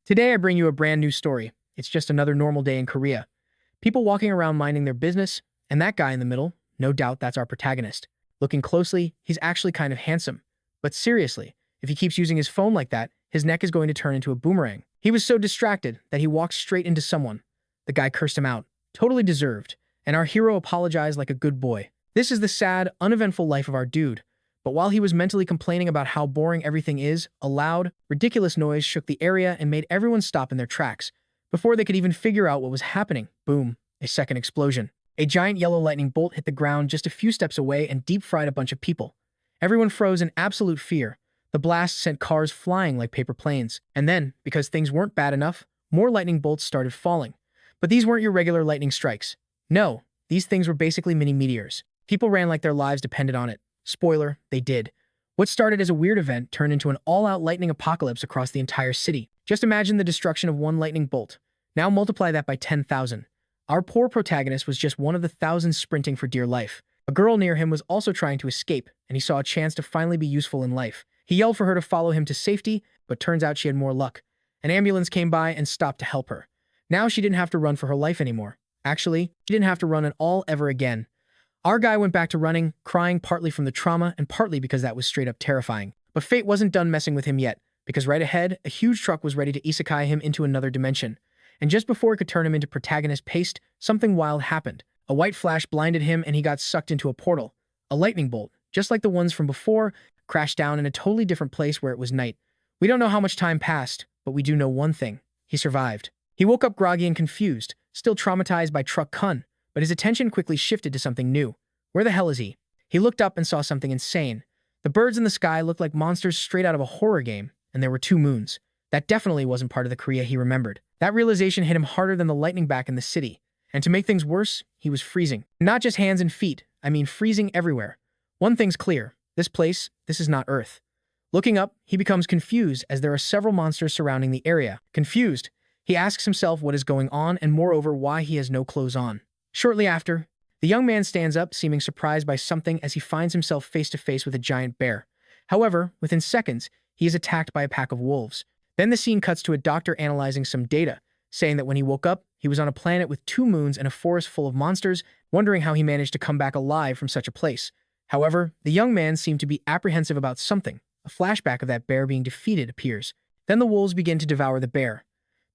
Today I bring you a brand new story. It's just another normal day in Korea. People walking around minding their business, and that guy in the middle, no doubt that's our protagonist. Looking closely, he's actually kind of handsome. But seriously, if he keeps using his phone like that, his neck is going to turn into a boomerang. He was so distracted that he walked straight into someone. The guy cursed him out. Totally deserved. And our hero apologized like a good boy. This is the sad, uneventful life of our dude. But while he was mentally complaining about how boring everything is, a loud, ridiculous noise shook the area and made everyone stop in their tracks. Before they could even figure out what was happening, boom, a second explosion. A giant yellow lightning bolt hit the ground just a few steps away and deep-fried a bunch of people. Everyone froze in absolute fear. The blast sent cars flying like paper planes. And then, because things weren't bad enough, more lightning bolts started falling. But these weren't your regular lightning strikes. No, these things were basically mini meteors. People ran like their lives depended on it. Spoiler, they did. What started as a weird event turned into an all-out lightning apocalypse across the entire city. Just imagine the destruction of one lightning bolt. Now multiply that by 10,000. Our poor protagonist was just one of the thousands sprinting for dear life. A girl near him was also trying to escape, and he saw a chance to finally be useful in life. He yelled for her to follow him to safety, but turns out she had more luck. An ambulance came by and stopped to help her. Now she didn't have to run for her life anymore. Actually, she didn't have to run at all ever again. Our guy went back to running, crying partly from the trauma and partly because that was straight up terrifying. But fate wasn't done messing with him yet, because right ahead, a huge truck was ready to isekai him into another dimension. And just before it could turn him into protagonist paste, something wild happened. A white flash blinded him and he got sucked into a portal. A lightning bolt, just like the ones from before, crashed down in a totally different place where it was night. We don't know how much time passed, but we do know one thing. He survived. He woke up groggy and confused, still traumatized by truck-kun, but his attention quickly shifted to something new. Where the hell is he? He looked up and saw something insane. The birds in the sky looked like monsters straight out of a horror game, and there were two moons. That definitely wasn't part of the Korea he remembered. That realization hit him harder than the lightning back in the city. And to make things worse, he was freezing. Not just hands and feet, I mean freezing everywhere. One thing's clear. This is not Earth. Looking up, he becomes confused as there are several monsters surrounding the area. Confused, he asks himself what is going on and moreover why he has no clothes on. Shortly after, the young man stands up, seeming surprised by something as he finds himself face to face with a giant bear. However, within seconds, he is attacked by a pack of wolves. Then the scene cuts to a doctor analyzing some data, saying that when he woke up, he was on a planet with two moons and a forest full of monsters, wondering how he managed to come back alive from such a place. However, the young man seemed to be apprehensive about something. A flashback of that bear being defeated appears. Then the wolves begin to devour the bear.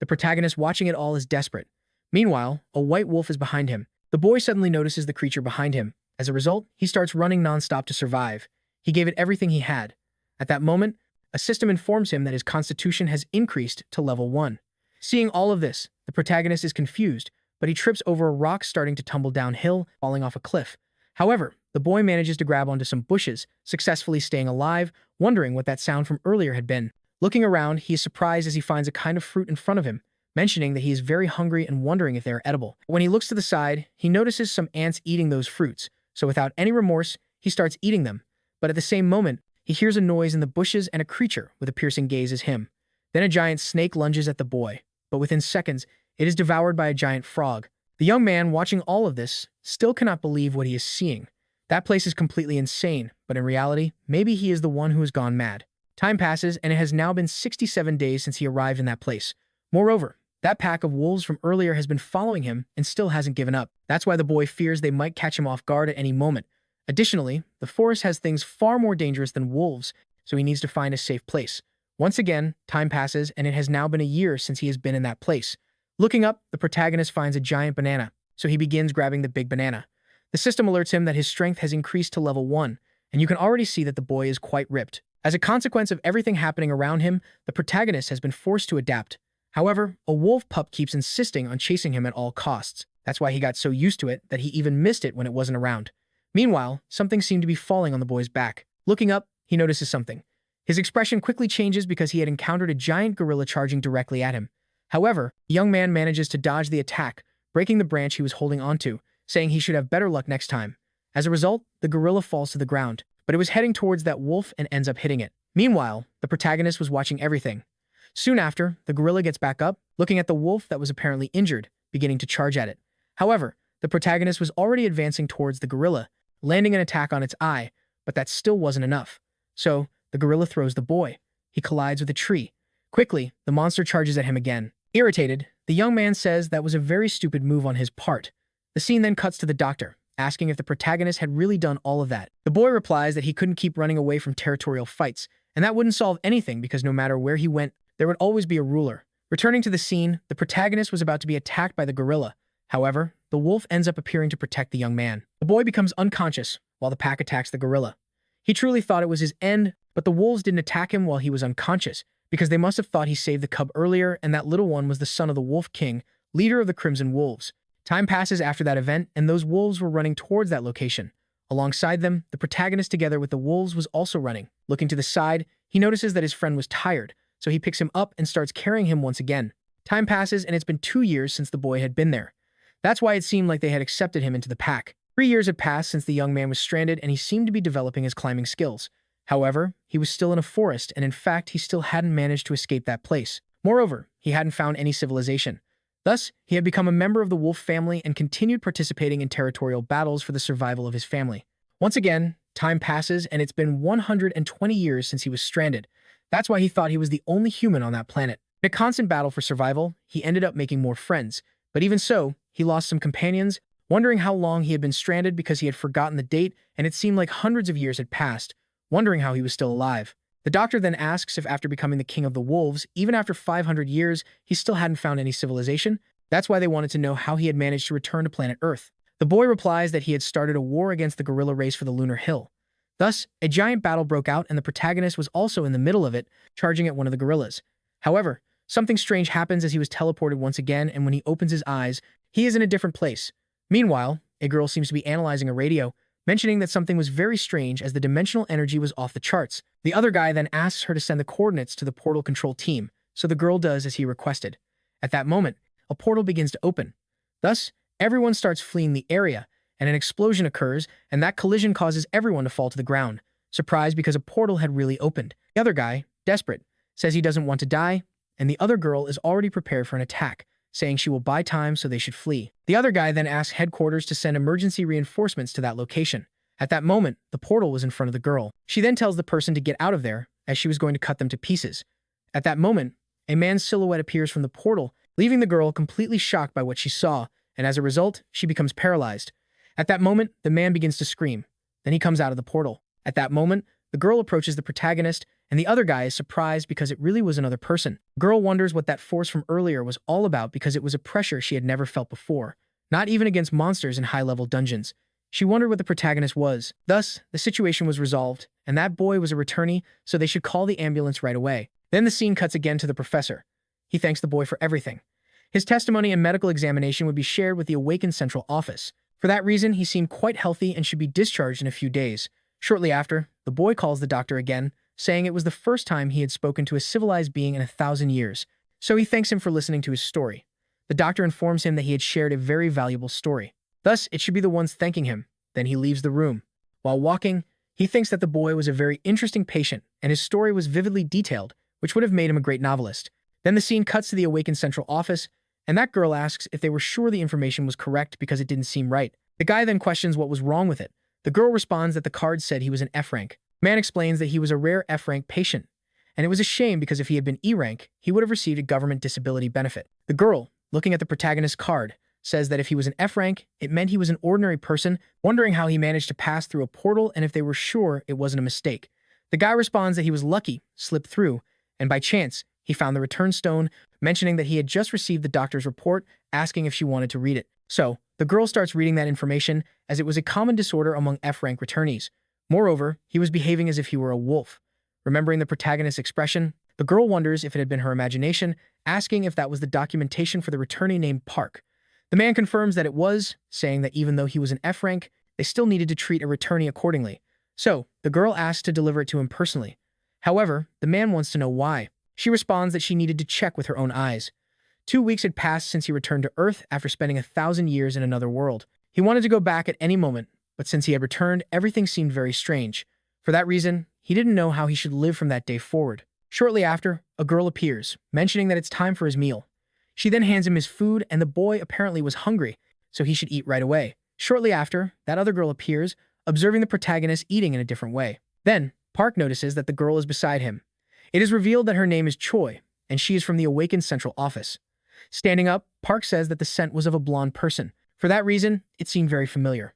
The protagonist watching it all is desperate. Meanwhile, a white wolf is behind him. The boy suddenly notices the creature behind him. As a result, he starts running nonstop to survive. He gave it everything he had. At that moment, a system informs him that his constitution has increased to level 1. Seeing all of this, the protagonist is confused, but he trips over a rock starting to tumble downhill, falling off a cliff. However, the boy manages to grab onto some bushes, successfully staying alive, wondering what that sound from earlier had been. Looking around, he is surprised as he finds a kind of fruit in front of him, mentioning that he is very hungry and wondering if they are edible. When he looks to the side, he notices some ants eating those fruits, so without any remorse, he starts eating them. But at the same moment, he hears a noise in the bushes and a creature with a piercing gaze is him. Then a giant snake lunges at the boy, but within seconds, it is devoured by a giant frog. The young man, watching all of this, still cannot believe what he is seeing. That place is completely insane, but in reality, maybe he is the one who has gone mad. Time passes, and it has now been 67 days since he arrived in that place. Moreover, that pack of wolves from earlier has been following him and still hasn't given up. That's why the boy fears they might catch him off guard at any moment. Additionally, the forest has things far more dangerous than wolves, so he needs to find a safe place. Once again, time passes, and it has now been a year since he has been in that place. Looking up, the protagonist finds a giant banana, so he begins grabbing the big banana. The system alerts him that his strength has increased to level 1, and you can already see that the boy is quite ripped. As a consequence of everything happening around him, the protagonist has been forced to adapt. However, a wolf pup keeps insisting on chasing him at all costs. That's why he got so used to it that he even missed it when it wasn't around. Meanwhile, something seemed to be falling on the boy's back. Looking up, he notices something. His expression quickly changes because he had encountered a giant gorilla charging directly at him. However, the young man manages to dodge the attack, breaking the branch he was holding onto, saying he should have better luck next time. As a result, the gorilla falls to the ground, but it was heading towards that wolf and ends up hitting it. Meanwhile, the protagonist was watching everything. Soon after, the gorilla gets back up, looking at the wolf that was apparently injured, beginning to charge at it. However, the protagonist was already advancing towards the gorilla, landing an attack on its eye, but that still wasn't enough. So, the gorilla throws the boy. He collides with a tree. Quickly, the monster charges at him again. Irritated, the young man says that was a very stupid move on his part. The scene then cuts to the doctor, asking if the protagonist had really done all of that. The boy replies that he couldn't keep running away from territorial fights, and that wouldn't solve anything because no matter where he went, there would always be a ruler. Returning to the scene, the protagonist was about to be attacked by the gorilla. However, the wolf ends up appearing to protect the young man. The boy becomes unconscious while the pack attacks the gorilla. He truly thought it was his end, but the wolves didn't attack him while he was unconscious, because they must have thought he saved the cub earlier, and that little one was the son of the Wolf King, leader of the Crimson Wolves. Time passes after that event, and those wolves were running towards that location. Alongside them, the protagonist together with the wolves was also running. Looking to the side, he notices that his friend was tired, so he picks him up and starts carrying him once again. Time passes, and it's been 2 years since the boy had been there. That's why it seemed like they had accepted him into the pack. 3 years had passed since the young man was stranded, and he seemed to be developing his climbing skills. However, he was still in a forest, and in fact, he still hadn't managed to escape that place. Moreover, he hadn't found any civilization. Thus, he had become a member of the wolf family and continued participating in territorial battles for the survival of his family. Once again, time passes, and it's been 120 years since he was stranded. That's why he thought he was the only human on that planet. In a constant battle for survival, he ended up making more friends. But even so, he lost some companions, wondering how long he had been stranded because he had forgotten the date, and it seemed like hundreds of years had passed, wondering how he was still alive. The doctor then asks if after becoming the king of the wolves, even after 500 years, he still hadn't found any civilization. That's why they wanted to know how he had managed to return to planet Earth. The boy replies that he had started a war against the gorilla race for the lunar hill. Thus, a giant battle broke out, and the protagonist was also in the middle of it, charging at one of the gorillas. However, something strange happens as he was teleported once again, and when he opens his eyes, he is in a different place. Meanwhile, a girl seems to be analyzing a radio, mentioning that something was very strange as the dimensional energy was off the charts. The other guy then asks her to send the coordinates to the portal control team, so the girl does as he requested. At that moment, a portal begins to open. Thus, everyone starts fleeing the area, and an explosion occurs, and that collision causes everyone to fall to the ground, surprised because a portal had really opened. The other guy, desperate, says he doesn't want to die, and the other girl is already prepared for an attack, saying she will buy time so they should flee. The other guy then asks headquarters to send emergency reinforcements to that location. At that moment, the portal was in front of the girl. She then tells the person to get out of there, as she was going to cut them to pieces. At that moment, a man's silhouette appears from the portal, leaving the girl completely shocked by what she saw, and as a result, she becomes paralyzed. At that moment, the man begins to scream. Then he comes out of the portal. At that moment, the girl approaches the protagonist, and the other guy is surprised because it really was another person. The girl wonders what that force from earlier was all about because it was a pressure she had never felt before, not even against monsters in high-level dungeons. She wondered what the protagonist was. Thus, the situation was resolved, and that boy was a returnee, so they should call the ambulance right away. Then the scene cuts again to the professor. He thanks the boy for everything. His testimony and medical examination would be shared with the Awakened Central Office. For that reason, he seemed quite healthy and should be discharged in a few days. Shortly after, the boy calls the doctor again, saying it was the first time he had spoken to a civilized being in 1,000 years. So he thanks him for listening to his story. The doctor informs him that he had shared a very valuable story. Thus, it should be the ones thanking him. Then he leaves the room. While walking, he thinks that the boy was a very interesting patient, and his story was vividly detailed, which would have made him a great novelist. Then the scene cuts to the Awakened Central Office, and that girl asks if they were sure the information was correct because it didn't seem right. The guy then questions what was wrong with it. The girl responds that the card said he was an F rank. Man explains that he was a rare F rank patient, and it was a shame because if he had been E rank, he would have received a government disability benefit. The girl, looking at the protagonist's card, says that if he was an F rank, it meant he was an ordinary person, wondering how he managed to pass through a portal and if they were sure it wasn't a mistake. The guy responds that he was lucky, slipped through, and by chance, he found the return stone, mentioning that he had just received the doctor's report, asking if she wanted to read it. So, the girl starts reading that information, as it was a common disorder among F-rank returnees. Moreover, he was behaving as if he were a wolf. Remembering the protagonist's expression, the girl wonders if it had been her imagination, asking if that was the documentation for the returnee named Park. The man confirms that it was, saying that even though he was an F-rank, they still needed to treat a returnee accordingly. So, the girl asks to deliver it to him personally. However, the man wants to know why. She responds that she needed to check with her own eyes. 2 weeks had passed since he returned to Earth after spending 1,000 years in another world. He wanted to go back at any moment, but since he had returned, everything seemed very strange. For that reason, he didn't know how he should live from that day forward. Shortly after, a girl appears, mentioning that it's time for his meal. She then hands him his food, and the boy apparently was hungry, so he should eat right away. Shortly after, that other girl appears, observing the protagonist eating in a different way. Then, Park notices that the girl is beside him. It is revealed that her name is Choi, and she is from the Awakened Central Office. Standing up, Park says that the scent was of a blonde person. For that reason, it seemed very familiar.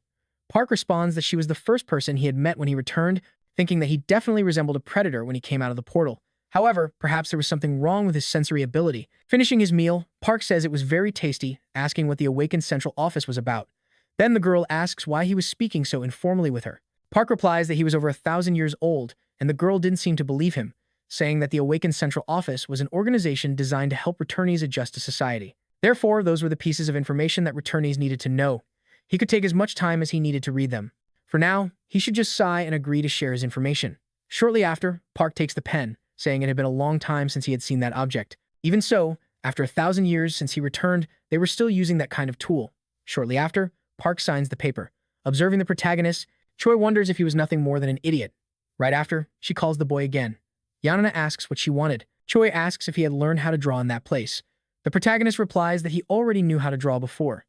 Park responds that she was the first person he had met when he returned, thinking that he definitely resembled a predator when he came out of the portal. However, perhaps there was something wrong with his sensory ability. Finishing his meal, Park says it was very tasty, asking what the Awakened Central Office was about. Then the girl asks why he was speaking so informally with her. Park replies that he was over 1,000 years old, and the girl didn't seem to believe him, saying that the Awakened Central Office was an organization designed to help returnees adjust to society. Therefore, those were the pieces of information that returnees needed to know. He could take as much time as he needed to read them. For now, he should just sigh and agree to share his information. Shortly after, Park takes the pen, saying it had been a long time since he had seen that object. Even so, after 1,000 years since he returned, they were still using that kind of tool. Shortly after, Park signs the paper. Observing the protagonist, Choi wonders if he was nothing more than an idiot. Right after, she calls the boy again. Yanana asks what she wanted. Choi asks if he had learned how to draw in that place. The protagonist replies that he already knew how to draw before.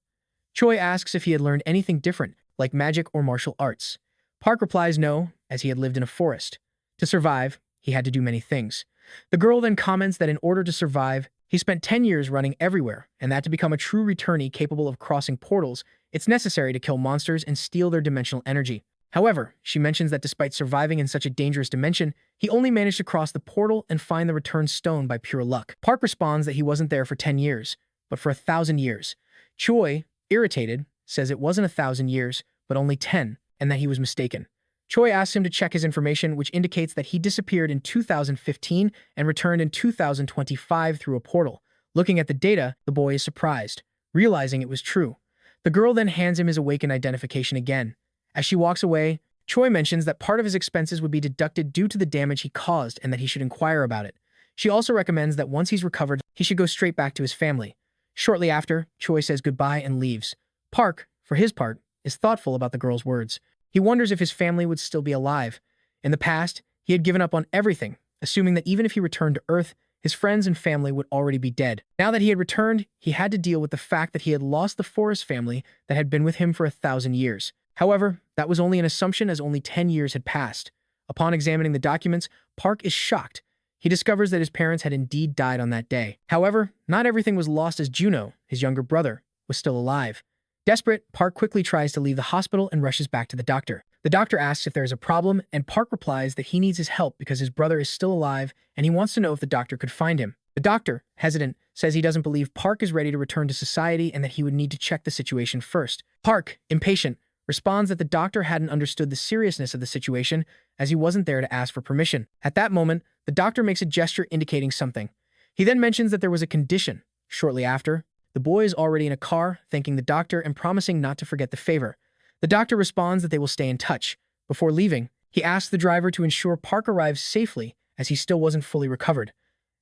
Choi asks if he had learned anything different, like magic or martial arts. Park replies no, as he had lived in a forest. To survive, he had to do many things. The girl then comments that in order to survive, he spent 10 years running everywhere, and that to become a true returnee capable of crossing portals, it's necessary to kill monsters and steal their dimensional energy. However, she mentions that despite surviving in such a dangerous dimension, he only managed to cross the portal and find the return stone by pure luck. Park responds that he wasn't there for 10 years, but for 1,000 years. Choi, irritated, says it wasn't 1,000 years, but only 10, and that he was mistaken. Choi asks him to check his information, which indicates that he disappeared in 2015 and returned in 2025 through a portal. Looking at the data, the boy is surprised, realizing it was true. The girl then hands him his awakened identification again. As she walks away, Choi mentions that part of his expenses would be deducted due to the damage he caused and that he should inquire about it. She also recommends that once he's recovered, he should go straight back to his family. Shortly after, Choi says goodbye and leaves. Park, for his part, is thoughtful about the girl's words. He wonders if his family would still be alive. In the past, he had given up on everything, assuming that even if he returned to Earth, his friends and family would already be dead. Now that he had returned, he had to deal with the fact that he had lost the forest family that had been with him for 1,000 years. However, that was only an assumption as only 10 years had passed. Upon examining the documents, Park is shocked. He discovers that his parents had indeed died on that day. However, not everything was lost as Juno, his younger brother, was still alive. Desperate, Park quickly tries to leave the hospital and rushes back to the doctor. The doctor asks if there is a problem, and Park replies that he needs his help because his brother is still alive and he wants to know if the doctor could find him. The doctor, hesitant, says he doesn't believe Park is ready to return to society and that he would need to check the situation first. Park, impatient, responds that the doctor hadn't understood the seriousness of the situation as he wasn't there to ask for permission. At that moment, the doctor makes a gesture indicating something. He then mentions that there was a condition. Shortly after, the boy is already in a car, thanking the doctor and promising not to forget the favor. The doctor responds that they will stay in touch. Before leaving, he asks the driver to ensure Park arrives safely as he still wasn't fully recovered.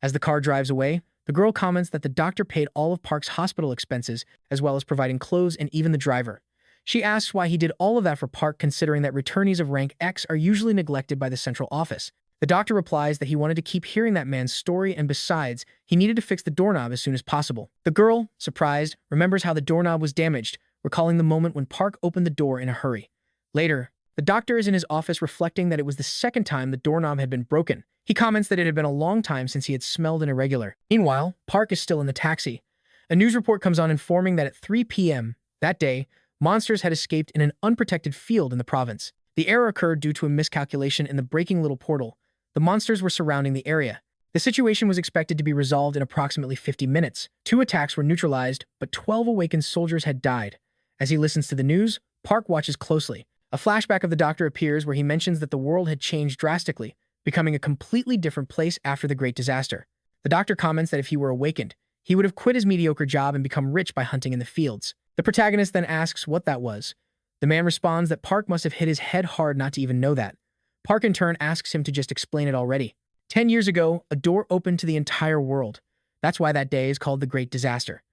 As the car drives away, the girl comments that the doctor paid all of Park's hospital expenses as well as providing clothes and even the driver. She asks why he did all of that for Park considering that returnees of rank X are usually neglected by the central office. The doctor replies that he wanted to keep hearing that man's story and besides, he needed to fix the doorknob as soon as possible. The girl, surprised, remembers how the doorknob was damaged, recalling the moment when Park opened the door in a hurry. Later, the doctor is in his office reflecting that it was the second time the doorknob had been broken. He comments that it had been a long time since he had smelled an irregular. Meanwhile, Park is still in the taxi. A news report comes on informing that at 3 p.m. that day, monsters had escaped in an unprotected field in the province. The error occurred due to a miscalculation in the breaking little portal. The monsters were surrounding the area. The situation was expected to be resolved in approximately 50 minutes. 2 attacks were neutralized, but 12 awakened soldiers had died. As he listens to the news, Park watches closely. A flashback of the doctor appears where he mentions that the world had changed drastically, becoming a completely different place after the great disaster. The doctor comments that if he were awakened, he would have quit his mediocre job and become rich by hunting in the fields. The protagonist then asks what that was. The man responds that Park must have hit his head hard not to even know that. Park in turn asks him to just explain it already. 10 years ago, a door opened to the entire world. That's why that day is called the Great Disaster.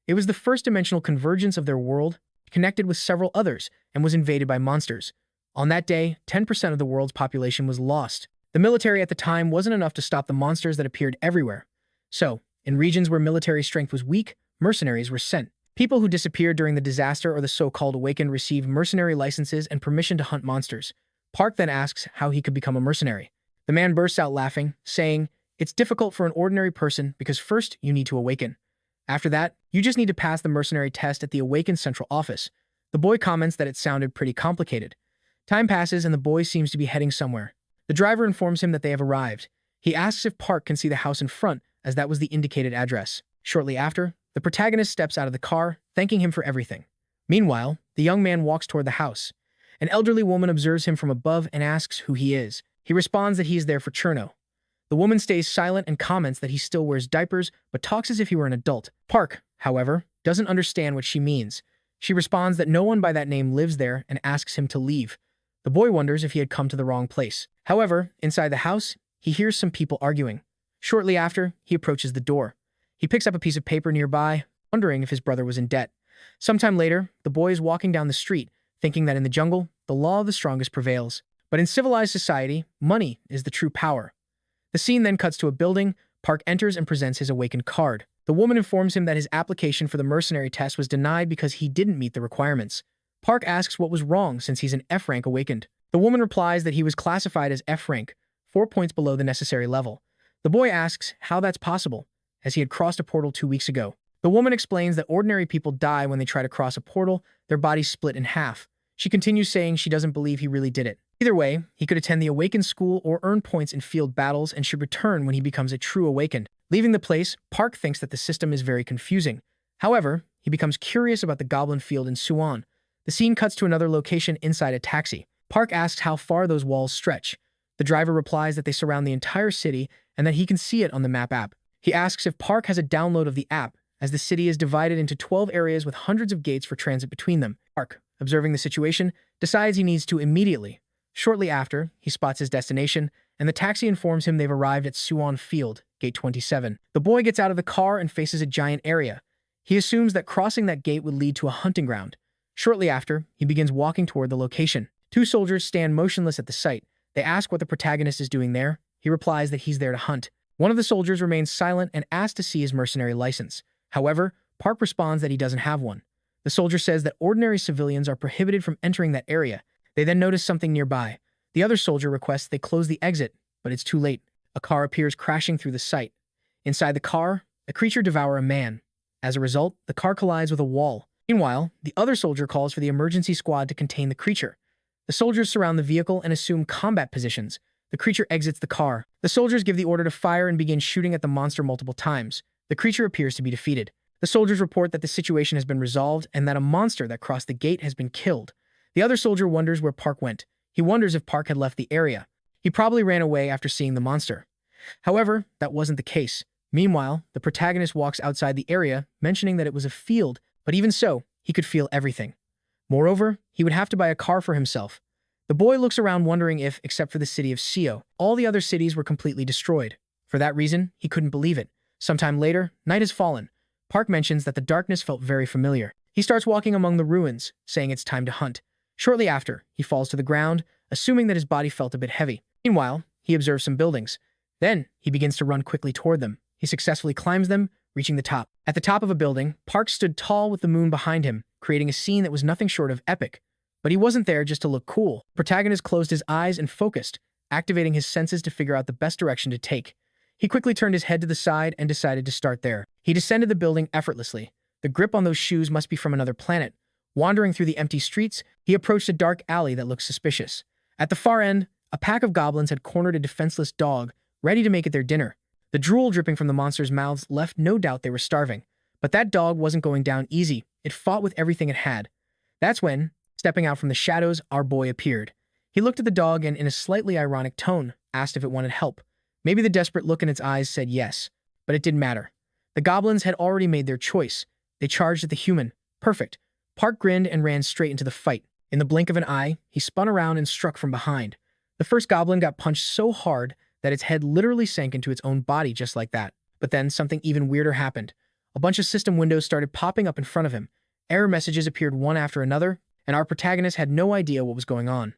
It was the first dimensional convergence of their world, connected with several others, and was invaded by monsters. On that day, 10% of the world's population was lost. The military at the time wasn't enough to stop the monsters that appeared everywhere. So, in regions where military strength was weak, mercenaries were sent. People who disappeared during the disaster or the so-called awakened received mercenary licenses and permission to hunt monsters. Park then asks how he could become a mercenary. The man bursts out laughing, saying, It's difficult for an ordinary person because first you need to awaken. After that, you just need to pass the mercenary test at the Awakened Central Office. The boy comments that it sounded pretty complicated. Time passes and the boy seems to be heading somewhere. The driver informs him that they have arrived. He asks if Park can see the house in front, as that was the indicated address. Shortly after, the protagonist steps out of the car, thanking him for everything. Meanwhile, the young man walks toward the house. An elderly woman observes him from above and asks who he is. He responds that he is there for Cherno. The woman stays silent and comments that he still wears diapers, but talks as if he were an adult. Park, however, doesn't understand what she means. She responds that no one by that name lives there and asks him to leave. The boy wonders if he had come to the wrong place. However, inside the house, he hears some people arguing. Shortly after, he approaches the door. He picks up a piece of paper nearby, wondering if his brother was in debt. Sometime later, the boy is walking down the street, thinking that in the jungle, the law of the strongest prevails. But in civilized society, money is the true power. The scene then cuts to a building. Park enters and presents his awakened card. The woman informs him that his application for the mercenary test was denied because he didn't meet the requirements. Park asks what was wrong since he's an F-rank awakened. The woman replies that he was classified as F-rank, 4 points below the necessary level. The boy asks how that's possible, as he had crossed a portal 2 weeks ago. The woman explains that ordinary people die when they try to cross a portal, their bodies split in half. She continues saying she doesn't believe he really did it. Either way, he could attend the Awakened School or earn points in field battles and should return when he becomes a true Awakened. Leaving the place, Park thinks that the system is very confusing. However, he becomes curious about the Goblin Field in Suwon. The scene cuts to another location inside a taxi. Park asks how far those walls stretch. The driver replies that they surround the entire city and that he can see it on the map app. He asks if Park has a download of the app, as the city is divided into 12 areas with hundreds of gates for transit between them. Park, observing the situation, decides he needs to immediately. Shortly after, he spots his destination, and the taxi informs him they've arrived at Suwon Field, Gate 27. The boy gets out of the car and faces a giant area. He assumes that crossing that gate would lead to a hunting ground. Shortly after, he begins walking toward the location. 2 soldiers stand motionless at the site. They ask what the protagonist is doing there. He replies that he's there to hunt. One of the soldiers remains silent and asks to see his mercenary license. However, Park responds that he doesn't have one. The soldier says that ordinary civilians are prohibited from entering that area. They then notice something nearby. The other soldier requests they close the exit, but it's too late. A car appears crashing through the site. Inside the car, a creature devours a man. As a result, the car collides with a wall. Meanwhile, the other soldier calls for the emergency squad to contain the creature. The soldiers surround the vehicle and assume combat positions. The creature exits the car. The soldiers give the order to fire and begin shooting at the monster multiple times. The creature appears to be defeated. The soldiers report that the situation has been resolved and that a monster that crossed the gate has been killed. The other soldier wonders where Park went. He wonders if Park had left the area. He probably ran away after seeing the monster. However, that wasn't the case. Meanwhile, the protagonist walks outside the area, mentioning that it was a field, but even so, he could feel everything. Moreover, he would have to buy a car for himself. The boy looks around wondering if, except for the city of Seo, all the other cities were completely destroyed. For that reason, he couldn't believe it. Sometime later, night has fallen. Park mentions that the darkness felt very familiar. He starts walking among the ruins, saying it's time to hunt. Shortly after, he falls to the ground, assuming that his body felt a bit heavy. Meanwhile, he observes some buildings. Then, he begins to run quickly toward them. He successfully climbs them, reaching the top. At the top of a building, Park stood tall with the moon behind him, creating a scene that was nothing short of epic. But he wasn't there just to look cool. The protagonist closed his eyes and focused, activating his senses to figure out the best direction to take. He quickly turned his head to the side and decided to start there. He descended the building effortlessly. The grip on those shoes must be from another planet. Wandering through the empty streets, he approached a dark alley that looked suspicious. At the far end, a pack of goblins had cornered a defenseless dog, ready to make it their dinner. The drool dripping from the monsters' mouths left no doubt they were starving. But that dog wasn't going down easy. It fought with everything it had. That's when, stepping out from the shadows, our boy appeared. He looked at the dog and, in a slightly ironic tone, asked if it wanted help. Maybe the desperate look in its eyes said yes, but it didn't matter. The goblins had already made their choice. They charged at the human. Perfect. Park grinned and ran straight into the fight. In the blink of an eye, he spun around and struck from behind. The first goblin got punched so hard that its head literally sank into its own body just like that. But then something even weirder happened. A bunch of system windows started popping up in front of him. Error messages appeared one after another, and our protagonist had no idea what was going on.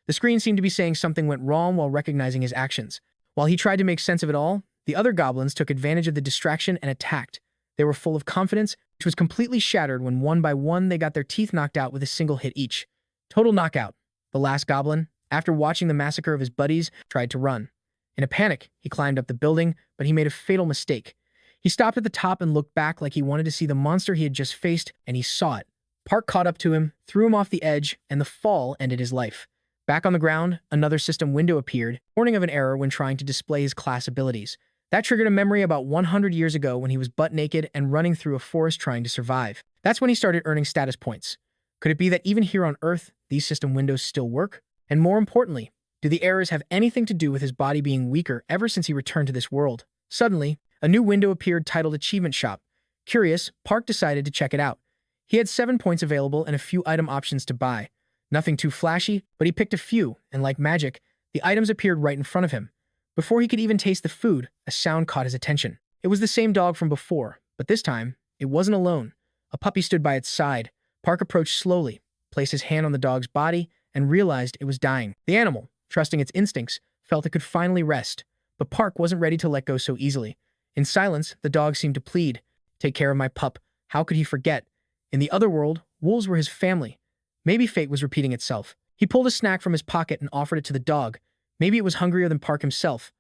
The screen seemed to be saying something went wrong while recognizing his actions. While he tried to make sense of it all, the other goblins took advantage of the distraction and attacked. They were full of confidence, which was completely shattered when one by one they got their teeth knocked out with a single hit each. Total knockout. The last goblin, after watching the massacre of his buddies, tried to run. In a panic, he climbed up the building, but he made a fatal mistake. He stopped at the top and looked back like he wanted to see the monster he had just faced, and he saw it. Park caught up to him, threw him off the edge, and the fall ended his life. Back on the ground, another system window appeared, warning of an error when trying to display his class abilities. That triggered a memory about 100 years ago when he was butt naked and running through a forest trying to survive. That's when he started earning status points. Could it be that even here on Earth, these system windows still work? And more importantly, do the errors have anything to do with his body being weaker ever since he returned to this world? Suddenly, a new window appeared titled Achievement Shop. Curious, Park decided to check it out. He had 7 points available and a few item options to buy. Nothing too flashy, but he picked a few, and like magic, the items appeared right in front of him. Before he could even taste the food, a sound caught his attention. It was the same dog from before, but this time, it wasn't alone. A puppy stood by its side. Park approached slowly, placed his hand on the dog's body, and realized it was dying. The animal, trusting its instincts, felt it could finally rest. But Park wasn't ready to let go so easily. In silence, the dog seemed to plead, "Take care of my pup." How could he forget? In the other world, wolves were his family. Maybe fate was repeating itself. He pulled a snack from his pocket and offered it to the dog. Maybe it was hungrier than Park himself.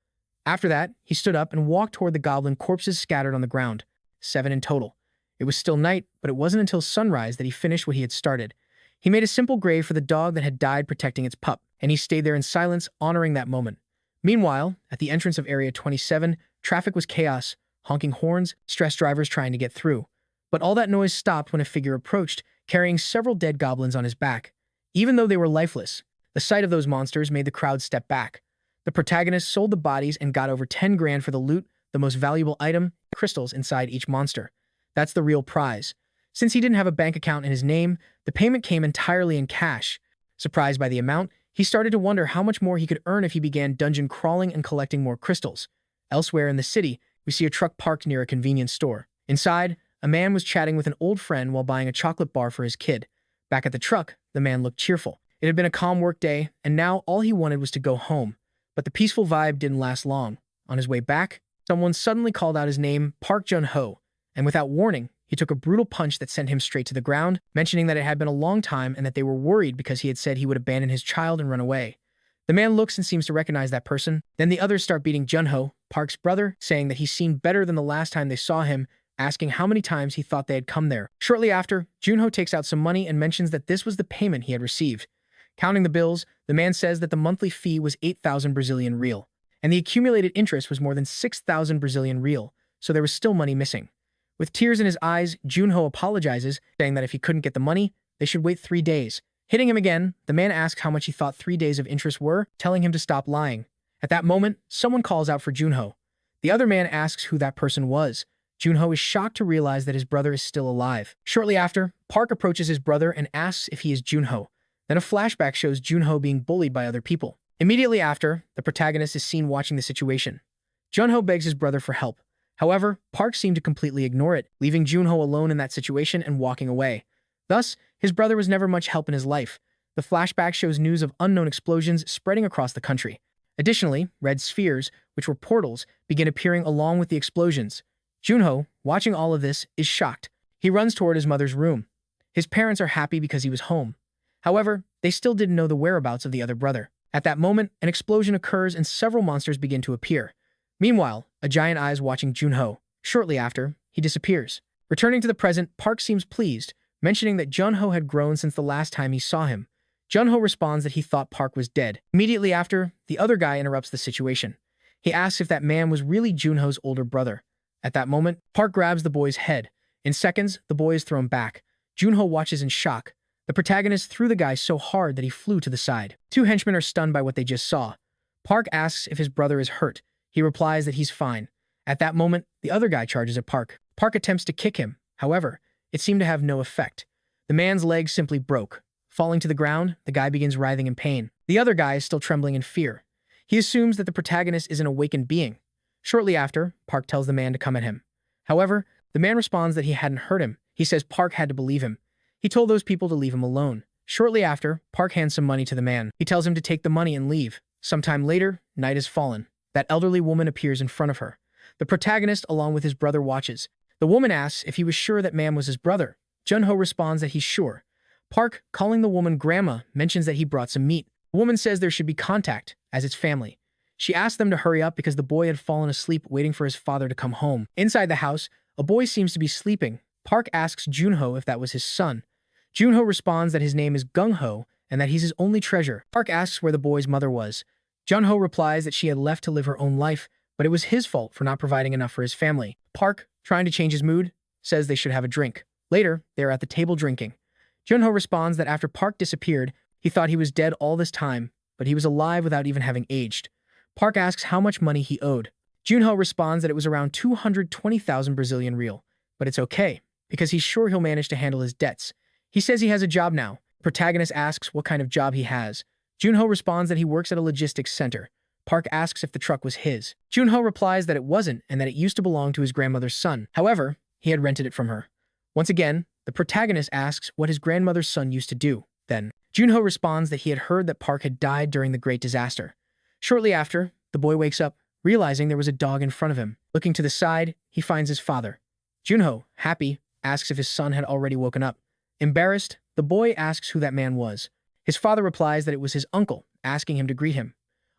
After that, he stood up and walked toward the goblin corpses scattered on the ground. 7 in total. It was still night, but it wasn't until sunrise that he finished what he had started. He made a simple grave for the dog that had died protecting its pup, and he stayed there in silence, honoring that moment. Meanwhile, at the entrance of Area 27, traffic was chaos, honking horns, stressed drivers trying to get through. But all that noise stopped when a figure approached, carrying several dead goblins on his back. Even though they were lifeless, the sight of those monsters made the crowd step back. The protagonist sold the bodies and got over 10 grand for the loot, the most valuable item, crystals inside each monster. That's the real prize. Since he didn't have a bank account in his name, the payment came entirely in cash. Surprised by the amount, he started to wonder how much more he could earn if he began dungeon crawling and collecting more crystals. Elsewhere in the city, we see a truck parked near a convenience store. Inside, a man was chatting with an old friend while buying a chocolate bar for his kid. Back at the truck, the man looked cheerful. It had been a calm work day, and now all he wanted was to go home. But the peaceful vibe didn't last long. On his way back, someone suddenly called out his name, Park Jun-ho, and without warning, he took a brutal punch that sent him straight to the ground, mentioning that it had been a long time and that they were worried because he had said he would abandon his child and run away. The man looks and seems to recognize that person. Then the others start beating Jun-ho, Park's brother, saying that he seemed better than the last time they saw him, asking how many times he thought they had come there. Shortly after, Jun-ho takes out some money and mentions that this was the payment he had received. Counting the bills, the man says that the monthly fee was 8,000 Brazilian real, and the accumulated interest was more than 6,000 Brazilian real, so there was still money missing. With tears in his eyes, Jun-ho apologizes, saying that if he couldn't get the money, they should wait 3 days. Hitting him again, the man asks how much he thought 3 days of interest were, telling him to stop lying. At that moment, someone calls out for Jun-ho. The other man asks who that person was. Jun-ho is shocked to realize that his brother is still alive. Shortly after, Park approaches his brother and asks if he is Jun-ho. Then a flashback shows Jun-ho being bullied by other people. Immediately after, the protagonist is seen watching the situation. Jun-ho begs his brother for help. However, Park seemed to completely ignore it, leaving Jun-ho alone in that situation and walking away. Thus, his brother was never much help in his life. The flashback shows news of unknown explosions spreading across the country. Additionally, red spheres, which were portals, begin appearing along with the explosions. Jun-ho, watching all of this, is shocked. He runs toward his mother's room. His parents are happy because he was home. However, they still didn't know the whereabouts of the other brother. At that moment, an explosion occurs and several monsters begin to appear. Meanwhile, a giant eye is watching Jun-ho. Shortly after, he disappears. Returning to the present, Park seems pleased, mentioning that Jun-ho had grown since the last time he saw him. Jun-ho responds that he thought Park was dead. Immediately after, the other guy interrupts the situation. He asks if that man was really Jun-ho's older brother. At that moment, Park grabs the boy's head. In seconds, the boy is thrown back. Jun-ho watches in shock. The protagonist threw the guy so hard that he flew to the side. 2 henchmen are stunned by what they just saw. Park asks if his brother is hurt. He replies that he's fine. At that moment, the other guy charges at Park. Park attempts to kick him. However, it seemed to have no effect. The man's leg simply broke. Falling to the ground, the guy begins writhing in pain. The other guy is still trembling in fear. He assumes that the protagonist is an awakened being. Shortly after, Park tells the man to come at him. However, the man responds that he hadn't hurt him. He says Park had to believe him. He told those people to leave him alone. Shortly after, Park hands some money to the man. He tells him to take the money and leave. Sometime later, night has fallen. That elderly woman appears in front of her. The protagonist, along with his brother, watches. The woman asks if he was sure that man was his brother. Jun-ho responds that he's sure. Park, calling the woman grandma, mentions that he brought some meat. The woman says there should be contact, as it's family. She asked them to hurry up because the boy had fallen asleep waiting for his father to come home. Inside the house, a boy seems to be sleeping. Park asks Junho if that was his son. Junho responds that his name is Gung-ho and that he's his only treasure. Park asks where the boy's mother was. Junho replies that she had left to live her own life, but it was his fault for not providing enough for his family. Park, trying to change his mood, says they should have a drink. Later, they are at the table drinking. Junho responds that after Park disappeared, he thought he was dead all this time, but he was alive without even having aged. Park asks how much money he owed. Junho responds that it was around 220,000 Brazilian real, but it's okay, because he's sure he'll manage to handle his debts. He says he has a job now. Protagonist asks what kind of job he has. Junho responds that he works at a logistics center. Park asks if the truck was his. Junho replies that it wasn't and that it used to belong to his grandmother's son. However, he had rented it from her. Once again, the protagonist asks what his grandmother's son used to do. Then, Junho responds that he had heard that Park had died during the Great Disaster. Shortly after, the boy wakes up, realizing there was a dog in front of him. Looking to the side, he finds his father. Junho, happy, asks if his son had already woken up. Embarrassed, the boy asks who that man was. His father replies that it was his uncle, asking him to greet him.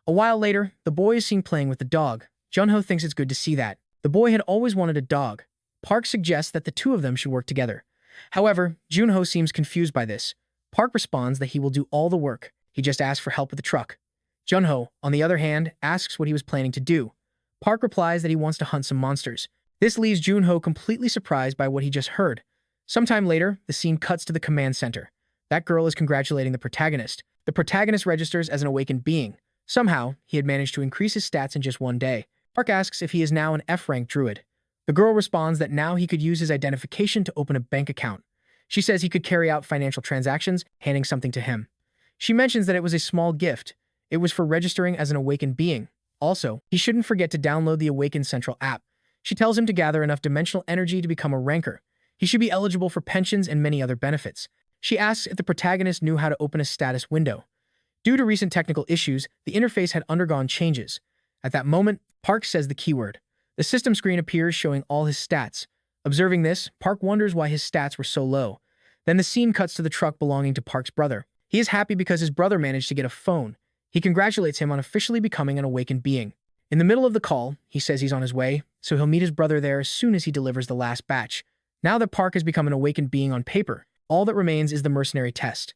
A while later, the boy is seen playing with the dog. Junho thinks it's good to see that. The boy had always wanted a dog. Park suggests that the two of them should work together. However, Junho seems confused by this. Park responds that he will do all the work. He just asks for help with the truck. Junho, on the other hand, asks what he was planning to do. Park replies that he wants to hunt some monsters. This leaves Junho completely surprised by what he just heard. Sometime later, the scene cuts to the command center. That girl is congratulating the protagonist. The protagonist registers as an awakened being. Somehow, he had managed to increase his stats in just one day. Park asks if he is now an F-rank druid. The girl responds that now he could use his identification to open a bank account. She says he could carry out financial transactions, handing something to him. She mentions that it was a small gift. It was for registering as an awakened being. Also, he shouldn't forget to download the Awakened Central app. She tells him to gather enough dimensional energy to become a ranker. He should be eligible for pensions and many other benefits. She asks if the protagonist knew how to open a status window. Due to recent technical issues, the interface had undergone changes. At that moment, Park says the keyword. The system screen appears showing all his stats. Observing this, Park wonders why his stats were so low. Then the scene cuts to the truck belonging to Park's brother. He is happy because his brother managed to get a phone. He congratulates him on officially becoming an awakened being. In the middle of the call, he says he's on his way, so he'll meet his brother there as soon as he delivers the last batch. Now that Park has become an awakened being on paper, all that remains is the mercenary test.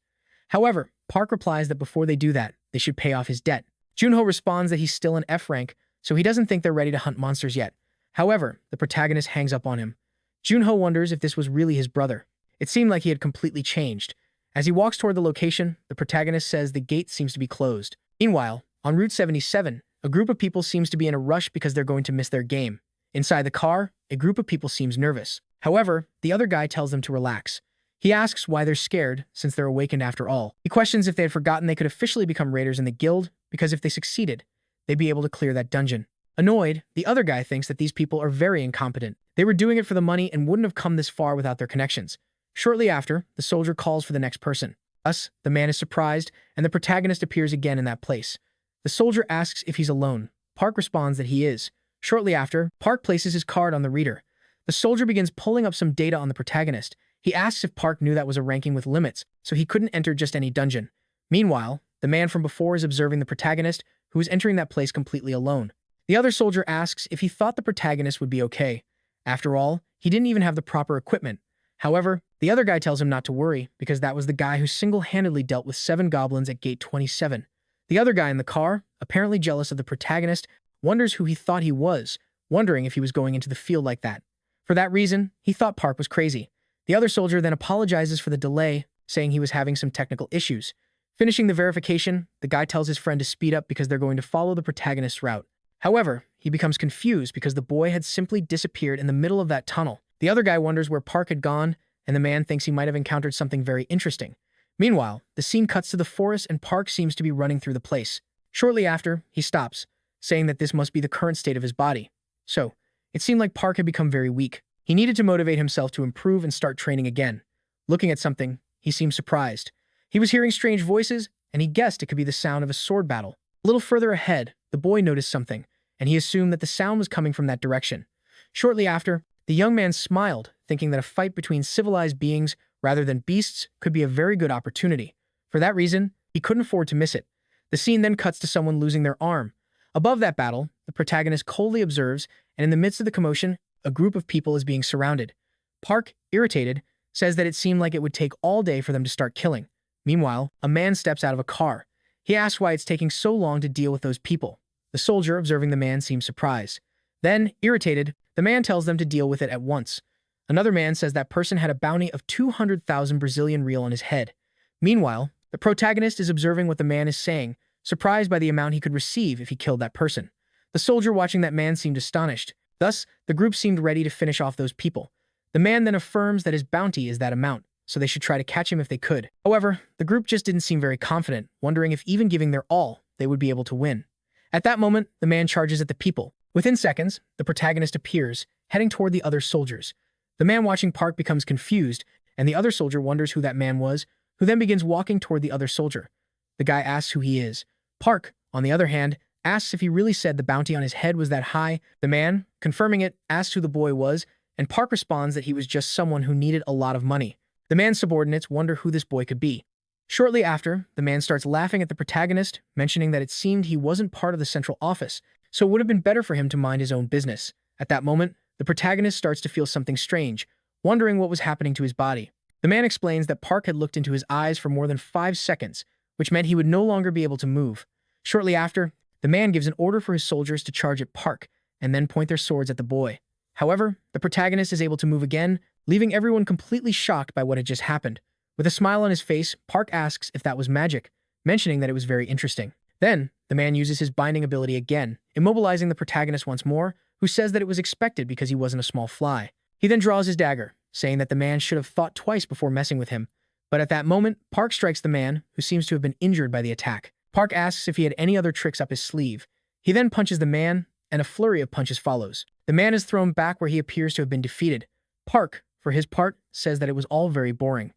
However, Park replies that before they do that, they should pay off his debt. Junho responds that he's still an F rank, so he doesn't think they're ready to hunt monsters yet. However, the protagonist hangs up on him. Junho wonders if this was really his brother. It seemed like he had completely changed. As he walks toward the location, the protagonist says the gate seems to be closed. Meanwhile, on Route 77, a group of people seems to be in a rush because they're going to miss their game. Inside the car, a group of people seems nervous. However, the other guy tells them to relax. He asks why they're scared, since they're awakened after all. He questions if they had forgotten they could officially become raiders in the guild, because if they succeeded, they'd be able to clear that dungeon. Annoyed, the other guy thinks that these people are very incompetent. They were doing it for the money and wouldn't have come this far without their connections. Shortly after, the soldier calls for the next person. Thus, the man is surprised, and the protagonist appears again in that place. The soldier asks if he's alone. Park responds that he is. Shortly after, Park places his card on the reader. The soldier begins pulling up some data on the protagonist. He asks if Park knew that was a ranking with limits, so he couldn't enter just any dungeon. Meanwhile, the man from before is observing the protagonist, who is entering that place completely alone. The other soldier asks if he thought the protagonist would be okay. After all, he didn't even have the proper equipment. However, the other guy tells him not to worry, because that was the guy who single-handedly dealt with 7 goblins at Gate 27. The other guy in the car, apparently jealous of the protagonist, wonders who he thought he was, wondering if he was going into the field like that. For that reason, he thought Park was crazy. The other soldier then apologizes for the delay, saying he was having some technical issues. Finishing the verification, the guy tells his friend to speed up because they're going to follow the protagonist's route. However, he becomes confused because the boy had simply disappeared in the middle of that tunnel. The other guy wonders where Park had gone, and the man thinks he might have encountered something very interesting. Meanwhile, the scene cuts to the forest and Park seems to be running through the place. Shortly after, he stops, saying that this must be the current state of his body. So, it seemed like Park had become very weak. He needed to motivate himself to improve and start training again. Looking at something, he seemed surprised. He was hearing strange voices, and he guessed it could be the sound of a sword battle. A little further ahead, the boy noticed something, and he assumed that the sound was coming from that direction. Shortly after, the young man smiled, thinking that a fight between civilized beings rather than beasts could be a very good opportunity. For that reason, he couldn't afford to miss it. The scene then cuts to someone losing their arm. Above that battle, the protagonist coldly observes, and in the midst of the commotion, a group of people is being surrounded. Park, irritated, says that it seemed like it would take all day for them to start killing. Meanwhile, a man steps out of a car. He asks why it's taking so long to deal with those people. The soldier, observing the man, seems surprised. Then, irritated, the man tells them to deal with it at once. Another man says that person had a bounty of 200,000 Brazilian real on his head. Meanwhile, the protagonist is observing what the man is saying, surprised by the amount he could receive if he killed that person. The soldier watching that man seemed astonished. Thus, the group seemed ready to finish off those people. The man then affirms that his bounty is that amount, so they should try to catch him if they could. However, the group just didn't seem very confident, wondering if even giving their all, they would be able to win. At that moment, the man charges at the people. Within seconds, the protagonist appears, heading toward the other soldiers. The man watching Park becomes confused, and the other soldier wonders who that man was, who then begins walking toward the other soldier. The guy asks who he is. Park, on the other hand, asks if he really said the bounty on his head was that high. The man, confirming it, asks who the boy was, and Park responds that he was just someone who needed a lot of money. The man's subordinates wonder who this boy could be. Shortly after, the man starts laughing at the protagonist, mentioning that it seemed he wasn't part of the central office, so it would have been better for him to mind his own business. At that moment, the protagonist starts to feel something strange, wondering what was happening to his body. The man explains that Park had looked into his eyes for more than 5 seconds, which meant he would no longer be able to move. Shortly after, the man gives an order for his soldiers to charge at Park, and then point their swords at the boy. However, the protagonist is able to move again, leaving everyone completely shocked by what had just happened. With a smile on his face, Park asks if that was magic, mentioning that it was very interesting. Then, the man uses his binding ability again, immobilizing the protagonist once more, who says that it was expected because he wasn't a small fly. He then draws his dagger, saying that the man should have thought twice before messing with him. But at that moment, Park strikes the man, who seems to have been injured by the attack. Park asks if he had any other tricks up his sleeve. He then punches the man, and a flurry of punches follows. The man is thrown back where he appears to have been defeated. Park, for his part, says that it was all very boring.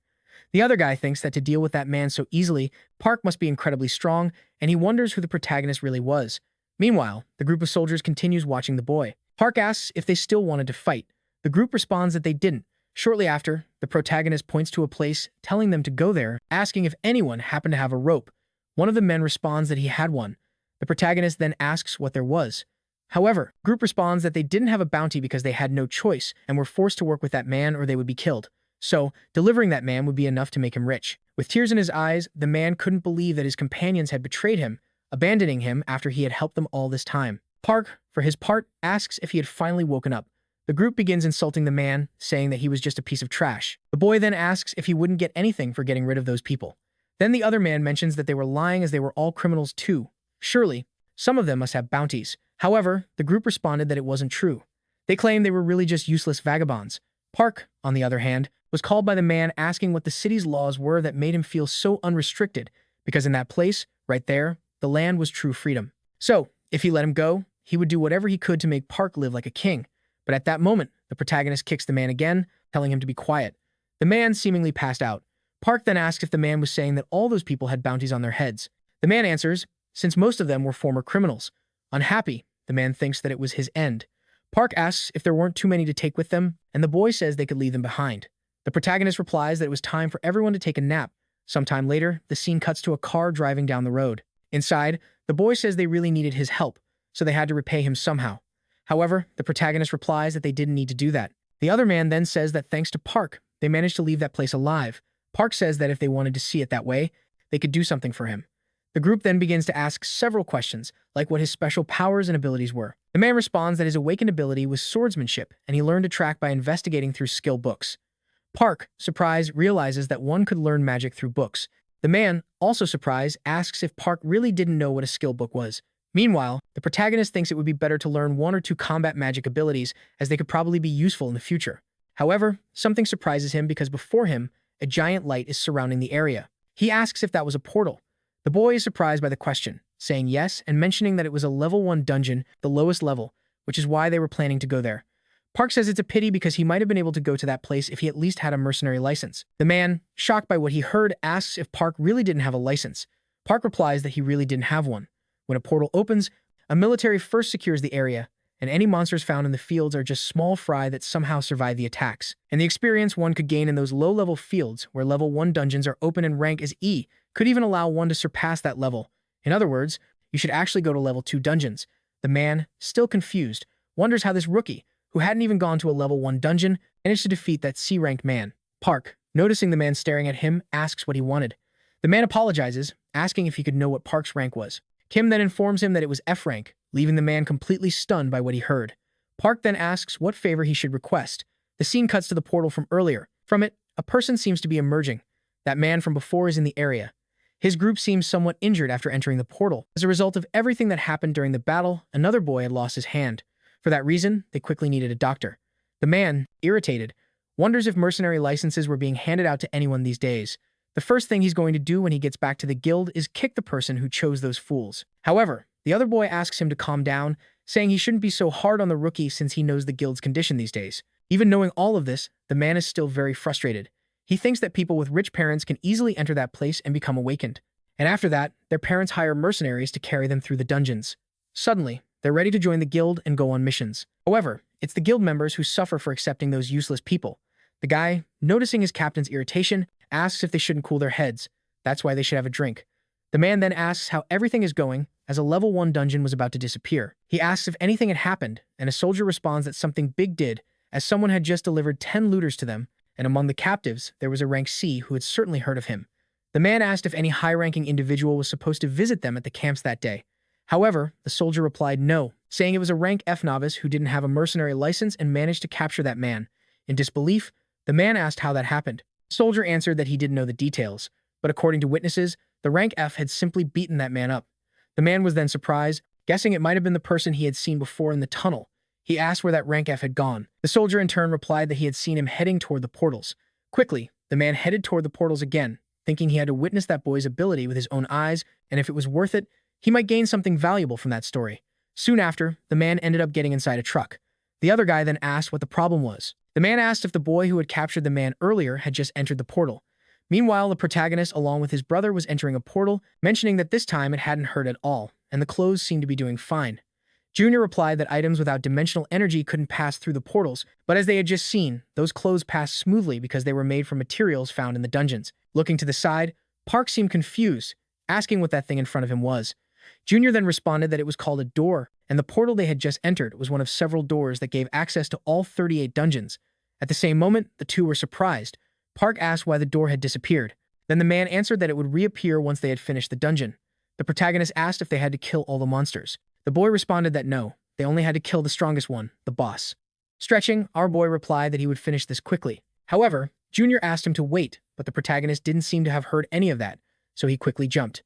The other guy thinks that to deal with that man so easily, Park must be incredibly strong, and he wonders who the protagonist really was. Meanwhile, the group of soldiers continues watching the boy. Park asks if they still wanted to fight. The group responds that they didn't. Shortly after, the protagonist points to a place, telling them to go there, asking if anyone happened to have a rope. One of the men responds that he had one. The protagonist then asks what there was. However, the group responds that they didn't have a bounty because they had no choice and were forced to work with that man or they would be killed. So, delivering that man would be enough to make him rich. With tears in his eyes, the man couldn't believe that his companions had betrayed him, abandoning him after he had helped them all this time. Park, for his part, asks if he had finally woken up. The group begins insulting the man, saying that he was just a piece of trash. The boy then asks if he wouldn't get anything for getting rid of those people. Then the other man mentions that they were lying as they were all criminals too. Surely, some of them must have bounties. However, the group responded that it wasn't true. They claimed they were really just useless vagabonds. Park, on the other hand, was called by the man asking what the city's laws were that made him feel so unrestricted, because in that place, right there, the land was true freedom. So, if he let him go, he would do whatever he could to make Park live like a king. But at that moment, the protagonist kicks the man again, telling him to be quiet. The man seemingly passed out. Park then asks if the man was saying that all those people had bounties on their heads. The man answers, since most of them were former criminals. Unhappy, the man thinks that it was his end. Park asks if there weren't too many to take with them, and the boy says they could leave them behind. The protagonist replies that it was time for everyone to take a nap. Sometime later, the scene cuts to a car driving down the road. Inside, the boy says they really needed his help, so they had to repay him somehow. However, the protagonist replies that they didn't need to do that. The other man then says that thanks to Park, they managed to leave that place alive. Park says that if they wanted to see it that way, they could do something for him. The group then begins to ask several questions, like what his special powers and abilities were. The man responds that his awakened ability was swordsmanship, and he learned to track by investigating through skill books. Park, surprised, realizes that one could learn magic through books. The man, also surprised, asks if Park really didn't know what a skill book was. Meanwhile, the protagonist thinks it would be better to learn 1 or 2 combat magic abilities, as they could probably be useful in the future. However, something surprises him because before him, a giant light is surrounding the area. He asks if that was a portal. The boy is surprised by the question, saying yes and mentioning that it was a level 1 dungeon, the lowest level, which is why they were planning to go there. Park says it's a pity because he might have been able to go to that place if he at least had a mercenary license. The man, shocked by what he heard, asks if Park really didn't have a license. Park replies that he really didn't have one. When a portal opens, a military first secures the area, and any monsters found in the fields are just small fry that somehow survive the attacks. And the experience one could gain in those low-level fields where level 1 dungeons are open and rank as E could even allow one to surpass that level. In other words, you should actually go to level 2 dungeons, The man, still confused, wonders how this rookie, who hadn't even gone to a level 1 dungeon, managed to defeat that C-ranked man. Park, noticing the man staring at him, asks what he wanted. The man apologizes, asking if he could know what Park's rank was. Kim then informs him that it was F rank, leaving the man completely stunned by what he heard. Park then asks what favor he should request. The scene cuts to the portal from earlier. From it, a person seems to be emerging. That man from before is in the area. His group seems somewhat injured after entering the portal. As a result of everything that happened during the battle, another boy had lost his hand. For that reason, they quickly needed a doctor. The man, irritated, wonders if mercenary licenses were being handed out to anyone these days. The first thing he's going to do when he gets back to the guild is kick the person who chose those fools. However, the other boy asks him to calm down, saying he shouldn't be so hard on the rookie since he knows the guild's condition these days. Even knowing all of this, the man is still very frustrated. He thinks that people with rich parents can easily enter that place and become awakened. And after that, their parents hire mercenaries to carry them through the dungeons. Suddenly, they're ready to join the guild and go on missions. However, it's the guild members who suffer for accepting those useless people. The guy, noticing his captain's irritation, asks if they shouldn't cool their heads. That's why they should have a drink. The man then asks how everything is going, as a level 1 dungeon was about to disappear. He asks if anything had happened, and a soldier responds that something big did, as someone had just delivered 10 looters to them, and among the captives, there was a rank C who had certainly heard of him. The man asked if any high-ranking individual was supposed to visit them at the camps that day. However, the soldier replied no, saying it was a rank F novice who didn't have a mercenary license and managed to capture that man. In disbelief, the man asked how that happened. The soldier answered that he didn't know the details, but according to witnesses, the rank F had simply beaten that man up. The man was then surprised, guessing it might have been the person he had seen before in the tunnel. He asked where that rank F had gone. The soldier in turn replied that he had seen him heading toward the portals. Quickly, the man headed toward the portals again, thinking he had to witness that boy's ability with his own eyes, and if it was worth it, he might gain something valuable from that story. Soon after, the man ended up getting inside a truck. The other guy then asked what the problem was. The man asked if the boy who had captured the man earlier had just entered the portal. Meanwhile, the protagonist, along with his brother, was entering a portal, mentioning that this time it hadn't hurt at all, and the clothes seemed to be doing fine. Junior replied that items without dimensional energy couldn't pass through the portals, but as they had just seen, those clothes passed smoothly because they were made from materials found in the dungeons. Looking to the side, Park seemed confused, asking what that thing in front of him was. Junior then responded that it was called a door, and the portal they had just entered was one of several doors that gave access to all 38 dungeons. At the same moment, the two were surprised. Park asked why the door had disappeared. Then the man answered that it would reappear once they had finished the dungeon. The protagonist asked if they had to kill all the monsters. The boy responded that no, they only had to kill the strongest one, the boss. Stretching, our boy replied that he would finish this quickly. However, Junior asked him to wait, but the protagonist didn't seem to have heard any of that, so he quickly jumped.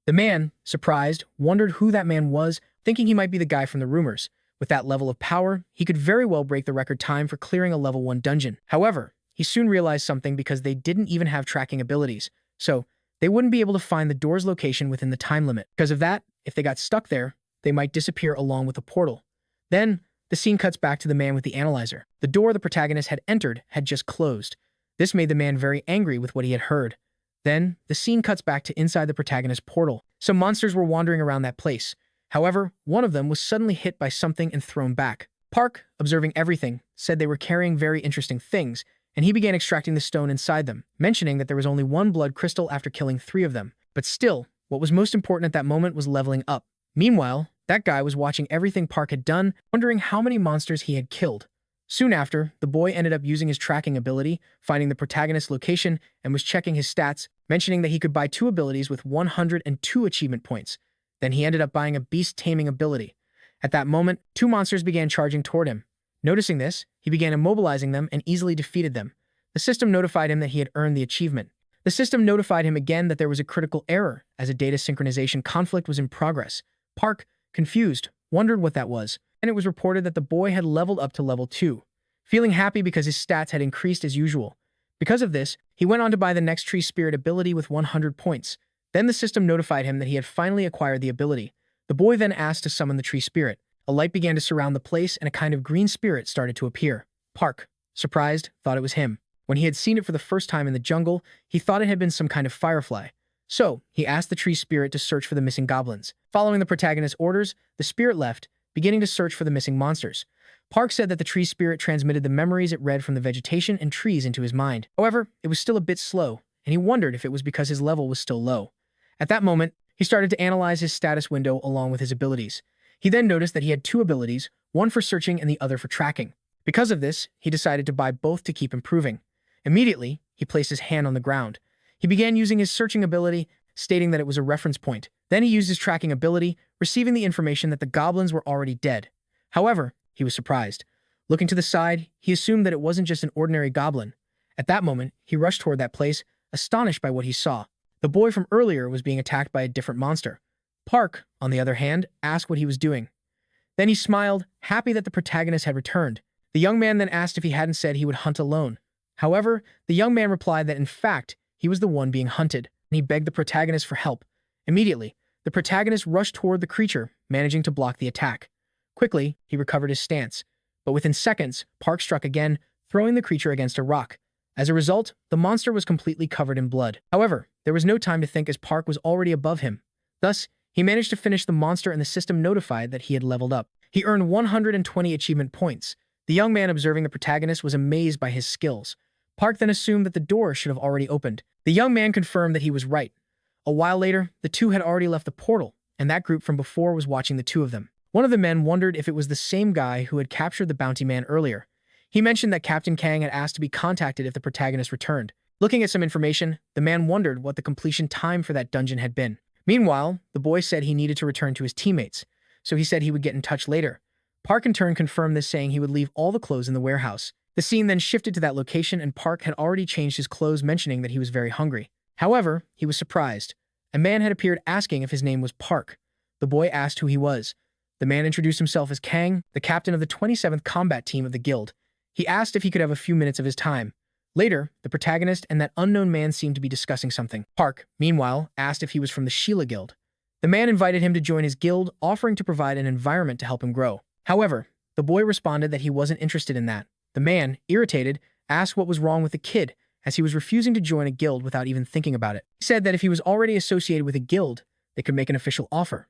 The man, surprised, wondered who that man was, thinking he might be the guy from the rumors. With that level of power, he could very well break the record time for clearing a level 1 dungeon. However, he soon realized something because they didn't even have tracking abilities, so they wouldn't be able to find the door's location within the time limit. Because of that, if they got stuck there, they might disappear along with the portal. Then, the scene cuts back to the man with the analyzer. The door the protagonist had entered had just closed. This made the man very angry with what he had heard. Then, the scene cuts back to inside the protagonist's portal. Some monsters were wandering around that place. However, one of them was suddenly hit by something and thrown back. Park, observing everything, said they were carrying very interesting things, and he began extracting the stone inside them, mentioning that there was only one blood crystal after killing 3 of them. But still, what was most important at that moment was leveling up. Meanwhile, that guy was watching everything Park had done, wondering how many monsters he had killed. Soon after, the boy ended up using his tracking ability, finding the protagonist's location, and was checking his stats, mentioning that he could buy 2 abilities with 102 achievement points. Then he ended up buying a beast taming ability. At that moment, 2 monsters began charging toward him. Noticing this, he began immobilizing them and easily defeated them. The system notified him that he had earned the achievement. The system notified him again that there was a critical error, as a data synchronization conflict was in progress. Park, confused, wondered what that was, and it was reported that the boy had leveled up to level 2, feeling happy because his stats had increased as usual. Because of this, he went on to buy the next tree spirit ability with 100 points. Then the system notified him that he had finally acquired the ability. The boy then asked to summon the tree spirit. A light began to surround the place and a kind of green spirit started to appear. Park, surprised, thought it was him. When he had seen it for the first time in the jungle, he thought it had been some kind of firefly. So, he asked the tree spirit to search for the missing goblins. Following the protagonist's orders, the spirit left, beginning to search for the missing monsters. Park said that the tree spirit transmitted the memories it read from the vegetation and trees into his mind. However, it was still a bit slow, and he wondered if it was because his level was still low. At that moment, he started to analyze his status window along with his abilities. He then noticed that he had two abilities, one for searching and the other for tracking. Because of this, he decided to buy both to keep improving. Immediately, he placed his hand on the ground. He began using his searching ability, stating that it was a reference point. Then he used his tracking ability, receiving the information that the goblins were already dead. However, he was surprised. Looking to the side, he assumed that it wasn't just an ordinary goblin. At that moment, he rushed toward that place, astonished by what he saw. The boy from earlier was being attacked by a different monster. Park, on the other hand, asked what he was doing. Then he smiled, happy that the protagonist had returned. The young man then asked if he hadn't said he would hunt alone. However, the young man replied that in fact, he was the one being hunted, and he begged the protagonist for help. Immediately, the protagonist rushed toward the creature, managing to block the attack. Quickly, he recovered his stance, but within seconds, Park struck again, throwing the creature against a rock. As a result, the monster was completely covered in blood. However, there was no time to think as Park was already above him. Thus, he managed to finish the monster and the system notified that he had leveled up. He earned 120 achievement points. The young man observing the protagonist was amazed by his skills. Park then assumed that the door should have already opened. The young man confirmed that he was right. A while later, the two had already left the portal, and that group from before was watching the two of them. One of the men wondered if it was the same guy who had captured the bounty man earlier. He mentioned that Captain Kang had asked to be contacted if the protagonist returned. Looking at some information, the man wondered what the completion time for that dungeon had been. Meanwhile, the boy said he needed to return to his teammates, so he said he would get in touch later. Park in turn confirmed this, saying he would leave all the clothes in the warehouse. The scene then shifted to that location, and Park had already changed his clothes, mentioning that he was very hungry. However, he was surprised. A man had appeared asking if his name was Park. The boy asked who he was. The man introduced himself as Kang, the captain of the 27th combat team of the guild. He asked if he could have a few minutes of his time. Later, the protagonist and that unknown man seemed to be discussing something. Park, meanwhile, asked if he was from the Sheila Guild. The man invited him to join his guild, offering to provide an environment to help him grow. However, the boy responded that he wasn't interested in that. The man, irritated, asked what was wrong with the kid, as he was refusing to join a guild without even thinking about it. He said that if he was already associated with a guild, they could make an official offer.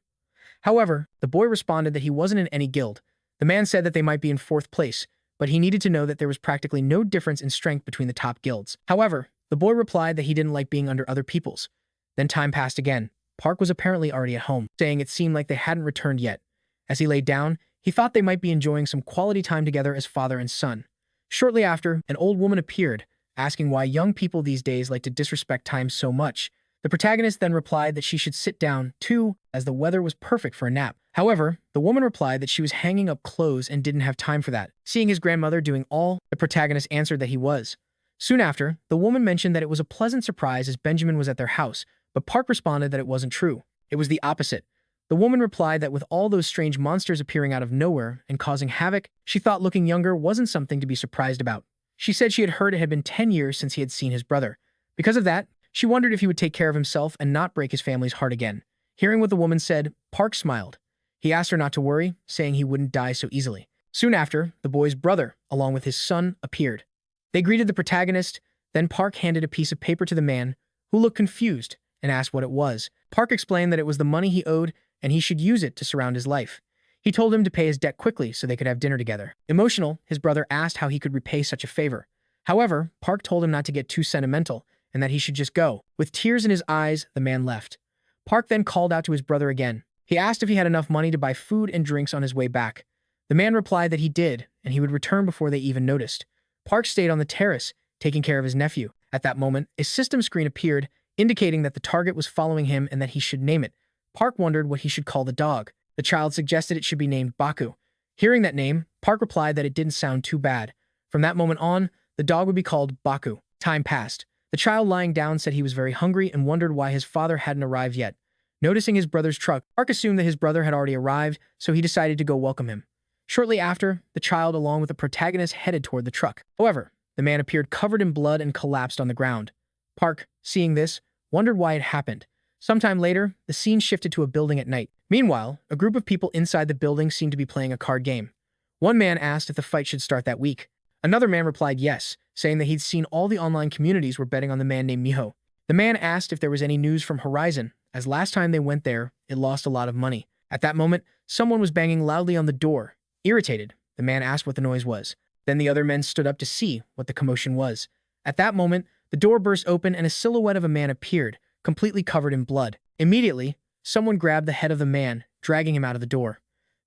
However, the boy responded that he wasn't in any guild. The man said that they might be in fourth place, but he needed to know that there was practically no difference in strength between the top guilds. However, the boy replied that he didn't like being under other people's. Then time passed again. Park was apparently already at home, saying it seemed like they hadn't returned yet. As he laid down, he thought they might be enjoying some quality time together as father and son. Shortly after, an old woman appeared, asking why young people these days like to disrespect time so much. The protagonist then replied that she should sit down, too, as the weather was perfect for a nap. However, the woman replied that she was hanging up clothes and didn't have time for that. Seeing his grandmother doing all, the protagonist answered that he was. Soon after, the woman mentioned that it was a pleasant surprise as Benjamin was at their house, but Park responded that it wasn't true. It was the opposite. The woman replied that with all those strange monsters appearing out of nowhere and causing havoc, she thought looking younger wasn't something to be surprised about. She said she had heard it had been 10 years since he had seen his brother. Because of that, she wondered if he would take care of himself and not break his family's heart again. Hearing what the woman said, Park smiled. He asked her not to worry, saying he wouldn't die so easily. Soon after, the boy's brother, along with his son, appeared. They greeted the protagonist, then Park handed a piece of paper to the man, who looked confused and asked what it was. Park explained that it was the money he owed and he should use it to surround his life. He told him to pay his debt quickly so they could have dinner together. Emotional, his brother asked how he could repay such a favor. However, Park told him not to get too sentimental and that he should just go. With tears in his eyes, the man left. Park then called out to his brother again. He asked if he had enough money to buy food and drinks on his way back. The man replied that he did, and he would return before they even noticed. Park stayed on the terrace, taking care of his nephew. At that moment, a system screen appeared, indicating that the target was following him and that he should name it. Park wondered what he should call the dog. The child suggested it should be named Baku. Hearing that name, Park replied that it didn't sound too bad. From that moment on, the dog would be called Baku. Time passed. The child lying down said he was very hungry and wondered why his father hadn't arrived yet. Noticing his brother's truck, Park assumed that his brother had already arrived, so he decided to go welcome him. Shortly after, the child along with the protagonist headed toward the truck. However, the man appeared covered in blood and collapsed on the ground. Park, seeing this, wondered why it happened. Sometime later, the scene shifted to a building at night. Meanwhile, a group of people inside the building seemed to be playing a card game. One man asked if the fight should start that week. Another man replied yes, saying that he'd seen all the online communities were betting on the man named Miho. The man asked if there was any news from Horizon, as last time they went there, it lost a lot of money. At that moment, someone was banging loudly on the door. Irritated, the man asked what the noise was. Then the other men stood up to see what the commotion was. At that moment, the door burst open and a silhouette of a man appeared, completely covered in blood. Immediately, someone grabbed the head of the man, dragging him out of the door.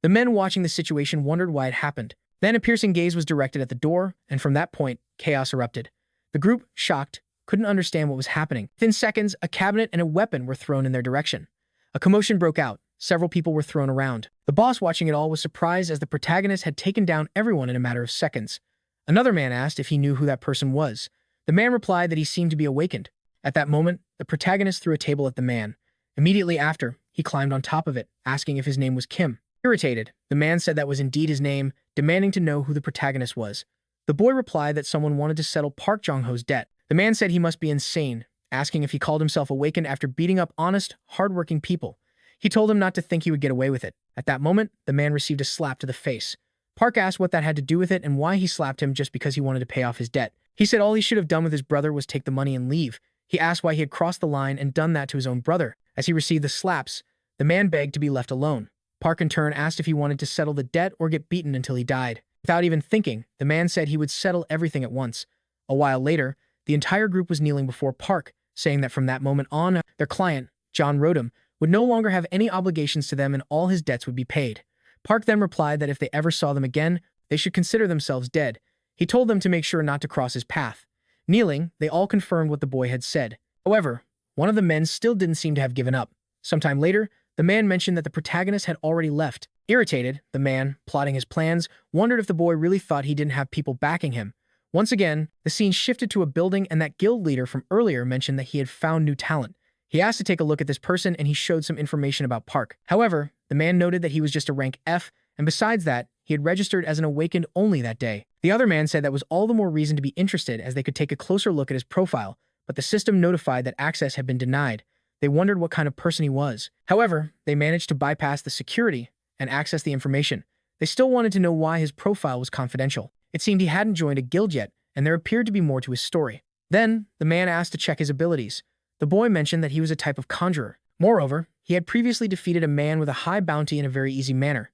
The men watching the situation wondered why it happened. Then a piercing gaze was directed at the door, and from that point, chaos erupted. The group, shocked, couldn't understand what was happening. Within seconds, a cabinet and a weapon were thrown in their direction. A commotion broke out. Several people were thrown around. The boss watching it all was surprised as the protagonist had taken down everyone in a matter of seconds. Another man asked if he knew who that person was. The man replied that he seemed to be awakened. At that moment, the protagonist threw a table at the man. Immediately after, he climbed on top of it, asking if his name was Kim. Irritated, the man said that was indeed his name, demanding to know who the protagonist was. The boy replied that someone wanted to settle Park Jong-ho's debt. The man said he must be insane, asking if he called himself awakened after beating up honest, hard-working people. He told him not to think he would get away with it. At that moment, the man received a slap to the face. Park asked what that had to do with it and why he slapped him just because he wanted to pay off his debt. He said all he should have done with his brother was take the money and leave. He asked why he had crossed the line and done that to his own brother. As he received the slaps, the man begged to be left alone. Park in turn asked if he wanted to settle the debt or get beaten until he died. Without even thinking, the man said he would settle everything at once. A while later, the entire group was kneeling before Park, saying that from that moment on, their client, John Rodham, would no longer have any obligations to them and all his debts would be paid. Park then replied that if they ever saw them again, they should consider themselves dead. He told them to make sure not to cross his path. Kneeling, they all confirmed what the boy had said. However, one of the men still didn't seem to have given up. Sometime later, the man mentioned that the protagonist had already left. Irritated, the man, plotting his plans, wondered if the boy really thought he didn't have people backing him. Once again, the scene shifted to a building and that guild leader from earlier mentioned that he had found new talent. He asked to take a look at this person and he showed some information about Park. However, the man noted that he was just a rank F, and besides that, he had registered as an awakened only that day. The other man said that was all the more reason to be interested as they could take a closer look at his profile, but the system notified that access had been denied. They wondered what kind of person he was. However, they managed to bypass the security and access the information. They still wanted to know why his profile was confidential. It seemed he hadn't joined a guild yet, and there appeared to be more to his story. Then, the man asked to check his abilities. The boy mentioned that he was a type of conjurer. Moreover, he had previously defeated a man with a high bounty in a very easy manner.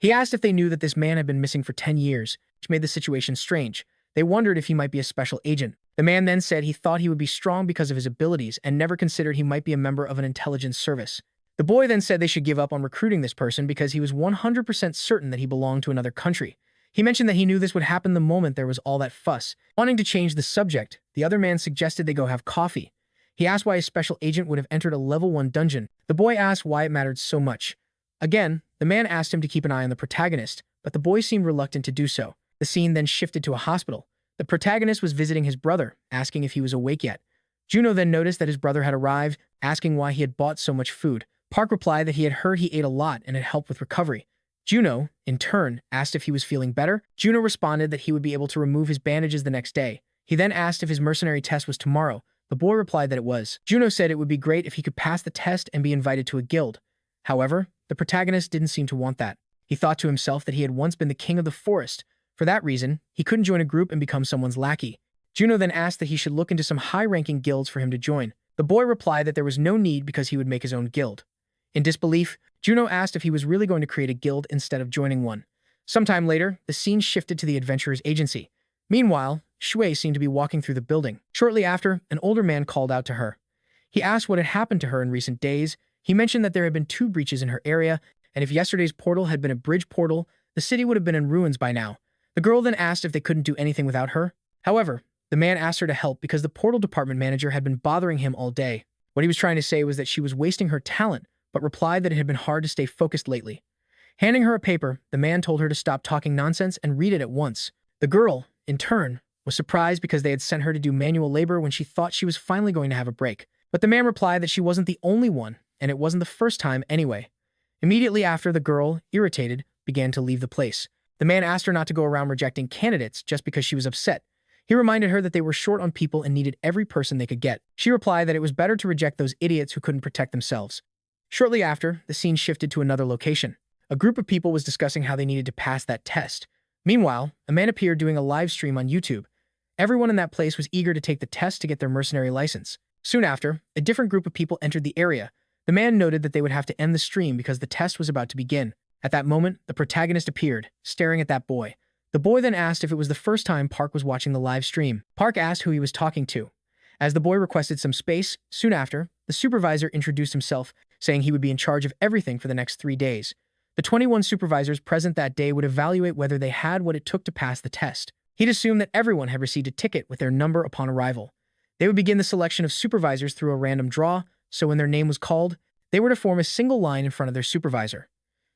He asked if they knew that this man had been missing for 10 years, which made the situation strange. They wondered if he might be a special agent. The man then said he thought he would be strong because of his abilities and never considered he might be a member of an intelligence service. The boy then said they should give up on recruiting this person because he was 100% certain that he belonged to another country. He mentioned that he knew this would happen the moment there was all that fuss. Wanting to change the subject, the other man suggested they go have coffee. He asked why a special agent would have entered a level 1 dungeon. The boy asked why it mattered so much. Again, the man asked him to keep an eye on the protagonist, but the boy seemed reluctant to do so. The scene then shifted to a hospital. The protagonist was visiting his brother, asking if he was awake yet. Juno then noticed that his brother had arrived, asking why he had bought so much food. Park replied that he had heard he ate a lot and it helped with recovery. Juno, in turn, asked if he was feeling better. Juno responded that he would be able to remove his bandages the next day. He then asked if his mercenary test was tomorrow. The boy replied that it was. Juno said it would be great if he could pass the test and be invited to a guild. However, the protagonist didn't seem to want that. He thought to himself that he had once been the king of the forest. For that reason, he couldn't join a group and become someone's lackey. Juno then asked that he should look into some high-ranking guilds for him to join. The boy replied that there was no need because he would make his own guild. In disbelief, Juno asked if he was really going to create a guild instead of joining one. Sometime later, the scene shifted to the adventurer's agency. Meanwhile, Shui seemed to be walking through the building. Shortly after, an older man called out to her. He asked what had happened to her in recent days. He mentioned that there had been 2 breaches in her area, and if yesterday's portal had been a bridge portal, the city would have been in ruins by now. The girl then asked if they couldn't do anything without her. However, the man asked her to help because the portal department manager had been bothering him all day. What he was trying to say was that she was wasting her talent, but replied that it had been hard to stay focused lately. Handing her a paper, the man told her to stop talking nonsense and read it at once. The girl, in turn, was surprised because they had sent her to do manual labor when she thought she was finally going to have a break. But the man replied that she wasn't the only one, and it wasn't the first time anyway. Immediately after, the girl, irritated, began to leave the place. The man asked her not to go around rejecting candidates just because she was upset. He reminded her that they were short on people and needed every person they could get. She replied that it was better to reject those idiots who couldn't protect themselves. Shortly after, the scene shifted to another location. A group of people was discussing how they needed to pass that test. Meanwhile, a man appeared doing a live stream on YouTube. Everyone in that place was eager to take the test to get their mercenary license. Soon after, a different group of people entered the area. The man noted that they would have to end the stream because the test was about to begin. At that moment, the protagonist appeared, staring at that boy. The boy then asked if it was the first time Park was watching the live stream. Park asked who he was talking to. As the boy requested some space, soon after, the supervisor introduced himself, saying he would be in charge of everything for the next 3 days. The 21 supervisors present that day would evaluate whether they had what it took to pass the test. He'd assumed that everyone had received a ticket with their number upon arrival. They would begin the selection of supervisors through a random draw, so when their name was called, they were to form a single line in front of their supervisor.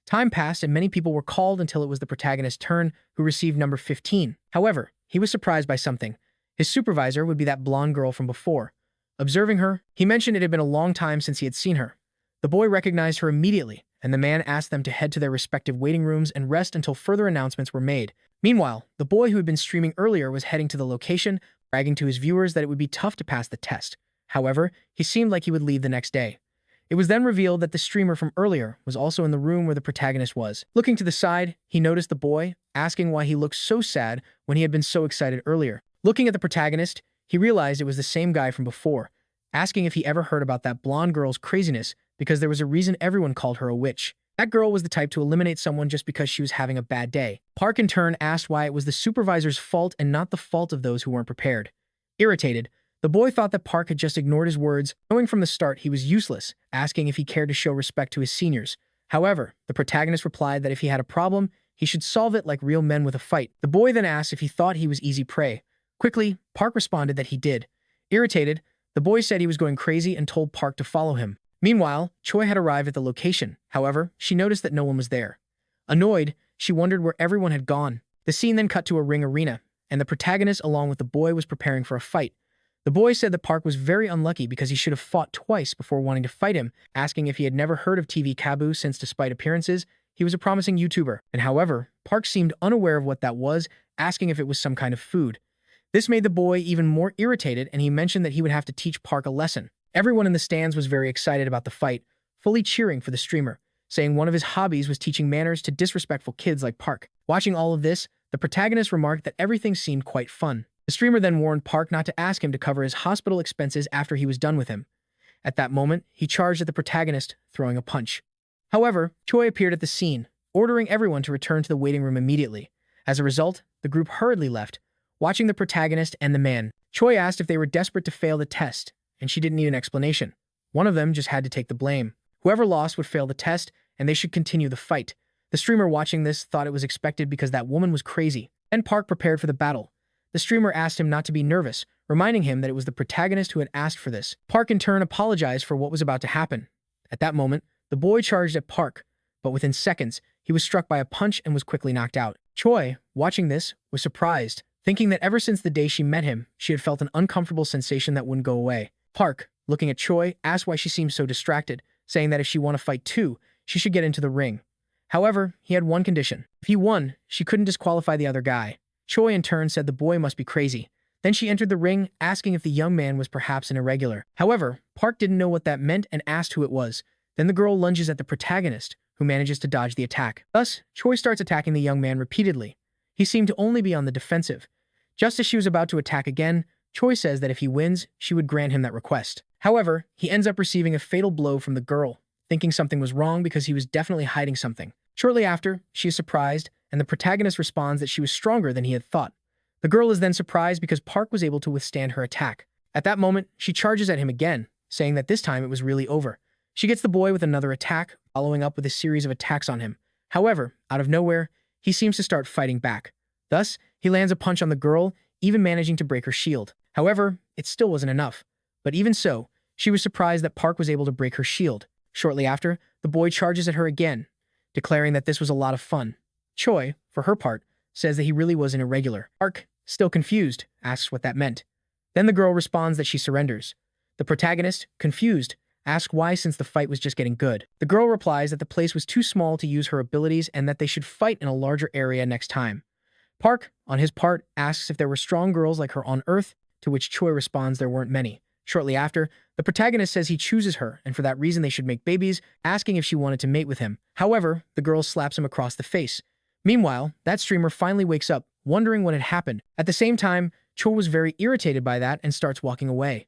Time passed and many people were called until it was the protagonist's turn, who received number 15. However, he was surprised by something. His supervisor would be that blonde girl from before. Observing her, he mentioned it had been a long time since he had seen her. The boy recognized her immediately, and the man asked them to head to their respective waiting rooms and rest until further announcements were made. Meanwhile, the boy who had been streaming earlier was heading to the location, bragging to his viewers that it would be tough to pass the test. However, he seemed like he would leave the next day. It was then revealed that the streamer from earlier was also in the room where the protagonist was. Looking to the side, he noticed the boy, asking why he looked so sad when he had been so excited earlier. Looking at the protagonist, he realized it was the same guy from before, asking if he ever heard about that blonde girl's craziness because there was a reason everyone called her a witch. That girl was the type to eliminate someone just because she was having a bad day. Park in turn asked why it was the supervisor's fault and not the fault of those who weren't prepared. Irritated, the boy thought that Park had just ignored his words, knowing from the start he was useless, asking if he cared to show respect to his seniors. However, the protagonist replied that if he had a problem, he should solve it like real men with a fight. The boy then asked if he thought he was easy prey. Quickly, Park responded that he did. Irritated, the boy said he was going crazy and told Park to follow him. Meanwhile, Choi had arrived at the location. However, she noticed that no one was there. Annoyed, she wondered where everyone had gone. The scene then cut to a ring arena, and the protagonist along with the boy was preparing for a fight. The boy said that Park was very unlucky because he should have fought twice before wanting to fight him, asking if he had never heard of TV Kabu since despite appearances, he was a promising YouTuber. And however, Park seemed unaware of what that was, asking if it was some kind of food. This made the boy even more irritated and he mentioned that he would have to teach Park a lesson. Everyone in the stands was very excited about the fight, fully cheering for the streamer, saying one of his hobbies was teaching manners to disrespectful kids like Park. Watching all of this, the protagonist remarked that everything seemed quite fun. The streamer then warned Park not to ask him to cover his hospital expenses after he was done with him. At that moment, he charged at the protagonist, throwing a punch. However, Choi appeared at the scene, ordering everyone to return to the waiting room immediately. As a result, the group hurriedly left, watching the protagonist and the man. Choi asked if they were desperate to fail the test, and she didn't need an explanation. One of them just had to take the blame. Whoever lost would fail the test, and they should continue the fight. The streamer watching this thought it was expected because that woman was crazy. Then Park prepared for the battle. The streamer asked him not to be nervous, reminding him that it was the protagonist who had asked for this. Park in turn apologized for what was about to happen. At that moment, the boy charged at Park, but within seconds, he was struck by a punch and was quickly knocked out. Choi, watching this, was surprised, thinking that ever since the day she met him, she had felt an uncomfortable sensation that wouldn't go away. Park, looking at Choi, asked why she seemed so distracted, saying that if she wanted to fight too, she should get into the ring. However, he had one condition. If he won, she couldn't disqualify the other guy. Choi in turn said the boy must be crazy. Then she entered the ring, asking if the young man was perhaps an irregular. However, Park didn't know what that meant and asked who it was. Then the girl lunges at the protagonist, who manages to dodge the attack. Thus, Choi starts attacking the young man repeatedly. He seemed to only be on the defensive. Just as she was about to attack again, Choi says that if he wins, she would grant him that request. However, he ends up receiving a fatal blow from the girl, thinking something was wrong because he was definitely hiding something. Shortly after, she is surprised, and the protagonist responds that she was stronger than he had thought. The girl is then surprised because Park was able to withstand her attack. At that moment, she charges at him again, saying that this time it was really over. She gets the boy with another attack, following up with a series of attacks on him. However, out of nowhere, he seems to start fighting back. Thus, he lands a punch on the girl, even managing to break her shield. However, it still wasn't enough. But even so, she was surprised that Park was able to break her shield. Shortly after, the boy charges at her again, declaring that this was a lot of fun. Choi, for her part, says that he really was an irregular. Park, still confused, asks what that meant. Then the girl responds that she surrenders. The protagonist, confused, asks why since the fight was just getting good. The girl replies that the place was too small to use her abilities and that they should fight in a larger area next time. Park, on his part, asks if there were strong girls like her on Earth, to which Choi responds there weren't many. Shortly after, the protagonist says he chooses her, and for that reason they should make babies, asking if she wanted to mate with him. However, the girl slaps him across the face. Meanwhile, that streamer finally wakes up, wondering what had happened. At the same time, Choi was very irritated by that and starts walking away.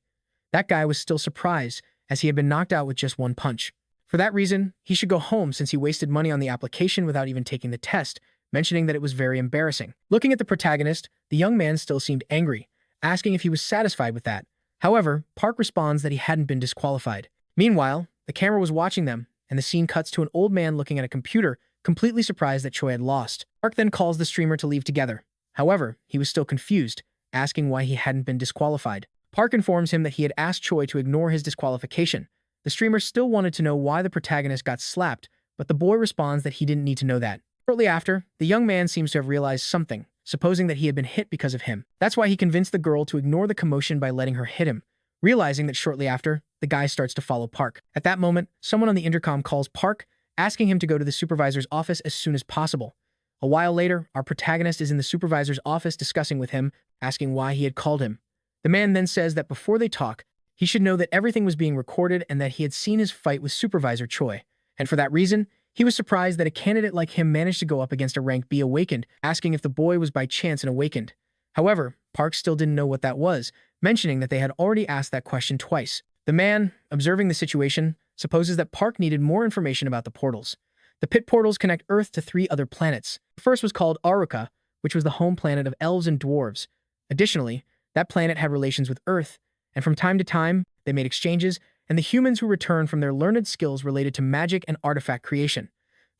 That guy was still surprised, as he had been knocked out with just one punch. For that reason, he should go home since he wasted money on the application without even taking the test, mentioning that it was very embarrassing. Looking at the protagonist, the young man still seemed angry, asking if he was satisfied with that. However, Park responds that he hadn't been disqualified. Meanwhile, the camera was watching them, and the scene cuts to an old man looking at a computer, completely surprised that Choi had lost. Park then calls the streamer to leave together. However, he was still confused, asking why he hadn't been disqualified. Park informs him that he had asked Choi to ignore his disqualification. The streamer still wanted to know why the protagonist got slapped, but the boy responds that he didn't need to know that. Shortly after, the young man seems to have realized something, supposing that he had been hit because of him. That's why he convinced the girl to ignore the commotion by letting her hit him, realizing that shortly after, the guy starts to follow Park. At that moment, someone on the intercom calls Park, asking him to go to the supervisor's office as soon as possible. A while later, our protagonist is in the supervisor's office discussing with him, asking why he had called him. The man then says that before they talk, he should know that everything was being recorded and that he had seen his fight with Supervisor Choi. And for that reason, he was surprised that a candidate like him managed to go up against a rank B awakened, asking if the boy was by chance an awakened. However, Park still didn't know what that was, mentioning that they had already asked that question twice. The man, observing the situation, supposes that Park needed more information about the portals. The pit portals connect Earth to 3 other planets. The first was called Aruka, which was the home planet of elves and dwarves. Additionally, that planet had relations with Earth, and from time to time, they made exchanges, and the humans who returned from their learned skills related to magic and artifact creation.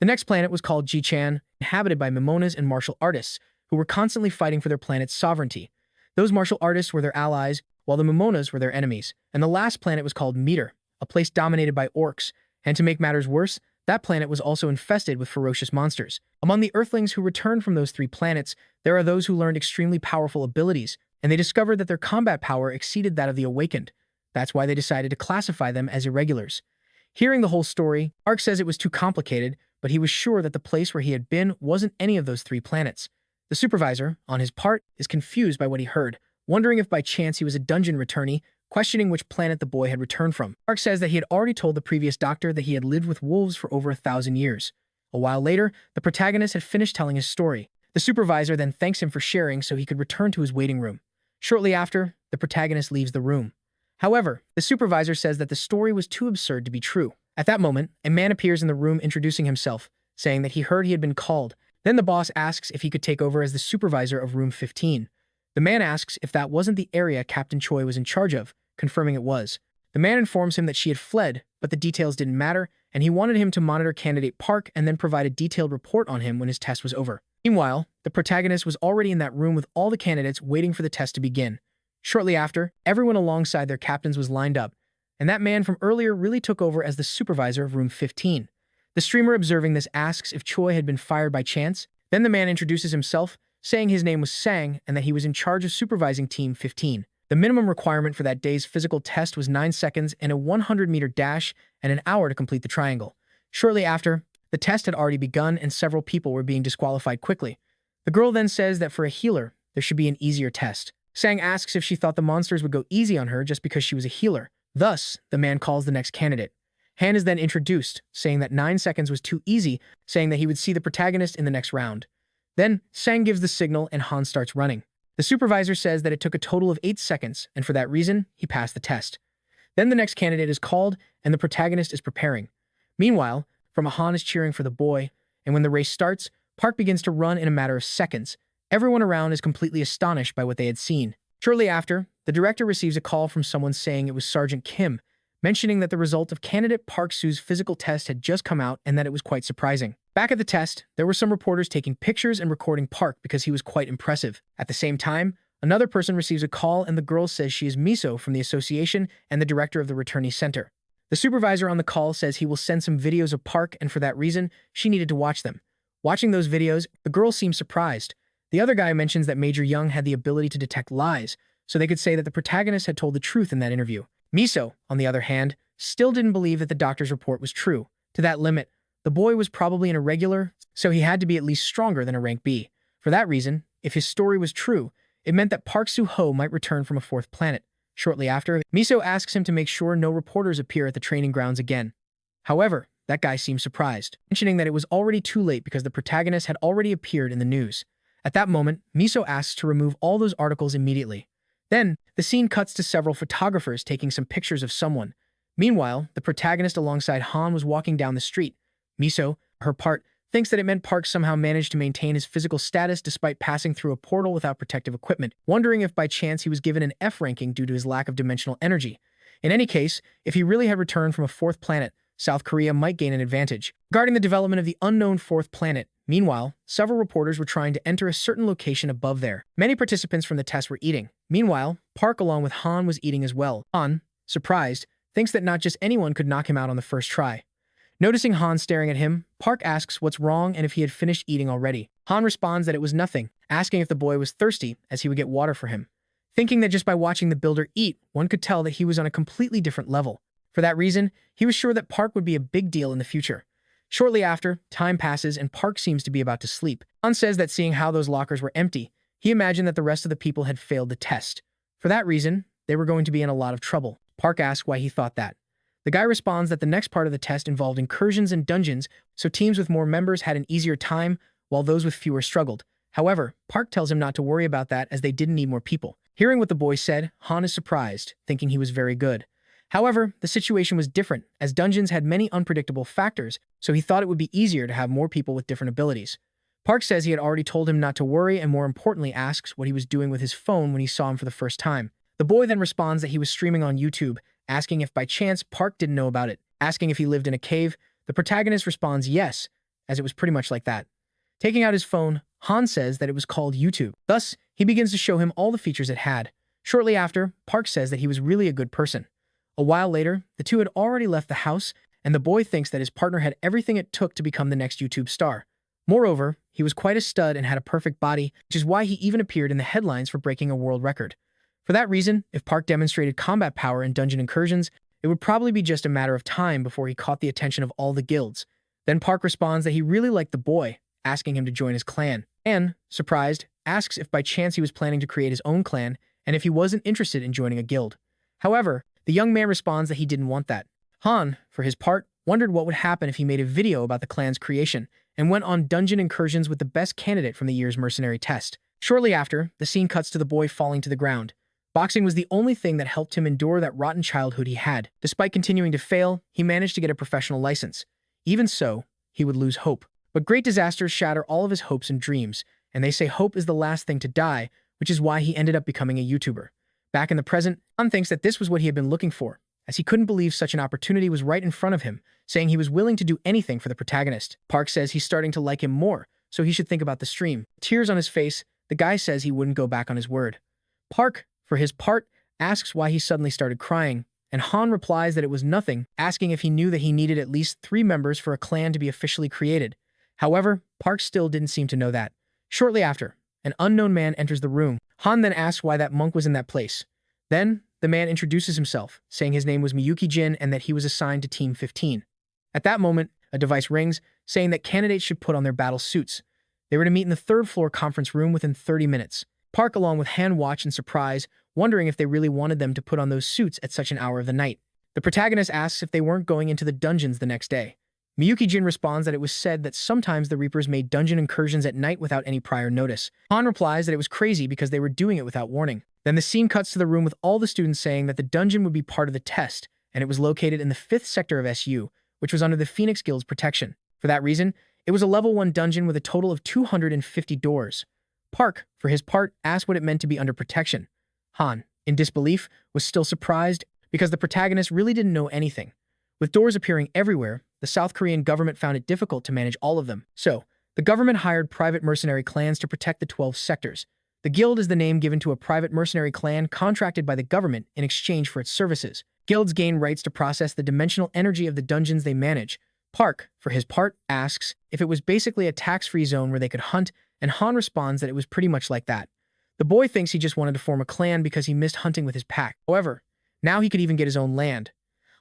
The next planet was called Jichan, inhabited by Mimonas and martial artists, who were constantly fighting for their planet's sovereignty. Those martial artists were their allies, while the Mimonas were their enemies. And the last planet was called Meteor, a place dominated by orcs, and to make matters worse, that planet was also infested with ferocious monsters. Among the Earthlings who returned from those 3 planets, there are those who learned extremely powerful abilities, and they discovered that their combat power exceeded that of the awakened. That's why they decided to classify them as irregulars. Hearing the whole story, Park says it was too complicated, but he was sure that the place where he had been wasn't any of those 3 planets. The supervisor, on his part, is confused by what he heard, wondering if by chance he was a dungeon returnee, questioning which planet the boy had returned from. Park says that he had already told the previous doctor that he had lived with wolves for over 1,000 years. A while later, the protagonist had finished telling his story. The supervisor then thanks him for sharing so he could return to his waiting room. Shortly after, the protagonist leaves the room. However, the supervisor says that the story was too absurd to be true. At that moment, a man appears in the room introducing himself, saying that he heard he had been called. Then the boss asks if he could take over as the supervisor of room 15. The man asks if that wasn't the area Captain Choi was in charge of, confirming it was. The man informs him that she had fled, but the details didn't matter, and he wanted him to monitor candidate Park and then provide a detailed report on him when his test was over. Meanwhile, the protagonist was already in that room with all the candidates waiting for the test to begin. Shortly after, everyone alongside their captains was lined up, and that man from earlier really took over as the supervisor of room 15. The streamer observing this asks if Choi had been fired by chance. Then the man introduces himself, saying his name was Sang and that he was in charge of supervising Team 15. The minimum requirement for that day's physical test was 9 seconds and a 100-meter dash and an hour to complete the triangle. Shortly after, the test had already begun and several people were being disqualified quickly. The girl then says that for a healer, there should be an easier test. Sang asks if she thought the monsters would go easy on her just because she was a healer. Thus, the man calls the next candidate. Han is then introduced, saying that 9 seconds was too easy, saying that he would see the protagonist in the next round. Then, Sang gives the signal and Han starts running. The supervisor says that it took a total of 8 seconds, and for that reason, he passed the test. Then the next candidate is called, and the protagonist is preparing. Meanwhile, Han is cheering for the boy, and when the race starts, Park begins to run in a matter of seconds. Everyone around is completely astonished by what they had seen. Shortly after, the director receives a call from someone saying it was Sergeant Kim, mentioning that the result of candidate Park Soo's physical test had just come out and that it was quite surprising. Back at the test, there were some reporters taking pictures and recording Park because he was quite impressive. At the same time, another person receives a call and the girl says she is Miso from the association and the director of the returnee center. The supervisor on the call says he will send some videos of Park and for that reason, she needed to watch them. Watching those videos, the girl seems surprised. The other guy mentions that Major Young had the ability to detect lies, so they could say that the protagonist had told the truth in that interview. Miso, on the other hand, still didn't believe that the doctor's report was true. To that limit, the boy was probably an irregular, so he had to be at least stronger than a rank B. For that reason, if his story was true, it meant that Park Soo-ho might return from a 4th planet. Shortly after, Miso asks him to make sure no reporters appear at the training grounds again. However, that guy seems surprised, mentioning that it was already too late because the protagonist had already appeared in the news. At that moment, Miso asks to remove all those articles immediately. Then, the scene cuts to several photographers taking some pictures of someone. Meanwhile, the protagonist alongside Han was walking down the street. Miso, her part, thinks that it meant Park somehow managed to maintain his physical status despite passing through a portal without protective equipment, wondering if by chance he was given an F ranking due to his lack of dimensional energy. In any case, if he really had returned from a 4th planet, South Korea might gain an advantage. Regarding the development of the unknown fourth planet, meanwhile, several reporters were trying to enter a certain location above there. Many participants from the test were eating. Meanwhile, Park along with Han was eating as well. Han, surprised, thinks that not just anyone could knock him out on the first try. Noticing Han staring at him, Park asks what's wrong and if he had finished eating already. Han responds that it was nothing, asking if the boy was thirsty as he would get water for him. Thinking that just by watching the builder eat, one could tell that he was on a completely different level. For that reason, he was sure that Park would be a big deal in the future. Shortly after, time passes and Park seems to be about to sleep. Han says that seeing how those lockers were empty, he imagined that the rest of the people had failed the test. For that reason, they were going to be in a lot of trouble. Park asks why he thought that. The guy responds that the next part of the test involved incursions and dungeons, so teams with more members had an easier time, while those with fewer struggled. However, Park tells him not to worry about that as they didn't need more people. Hearing what the boy said, Han is surprised, thinking he was very good. However, the situation was different, as dungeons had many unpredictable factors, so he thought it would be easier to have more people with different abilities. Park says he had already told him not to worry and more importantly asks what he was doing with his phone when he saw him for the first time. The boy then responds that he was streaming on YouTube, asking if by chance Park didn't know about it. Asking if he lived in a cave, the protagonist responds yes, as it was pretty much like that. Taking out his phone, Han says that it was called YouTube. Thus, he begins to show him all the features it had. Shortly after, Park says that he was really a good person. A while later, the two had already left the house, and the boy thinks that his partner had everything it took to become the next YouTube star. Moreover, he was quite a stud and had a perfect body, which is why he even appeared in the headlines for breaking a world record. For that reason, if Park demonstrated combat power in dungeon incursions, it would probably be just a matter of time before he caught the attention of all the guilds. Then Park responds that he really liked the boy, asking him to join his clan, and, surprised, asks if by chance he was planning to create his own clan and if he wasn't interested in joining a guild. However, the young man responds that he didn't want that. Han, for his part, wondered what would happen if he made a video about the clan's creation and went on dungeon incursions with the best candidate from the year's mercenary test. Shortly after, the scene cuts to the boy falling to the ground. Boxing was the only thing that helped him endure that rotten childhood he had. Despite continuing to fail, he managed to get a professional license. Even so, he would lose hope. But great disasters shatter all of his hopes and dreams, and they say hope is the last thing to die, which is why he ended up becoming a YouTuber. Back in the present, Han thinks that this was what he had been looking for, as he couldn't believe such an opportunity was right in front of him, saying he was willing to do anything for the protagonist. Park says he's starting to like him more, so he should think about the stream. Tears on his face, the guy says he wouldn't go back on his word. Park, for his part, asks why he suddenly started crying, and Han replies that it was nothing, asking if he knew that he needed at least 3 members for a clan to be officially created. However, Park still didn't seem to know that. Shortly after, an unknown man enters the room. Han then asks why that monk was in that place. Then, the man introduces himself, saying his name was Miyuki Jin and that he was assigned to Team 15. At that moment, a device rings, saying that candidates should put on their battle suits. They were to meet in the 3rd floor conference room within 30 minutes. Park, along with Han, watch in surprise, wondering if they really wanted them to put on those suits at such an hour of the night. The protagonist asks if they weren't going into the dungeons the next day. Miyuki Jin responds that it was said that sometimes the Reapers made dungeon incursions at night without any prior notice. Han replies that it was crazy because they were doing it without warning. Then the scene cuts to the room with all the students saying that the dungeon would be part of the test, and it was located in the 5th sector of SU, which was under the Phoenix Guild's protection. For that reason, it was a level 1 dungeon with a total of 250 doors. Park, for his part, asked what it meant to be under protection. Han, in disbelief, was still surprised because the protagonist really didn't know anything. With doors appearing everywhere, the South Korean government found it difficult to manage all of them. So, the government hired private mercenary clans to protect the 12 sectors. The guild is the name given to a private mercenary clan contracted by the government in exchange for its services. Guilds gain rights to process the dimensional energy of the dungeons they manage. Park, for his part, asks if it was basically a tax-free zone where they could hunt, and Han responds that it was pretty much like that. The boy thinks he just wanted to form a clan because he missed hunting with his pack. However, now he could even get his own land.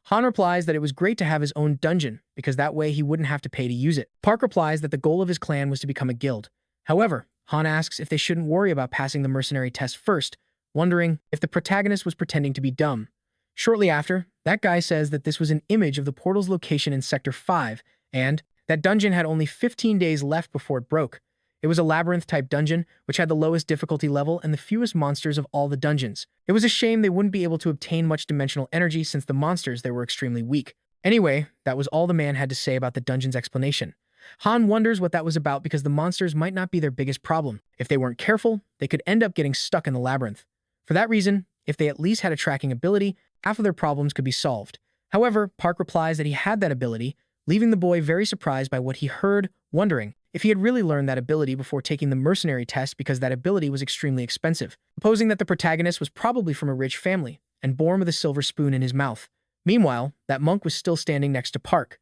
Han replies that it was great to have his own dungeon, because that way he wouldn't have to pay to use it. Park replies that the goal of his clan was to become a guild. However, Han asks if they shouldn't worry about passing the mercenary test first, wondering if the protagonist was pretending to be dumb. Shortly after, that guy says that this was an image of the portal's location in Sector 5, and that dungeon had only 15 days left before it broke. It was a labyrinth-type dungeon, which had the lowest difficulty level and the fewest monsters of all the dungeons. It was a shame they wouldn't be able to obtain much dimensional energy since the monsters there were extremely weak. Anyway, that was all the man had to say about the dungeon's explanation. Han wonders what that was about because the monsters might not be their biggest problem. If they weren't careful, they could end up getting stuck in the labyrinth. For that reason, if they at least had a tracking ability, half of their problems could be solved. However, Park replies that he had that ability, leaving the boy very surprised by what he heard, wondering if he had really learned that ability before taking the mercenary test because that ability was extremely expensive, supposing that the protagonist was probably from a rich family and born with a silver spoon in his mouth. Meanwhile, that monk was still standing next to Park.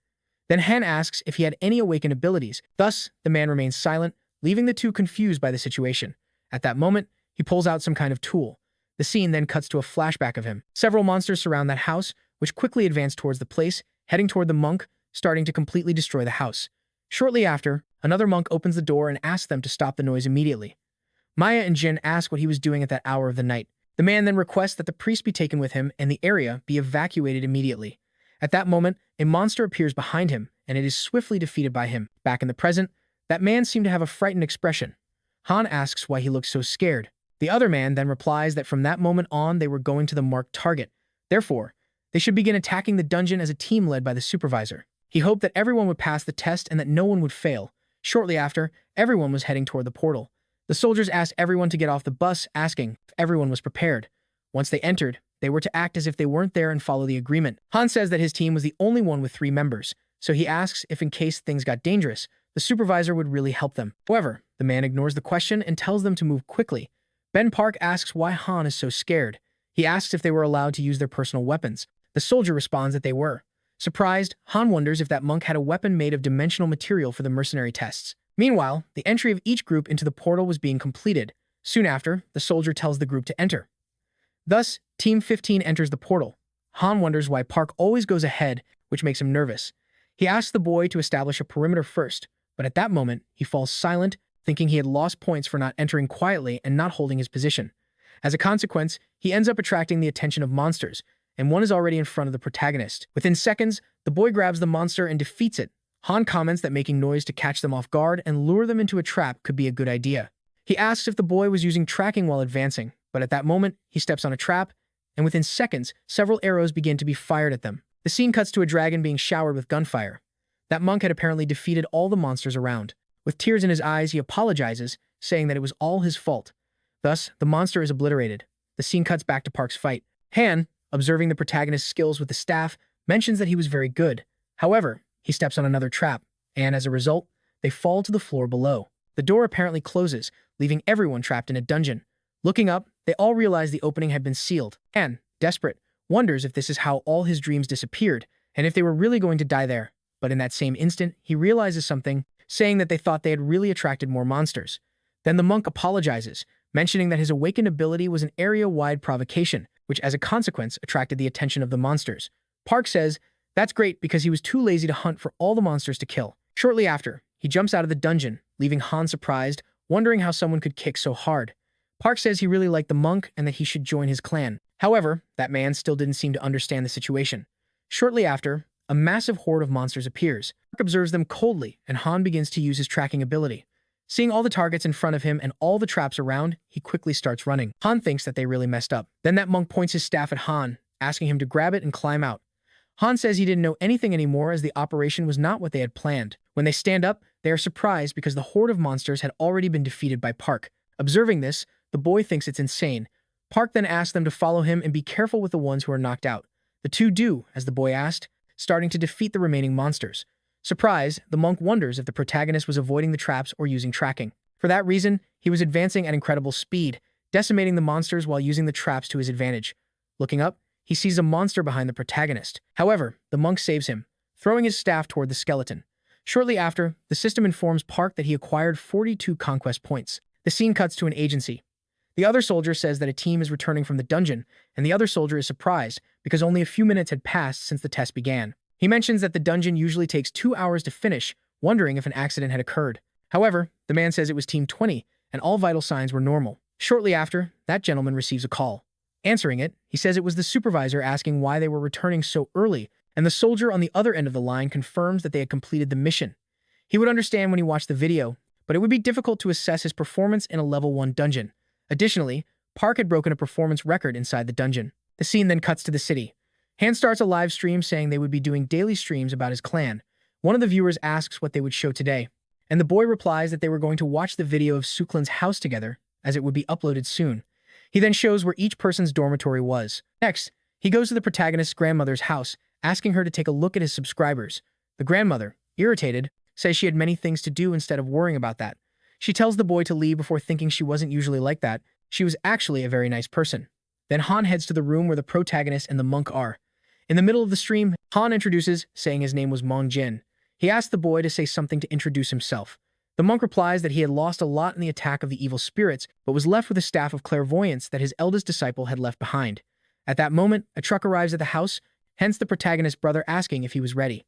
Then Han asks if he had any awakened abilities. Thus, the man remains silent, leaving the two confused by the situation. At that moment, he pulls out some kind of tool. The scene then cuts to a flashback of him. Several monsters surround that house, which quickly advance towards the place, heading toward the monk, starting to completely destroy the house. Shortly after, another monk opens the door and asks them to stop the noise immediately. Maya and Jin ask what he was doing at that hour of the night. The man then requests that the priest be taken with him and the area be evacuated immediately. At that moment, a monster appears behind him, and it is swiftly defeated by him. Back in the present, that man seemed to have a frightened expression. Han asks why he looked so scared. The other man then replies that from that moment on they were going to the marked target. Therefore, they should begin attacking the dungeon as a team led by the supervisor. He hoped that everyone would pass the test and that no one would fail. Shortly after, everyone was heading toward the portal. The soldiers asked everyone to get off the bus, asking if everyone was prepared. Once they entered, they were to act as if they weren't there and follow the agreement. Han says that his team was the only one with 3 members, so he asks if in case things got dangerous, the supervisor would really help them. However, the man ignores the question and tells them to move quickly. Ben Park asks why Han is so scared. He asks if they were allowed to use their personal weapons. The soldier responds that they were. Surprised, Han wonders if that monk had a weapon made of dimensional material for the mercenary tests. Meanwhile, the entry of each group into the portal was being completed. Soon after, the soldier tells the group to enter. Thus, Team 15 enters the portal. Han wonders why Park always goes ahead, which makes him nervous. He asks the boy to establish a perimeter first, but at that moment, he falls silent, thinking he had lost points for not entering quietly and not holding his position. As a consequence, he ends up attracting the attention of monsters, and one is already in front of the protagonist. Within seconds, the boy grabs the monster and defeats it. Han comments that making noise to catch them off guard and lure them into a trap could be a good idea. He asks if the boy was using tracking while advancing, but at that moment, he steps on a trap, and within seconds, several arrows begin to be fired at them. The scene cuts to a dragon being showered with gunfire. That monk had apparently defeated all the monsters around. With tears in his eyes, he apologizes, saying that it was all his fault. Thus, the monster is obliterated. The scene cuts back to Park's fight. Han, observing the protagonist's skills with the staff, mentions that he was very good. However, he steps on another trap, and as a result, they fall to the floor below. The door apparently closes, leaving everyone trapped in a dungeon. Looking up, they all realize the opening had been sealed. Han, desperate, wonders if this is how all his dreams disappeared, and if they were really going to die there. But in that same instant, he realizes something, saying that they thought they had really attracted more monsters. Then the monk apologizes, mentioning that his awakened ability was an area-wide provocation, which as a consequence attracted the attention of the monsters. Park says that's great because he was too lazy to hunt for all the monsters to kill. Shortly after, he jumps out of the dungeon, leaving Han surprised, wondering how someone could kick so hard. Park says he really liked the monk and that he should join his clan. However, that man still didn't seem to understand the situation. Shortly after, a massive horde of monsters appears. Park observes them coldly, and Han begins to use his tracking ability. Seeing all the targets in front of him and all the traps around, he quickly starts running. Han thinks that they really messed up. Then that monk points his staff at Han, asking him to grab it and climb out. Han says he didn't know anything anymore as the operation was not what they had planned. When they stand up, they are surprised because the horde of monsters had already been defeated by Park. Observing this, the boy thinks it's insane. Park then asks them to follow him and be careful with the ones who are knocked out. The two do, as the boy asked, starting to defeat the remaining monsters. Surprised, the monk wonders if the protagonist was avoiding the traps or using tracking. For that reason, he was advancing at incredible speed, decimating the monsters while using the traps to his advantage. Looking up, he sees a monster behind the protagonist. However, the monk saves him, throwing his staff toward the skeleton. Shortly after, the system informs Park that he acquired 42 conquest points. The scene cuts to an agency. The other soldier says that a team is returning from the dungeon, and the other soldier is surprised because only a few minutes had passed since the test began. He mentions that the dungeon usually takes 2 hours to finish, wondering if an accident had occurred. However, the man says it was Team 20, and all vital signs were normal. Shortly after, that gentleman receives a call. Answering it, he says it was the supervisor asking why they were returning so early, and the soldier on the other end of the line confirms that they had completed the mission. He would understand when he watched the video, but it would be difficult to assess his performance in a level 1 dungeon. Additionally, Park had broken a performance record inside the dungeon. The scene then cuts to the city. Han starts a live stream saying they would be doing daily streams about his clan. One of the viewers asks what they would show today, and the boy replies that they were going to watch the video of Suklin's house together, as it would be uploaded soon. He then shows where each person's dormitory was. Next, he goes to the protagonist's grandmother's house, asking her to take a look at his subscribers. The grandmother, irritated, says she had many things to do instead of worrying about that. She tells the boy to leave before thinking she wasn't usually like that. She was actually a very nice person. Then Han heads to the room where the protagonist and the monk are. In the middle of the stream, Han introduces, saying his name was Mong Jin. He asks the boy to say something to introduce himself. The monk replies that he had lost a lot in the attack of the evil spirits, but was left with a staff of clairvoyance that his eldest disciple had left behind. At that moment, a truck arrives at the house, hence the protagonist's brother asking if he was ready.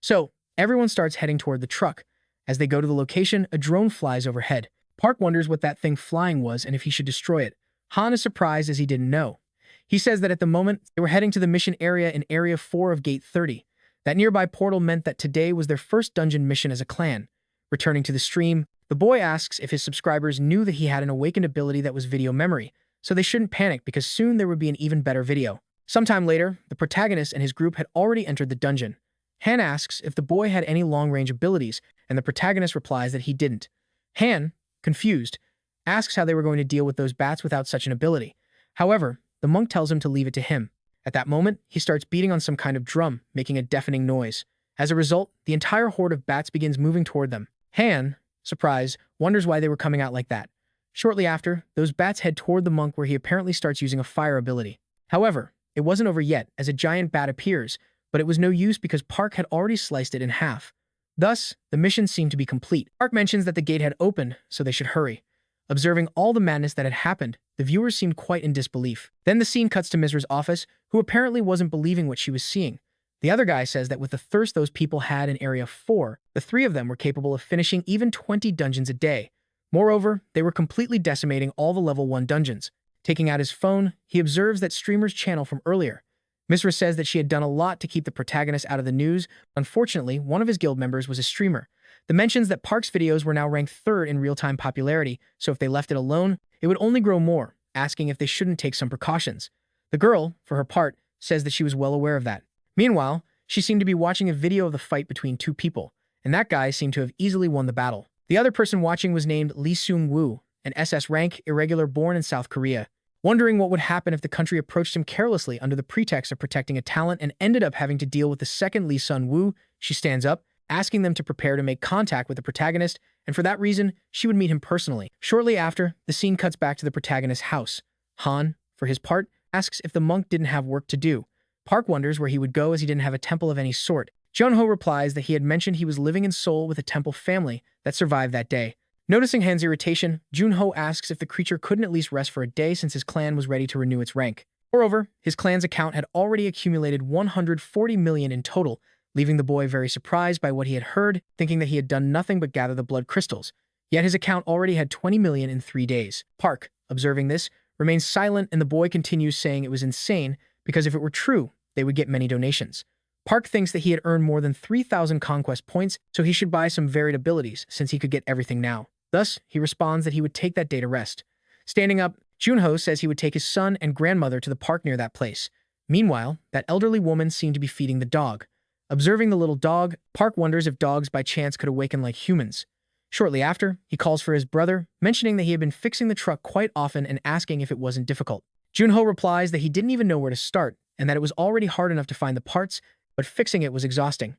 So, everyone starts heading toward the truck. As they go to the location, a drone flies overhead. Park wonders what that thing flying was and if he should destroy it. Han is surprised as he didn't know. He says that at the moment, they were heading to the mission area in Area 4 of Gate 30. That nearby portal meant that today was their first dungeon mission as a clan. Returning to the stream, the boy asks if his subscribers knew that he had an awakened ability that was video memory, so they shouldn't panic because soon there would be an even better video. Sometime later, the protagonist and his group had already entered the dungeon. Han asks if the boy had any long-range abilities, and the protagonist replies that he didn't. Han, confused, asks how they were going to deal with those bats without such an ability. However, the monk tells him to leave it to him. At that moment, he starts beating on some kind of drum, making a deafening noise. As a result, the entire horde of bats begins moving toward them. Han, surprised, wonders why they were coming out like that. Shortly after, those bats head toward the monk where he apparently starts using a fire ability. However, it wasn't over yet as a giant bat appears, but it was no use because Park had already sliced it in half. Thus, the mission seemed to be complete. Park mentions that the gate had opened, so they should hurry. Observing all the madness that had happened, the viewers seemed quite in disbelief. Then the scene cuts to Mizra's office, who apparently wasn't believing what she was seeing. The other guy says that with the thirst those people had in Area 4, the three of them were capable of finishing even 20 dungeons a day. Moreover, they were completely decimating all the level 1 dungeons. Taking out his phone, he observes that streamer's channel from earlier. Mizra says that she had done a lot to keep the protagonist out of the news. Unfortunately, one of his guild members was a streamer. The mentions that Park's videos were now ranked 3rd in real-time popularity, so if they left it alone, it would only grow more, asking if they shouldn't take some precautions. The girl, for her part, says that she was well aware of that. Meanwhile, she seemed to be watching a video of the fight between two people, and that guy seemed to have easily won the battle. The other person watching was named Lee Seung-woo, an SS rank irregular born in South Korea. Wondering what would happen if the country approached him carelessly under the pretext of protecting a talent and ended up having to deal with the second Lee Sun-woo, she stands up, asking them to prepare to make contact with the protagonist, and for that reason, she would meet him personally. Shortly after, the scene cuts back to the protagonist's house. Han, for his part, asks if the monk didn't have work to do. Park wonders where he would go as he didn't have a temple of any sort. Junho replies that he had mentioned he was living in Seoul with a temple family that survived that day. Noticing Han's irritation, Junho asks if the creature couldn't at least rest for a day since his clan was ready to renew its rank. Moreover, his clan's account had already accumulated 140 million in total, leaving the boy very surprised by what he had heard, thinking that he had done nothing but gather the blood crystals. Yet his account already had 20 million in 3 days. Park, observing this, remains silent and the boy continues saying it was insane because if it were true, they would get many donations. Park thinks that he had earned more than 3,000 conquest points, so he should buy some varied abilities since he could get everything now. Thus, he responds that he would take that day to rest. Standing up, Junho says he would take his son and grandmother to the park near that place. Meanwhile, that elderly woman seemed to be feeding the dog. Observing the little dog, Park wonders if dogs by chance could awaken like humans. Shortly after, he calls for his brother, mentioning that he had been fixing the truck quite often and asking if it wasn't difficult. Junho replies that he didn't even know where to start, and that it was already hard enough to find the parts, but fixing it was exhausting.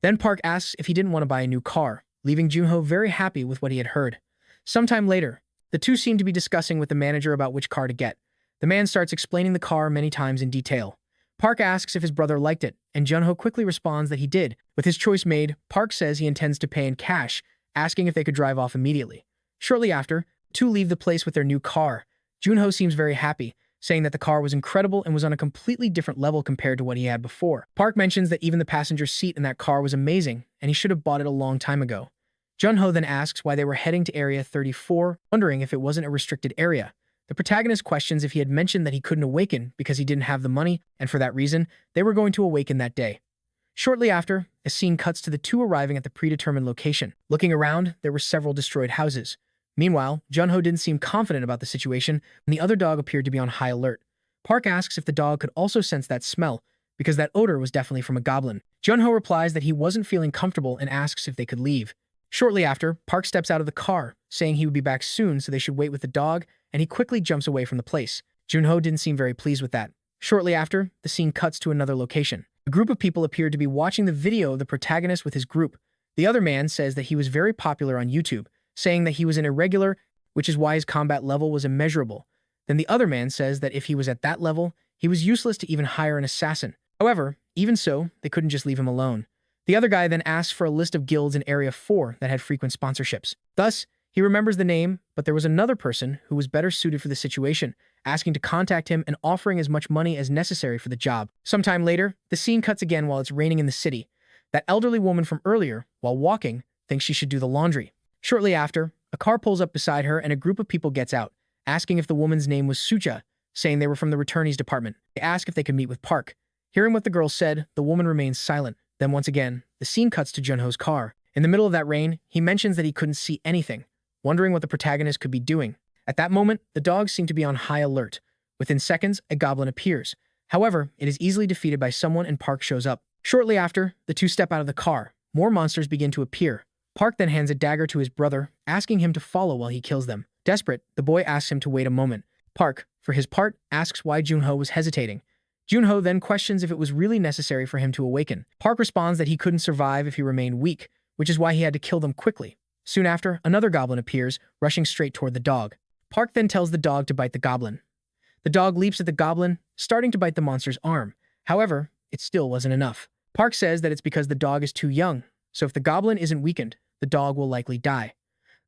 Then Park asks if he didn't want to buy a new car, leaving Junho very happy with what he had heard. Sometime later, the two seem to be discussing with the manager about which car to get. The man starts explaining the car many times in detail. Park asks if his brother liked it, and Junho quickly responds that he did. With his choice made, Park says he intends to pay in cash, asking if they could drive off immediately. Shortly after, the two leave the place with their new car. Junho seems very happy, saying that the car was incredible and was on a completely different level compared to what he had before. Park mentions that even the passenger seat in that car was amazing, and he should have bought it a long time ago. Junho then asks why they were heading to Area 34, wondering if it wasn't a restricted area. The protagonist questions if he had mentioned that he couldn't awaken because he didn't have the money, and for that reason, they were going to awaken that day. Shortly after, a scene cuts to the two arriving at the predetermined location. Looking around, there were several destroyed houses. Meanwhile, Junho didn't seem confident about the situation, and the other dog appeared to be on high alert. Park asks if the dog could also sense that smell, because that odor was definitely from a goblin. Junho replies that he wasn't feeling comfortable and asks if they could leave. Shortly after, Park steps out of the car, saying he would be back soon so they should wait with the dog, and he quickly jumps away from the place. Junho didn't seem very pleased with that. Shortly after, the scene cuts to another location. A group of people appeared to be watching the video of the protagonist with his group. The other man says that he was very popular on YouTube, saying that he was an irregular, which is why his combat level was immeasurable. Then the other man says that if he was at that level, he was useless to even hire an assassin. However, even so, they couldn't just leave him alone. The other guy then asks for a list of guilds in Area 4 that had frequent sponsorships. Thus, he remembers the name, but there was another person who was better suited for the situation, asking to contact him and offering as much money as necessary for the job. Sometime later, the scene cuts again while it's raining in the city. That elderly woman from earlier, while walking, thinks she should do the laundry. Shortly after, a car pulls up beside her and a group of people gets out, asking if the woman's name was Suja, saying they were from the returnees department. They ask if they could meet with Park. Hearing what the girl said, the woman remains silent. Then once again, the scene cuts to Junho's car. In the middle of that rain, he mentions that he couldn't see anything, wondering what the protagonist could be doing. At that moment, the dogs seem to be on high alert. Within seconds, a goblin appears. However, it is easily defeated by someone and Park shows up. Shortly after, the two step out of the car. More monsters begin to appear. Park then hands a dagger to his brother, asking him to follow while he kills them. Desperate, the boy asks him to wait a moment. Park, for his part, asks why Junho was hesitating. Junho then questions if it was really necessary for him to awaken. Park responds that he couldn't survive if he remained weak, which is why he had to kill them quickly. Soon after, another goblin appears, rushing straight toward the dog. Park then tells the dog to bite the goblin. The dog leaps at the goblin, starting to bite the monster's arm. However, it still wasn't enough. Park says that it's because the dog is too young, so if the goblin isn't weakened, the dog will likely die.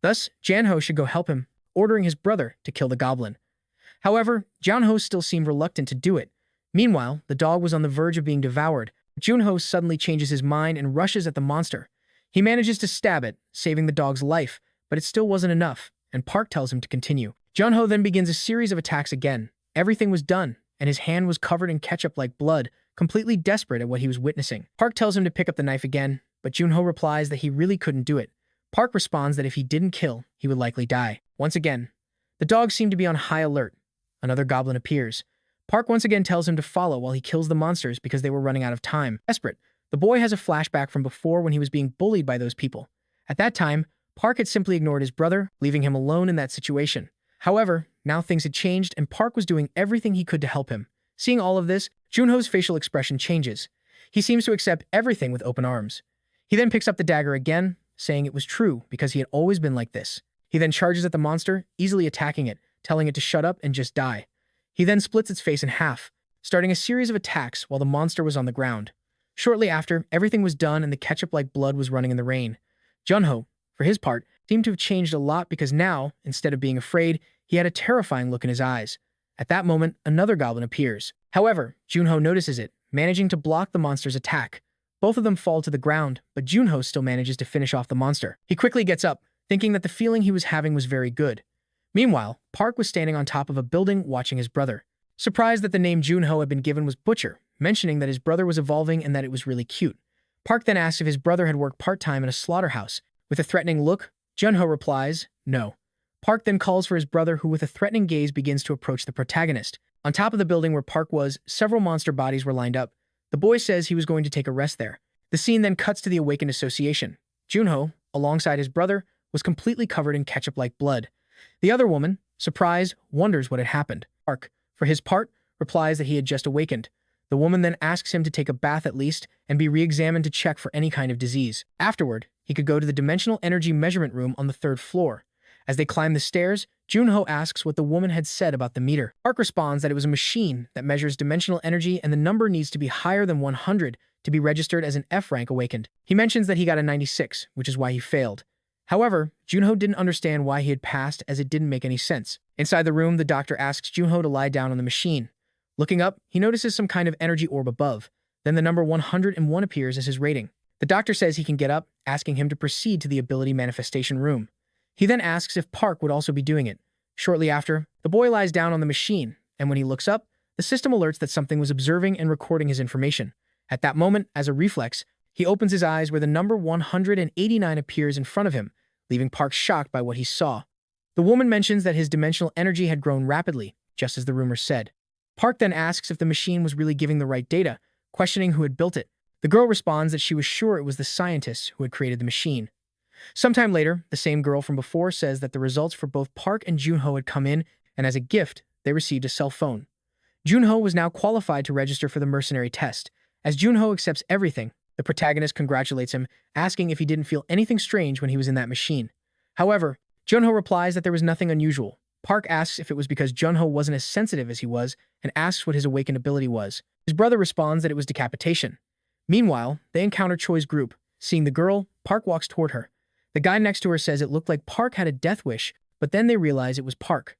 Thus, Janho should go help him, ordering his brother to kill the goblin. However, Janho still seemed reluctant to do it. Meanwhile, the dog was on the verge of being devoured. Junho suddenly changes his mind and rushes at the monster. He manages to stab it, saving the dog's life, but it still wasn't enough, and Park tells him to continue. Junho then begins a series of attacks again. Everything was done, and his hand was covered in ketchup like blood, completely desperate at what he was witnessing. Park tells him to pick up the knife again, but Junho replies that he really couldn't do it. Park responds that if he didn't kill, he would likely die. Once again, the dogs seem to be on high alert. Another goblin appears. Park once again tells him to follow while he kills the monsters because they were running out of time. Desperate, the boy has a flashback from before when he was being bullied by those people. At that time, Park had simply ignored his brother, leaving him alone in that situation. However, now things had changed and Park was doing everything he could to help him. Seeing all of this, Junho's facial expression changes. He seems to accept everything with open arms. He then picks up the dagger again, saying it was true because he had always been like this. He then charges at the monster, easily attacking it, telling it to shut up and just die. He then splits its face in half, starting a series of attacks while the monster was on the ground. Shortly after, everything was done and the ketchup-like blood was running in the rain. Junho, for his part, seemed to have changed a lot because now, instead of being afraid, he had a terrifying look in his eyes. At that moment, another goblin appears. However, Junho notices it, managing to block the monster's attack. Both of them fall to the ground, but Junho still manages to finish off the monster. He quickly gets up, thinking that the feeling he was having was very good. Meanwhile, Park was standing on top of a building watching his brother. Surprised that the name Junho had been given was Butcher, mentioning that his brother was evolving and that it was really cute. Park then asks if his brother had worked part-time in a slaughterhouse. With a threatening look, Junho replies, no. Park then calls for his brother who with a threatening gaze begins to approach the protagonist. On top of the building where Park was, several monster bodies were lined up. The boy says he was going to take a rest there. The scene then cuts to the Awakened Association. Junho, alongside his brother, was completely covered in ketchup-like blood. The other woman, surprised, wonders what had happened. Park, for his part, replies that he had just awakened. The woman then asks him to take a bath at least and be re-examined to check for any kind of disease. Afterward, he could go to the dimensional energy measurement room on the 3rd floor. As they climb the stairs, Junho asks what the woman had said about the meter. Park responds that it was a machine that measures dimensional energy and the number needs to be higher than 100 to be registered as an F-rank awakened. He mentions that he got a 96, which is why he failed. However, Junho didn't understand why he had passed as it didn't make any sense. Inside the room, the doctor asks Junho to lie down on the machine. Looking up, he notices some kind of energy orb above. Then the number 101 appears as his rating. The doctor says he can get up, asking him to proceed to the ability manifestation room. He then asks if Park would also be doing it. Shortly after, the boy lies down on the machine, and when he looks up, the system alerts that something was observing and recording his information. At that moment, as a reflex, he opens his eyes where the number 189 appears in front of him, leaving Park shocked by what he saw. The woman mentions that his dimensional energy had grown rapidly, just as the rumors said. Park then asks if the machine was really giving the right data, questioning who had built it. The girl responds that she was sure it was the scientists who had created the machine. Sometime later, the same girl from before says that the results for both Park and Junho had come in, and as a gift, they received a cell phone. Junho was now qualified to register for the mercenary test, As Junho accepts everything, the protagonist congratulates him, asking if he didn't feel anything strange when he was in that machine. However, Junho replies that there was nothing unusual. Park asks if it was because Junho wasn't as sensitive as he was and asks what his awakened ability was. His brother responds that it was decapitation. Meanwhile, they encounter Choi's group. Seeing the girl, Park walks toward her. The guy next to her says it looked like Park had a death wish, but then they realize it was Park.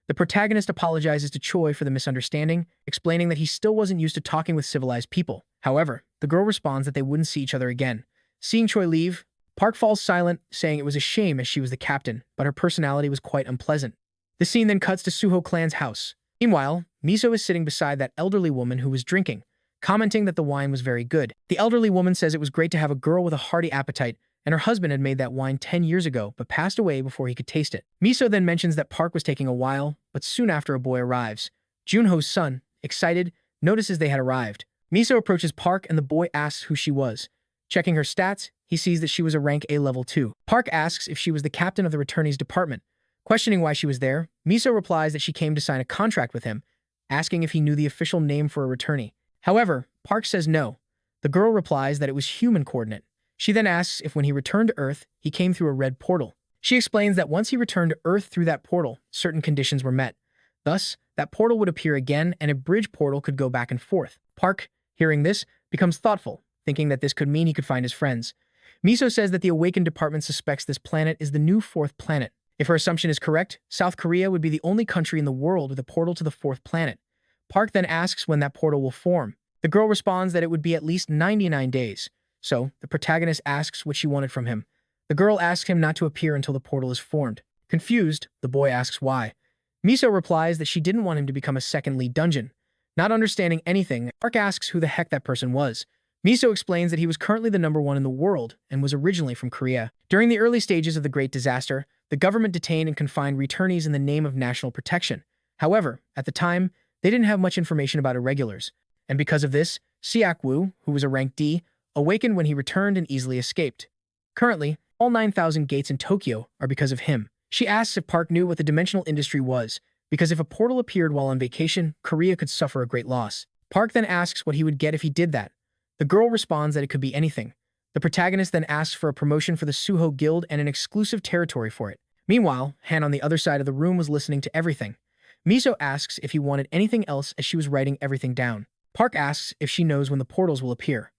The protagonist apologizes to Choi for the misunderstanding, explaining that he still wasn't used to talking with civilized people. However, the girl responds that they wouldn't see each other again. Seeing Choi leave, Park falls silent, saying it was a shame as she was the captain, but her personality was quite unpleasant. The scene then cuts to Suho clan's house. Meanwhile, Miso is sitting beside that elderly woman who was drinking, commenting that the wine was very good. The elderly woman says it was great to have a girl with a hearty appetite, and her husband had made that wine 10 years ago but passed away before he could taste it. Miso then mentions that Park was taking a while, but soon after a boy arrives. Junho's son, excited, notices they had arrived. Miso approaches Park and the boy asks who she was. Checking her stats, he sees that she was a rank A level 2. Park asks if she was the captain of the returnees department. Questioning why she was there, Miso replies that she came to sign a contract with him, asking if he knew the official name for a returnee. However, Park says no. The girl replies that it was human coordinate. She then asks if when he returned to Earth, he came through a red portal. She explains that once he returned to Earth through that portal, certain conditions were met. Thus, that portal would appear again and a bridge portal could go back and forth. Park, hearing this, becomes thoughtful, thinking that this could mean he could find his friends. Miso says that the Awakened Department suspects this planet is the new fourth planet. If her assumption is correct, South Korea would be the only country in the world with a portal to the fourth planet. Park then asks when that portal will form. The girl responds that it would be at least 99 days. So, the protagonist asks what she wanted from him. The girl asks him not to appear until the portal is formed. Confused, the boy asks why. Miso replies that she didn't want him to become a second lead dungeon. Not understanding anything, Park asks who the heck that person was. Miso explains that he was currently the #1 in the world and was originally from Korea. During the early stages of the Great Disaster, the government detained and confined returnees in the name of national protection. However, at the time, they didn't have much information about irregulars. And because of this, Siak-woo, who was a rank D, awakened when he returned and easily escaped. Currently, all 9,000 gates in Tokyo are because of him. She asks if Park knew what the dimensional industry was, because if a portal appeared while on vacation, Korea could suffer a great loss. Park then asks what he would get if he did that. The girl responds that it could be anything. The protagonist then asks for a promotion for the Suho Guild and an exclusive territory for it. Meanwhile, Han on the other side of the room was listening to everything. Miso asks if he wanted anything else as she was writing everything down. Park asks if she knows when the portals will appear.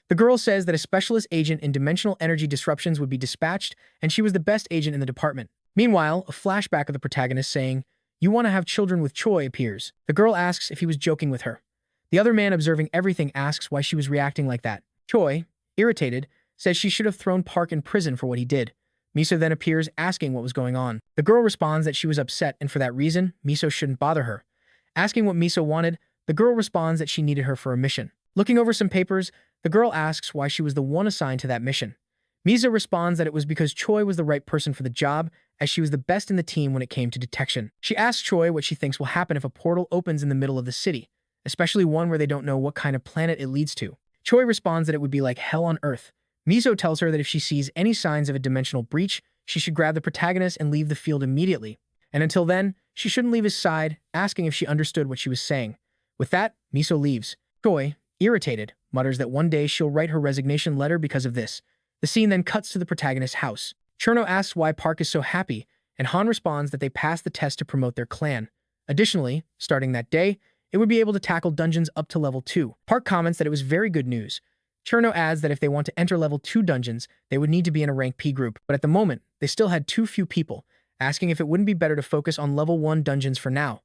The girl says that a specialist agent in dimensional energy disruptions would be dispatched, and she was the best agent in the department. Meanwhile, a flashback of the protagonist saying, "You want to have children with Choi" appears. The girl asks if he was joking with her. The other man observing everything asks why she was reacting like that. Choi, irritated, says she should have thrown Park in prison for what he did. Miso then appears asking what was going on. The girl responds that she was upset and for that reason, Miso shouldn't bother her. Asking what Miso wanted, the girl responds that she needed her for a mission. Looking over some papers, the girl asks why she was the one assigned to that mission. Miso responds that it was because Choi was the right person for the job, as she was the best in the team when it came to detection. She asks Choi what she thinks will happen if a portal opens in the middle of the city, especially one where they don't know what kind of planet it leads to. Choi responds that it would be like hell on Earth. Miso tells her that if she sees any signs of a dimensional breach, she should grab the protagonist and leave the field immediately. And until then, she shouldn't leave his side, asking if she understood what she was saying. With that, Miso leaves. Choi, irritated, mutters that one day she'll write her resignation letter because of this. The scene then cuts to the protagonist's house. Cherno asks why Park is so happy, and Han responds that they passed the test to promote their clan. Additionally, starting that day, it would be able to tackle dungeons up to level 2. Park comments that it was very good news. Cherno adds that if they want to enter level 2 dungeons, they would need to be in a rank P group, but at the moment, they still had too few people, asking if it wouldn't be better to focus on level 1 dungeons for now.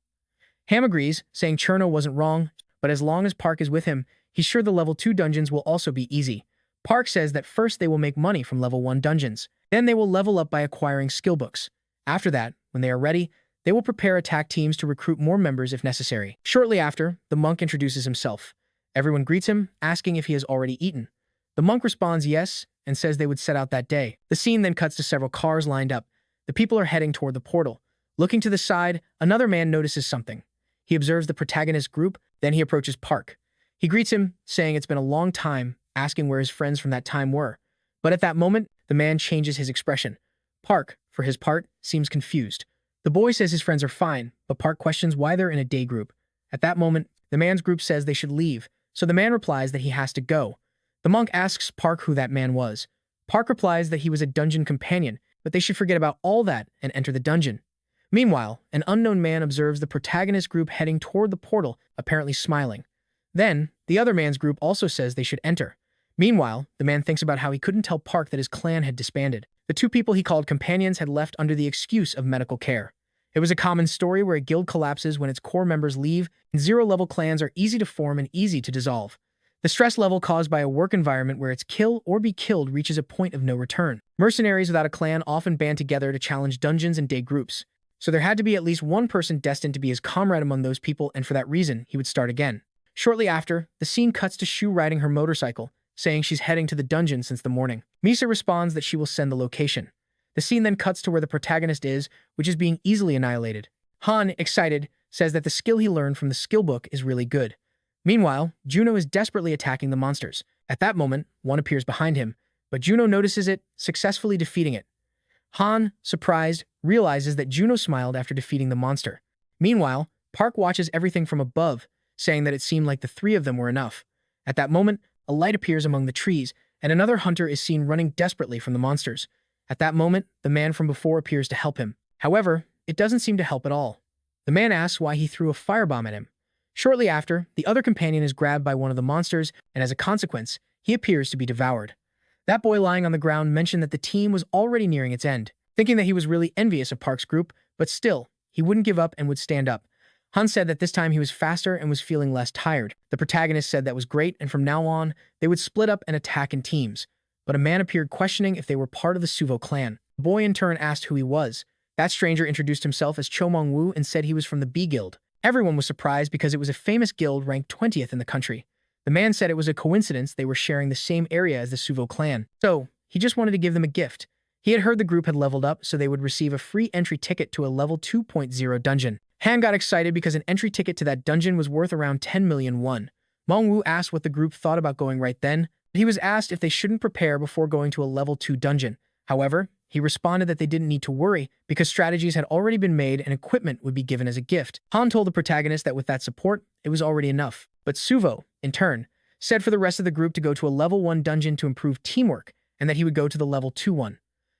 Ham agrees, saying Cherno wasn't wrong, but as long as Park is with him, he's sure the level 2 dungeons will also be easy. Park says that first they will make money from level 1 dungeons. Then they will level up by acquiring skill books. After that, when they are ready, they will prepare attack teams to recruit more members if necessary. Shortly after, the monk introduces himself. Everyone greets him, asking if he has already eaten. The monk responds yes, and says they would set out that day. The scene then cuts to several cars lined up. The people are heading toward the portal. Looking to the side, another man notices something. He observes the protagonist group, then he approaches Park. He greets him, saying it's been a long time, asking where his friends from that time were. But at that moment, the man changes his expression. Park, for his part, seems confused. The boy says his friends are fine, but Park questions why they're in a day group. At that moment, the man's group says they should leave, so the man replies that he has to go. The monk asks Park who that man was. Park replies that he was a dungeon companion, but they should forget about all that and enter the dungeon. Meanwhile, an unknown man observes the protagonist group heading toward the portal, apparently smiling. Then, the other man's group also says they should enter. Meanwhile, the man thinks about how he couldn't tell Park that his clan had disbanded. The two people he called companions had left under the excuse of medical care. It was a common story where a guild collapses when its core members leave, and zero-level clans are easy to form and easy to dissolve. The stress level caused by a work environment where it's kill or be killed reaches a point of no return. Mercenaries without a clan often band together to challenge dungeons and day groups. So there had to be at least one person destined to be his comrade among those people, and for that reason, he would start again. Shortly after, the scene cuts to Shu riding her motorcycle, saying she's heading to the dungeon since the morning. Misa responds that she will send the location. The scene then cuts to where the protagonist is, which is being easily annihilated. Han, excited, says that the skill he learned from the skill book is really good. Meanwhile, Juno is desperately attacking the monsters. At that moment, one appears behind him, but Juno notices it, successfully defeating it. Han, surprised, realizes that Juno smiled after defeating the monster. Meanwhile, Park watches everything from above, saying that it seemed like the three of them were enough. At that moment, a light appears among the trees, and another hunter is seen running desperately from the monsters. At that moment, the man from before appears to help him. However, it doesn't seem to help at all. The man asks why he threw a firebomb at him. Shortly after, the other companion is grabbed by one of the monsters, and as a consequence, he appears to be devoured. That boy lying on the ground mentioned that the team was already nearing its end, thinking that he was really envious of Park's group, but still, he wouldn't give up and would stand up. Han said that this time he was faster and was feeling less tired. The protagonist said that was great, and from now on, they would split up and attack in teams. But a man appeared questioning if they were part of the Suvo clan. The boy in turn asked who he was. That stranger introduced himself as Cho Mong-woo and said he was from the B Guild. Everyone was surprised because it was a famous guild ranked 20th in the country. The man said it was a coincidence they were sharing the same area as the Suvo clan. So, he just wanted to give them a gift. He had heard the group had leveled up, so they would receive a free entry ticket to a level 2.0 dungeon. Han got excited because an entry ticket to that dungeon was worth around 10 million won. Mong-woo asked what the group thought about going right then, but he was asked if they shouldn't prepare before going to a level 2 dungeon. However, he responded that they didn't need to worry because strategies had already been made and equipment would be given as a gift. Han told the protagonist that with that support, it was already enough. But Suvo, in turn, said for the rest of the group to go to a level 1 dungeon to improve teamwork, and that he would go to the level 2 one.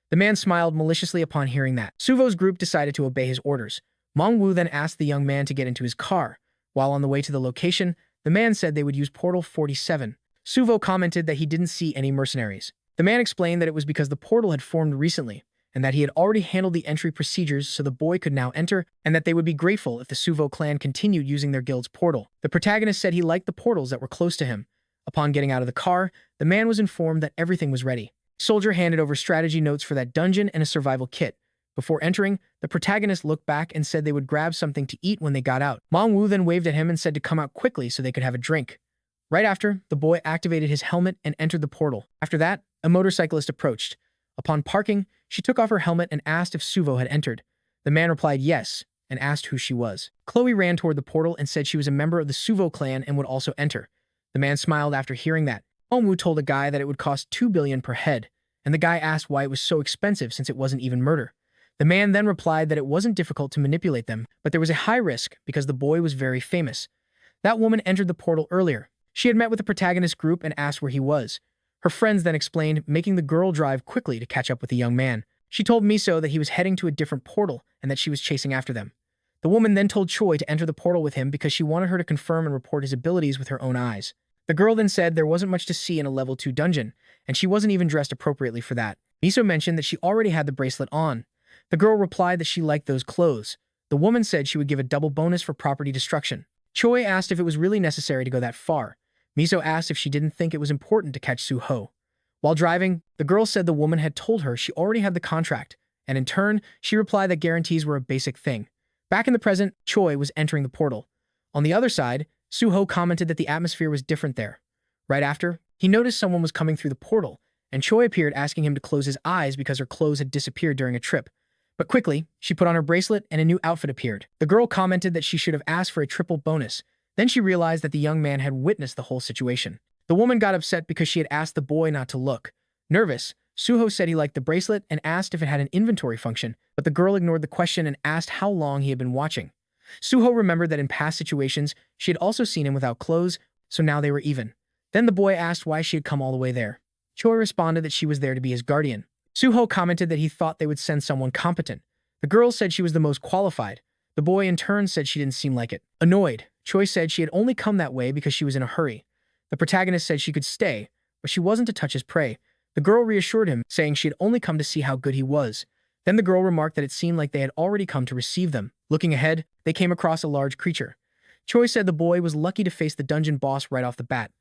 The man smiled maliciously upon hearing that. Suvo's group decided to obey his orders. Mong-woo then asked the young man to get into his car. While on the way to the location, the man said they would use Portal 47. Suvo commented that he didn't see any mercenaries. The man explained that it was because the portal had formed recently, and that he had already handled the entry procedures so the boy could now enter, and that they would be grateful if the Suvo clan continued using their guild's portal. The protagonist said he liked the portals that were close to him. Upon getting out of the car, the man was informed that everything was ready. The soldier handed over strategy notes for that dungeon and a survival kit. Before entering, the protagonist looked back and said they would grab something to eat when they got out. Mong-woo then waved at him and said to come out quickly so they could have a drink. Right after, the boy activated his helmet and entered the portal. After that, a motorcyclist approached. Upon parking, she took off her helmet and asked if Suvo had entered. The man replied yes, and asked who she was. Chloe ran toward the portal and said she was a member of the Suvo clan and would also enter. The man smiled after hearing that. Mong-woo told a guy that it would cost 2 billion per head, and the guy asked why it was so expensive since it wasn't even murder. The man then replied that it wasn't difficult to manipulate them, but there was a high risk because the boy was very famous. That woman entered the portal earlier. She had met with the protagonist group and asked where he was. Her friends then explained, making the girl drive quickly to catch up with the young man. She told Miso that he was heading to a different portal and that she was chasing after them. The woman then told Choi to enter the portal with him because she wanted her to confirm and report his abilities with her own eyes. The girl then said there wasn't much to see in a level 2 dungeon, and she wasn't even dressed appropriately for that. Miso mentioned that she already had the bracelet on. The girl replied that she liked those clothes. The woman said she would give a double bonus for property destruction. Choi asked if it was really necessary to go that far. Miso asked if she didn't think it was important to catch Suho. While driving, the girl said the woman had told her she already had the contract, and in turn, she replied that guarantees were a basic thing. Back in the present, Choi was entering the portal. On the other side, Suho commented that the atmosphere was different there. Right after, he noticed someone was coming through the portal, and Choi appeared asking him to close his eyes because her clothes had disappeared during a trip. But quickly, she put on her bracelet and a new outfit appeared. The girl commented that she should have asked for a triple bonus. Then she realized that the young man had witnessed the whole situation. The woman got upset because she had asked the boy not to look. Nervous, Suho said he liked the bracelet and asked if it had an inventory function, but the girl ignored the question and asked how long he had been watching. Suho remembered that in past situations, she had also seen him without clothes, so now they were even. Then the boy asked why she had come all the way there. Choi responded that she was there to be his guardian. Suho commented that he thought they would send someone competent. The girl said she was the most qualified. The boy in turn said she didn't seem like it. Annoyed, Choi said she had only come that way because she was in a hurry. The protagonist said she could stay, but she wasn't to touch his prey. The girl reassured him, saying she had only come to see how good he was. Then the girl remarked that it seemed like they had already come to receive them. Looking ahead, they came across a large creature. Choi said the boy was lucky to face the dungeon boss right off the bat.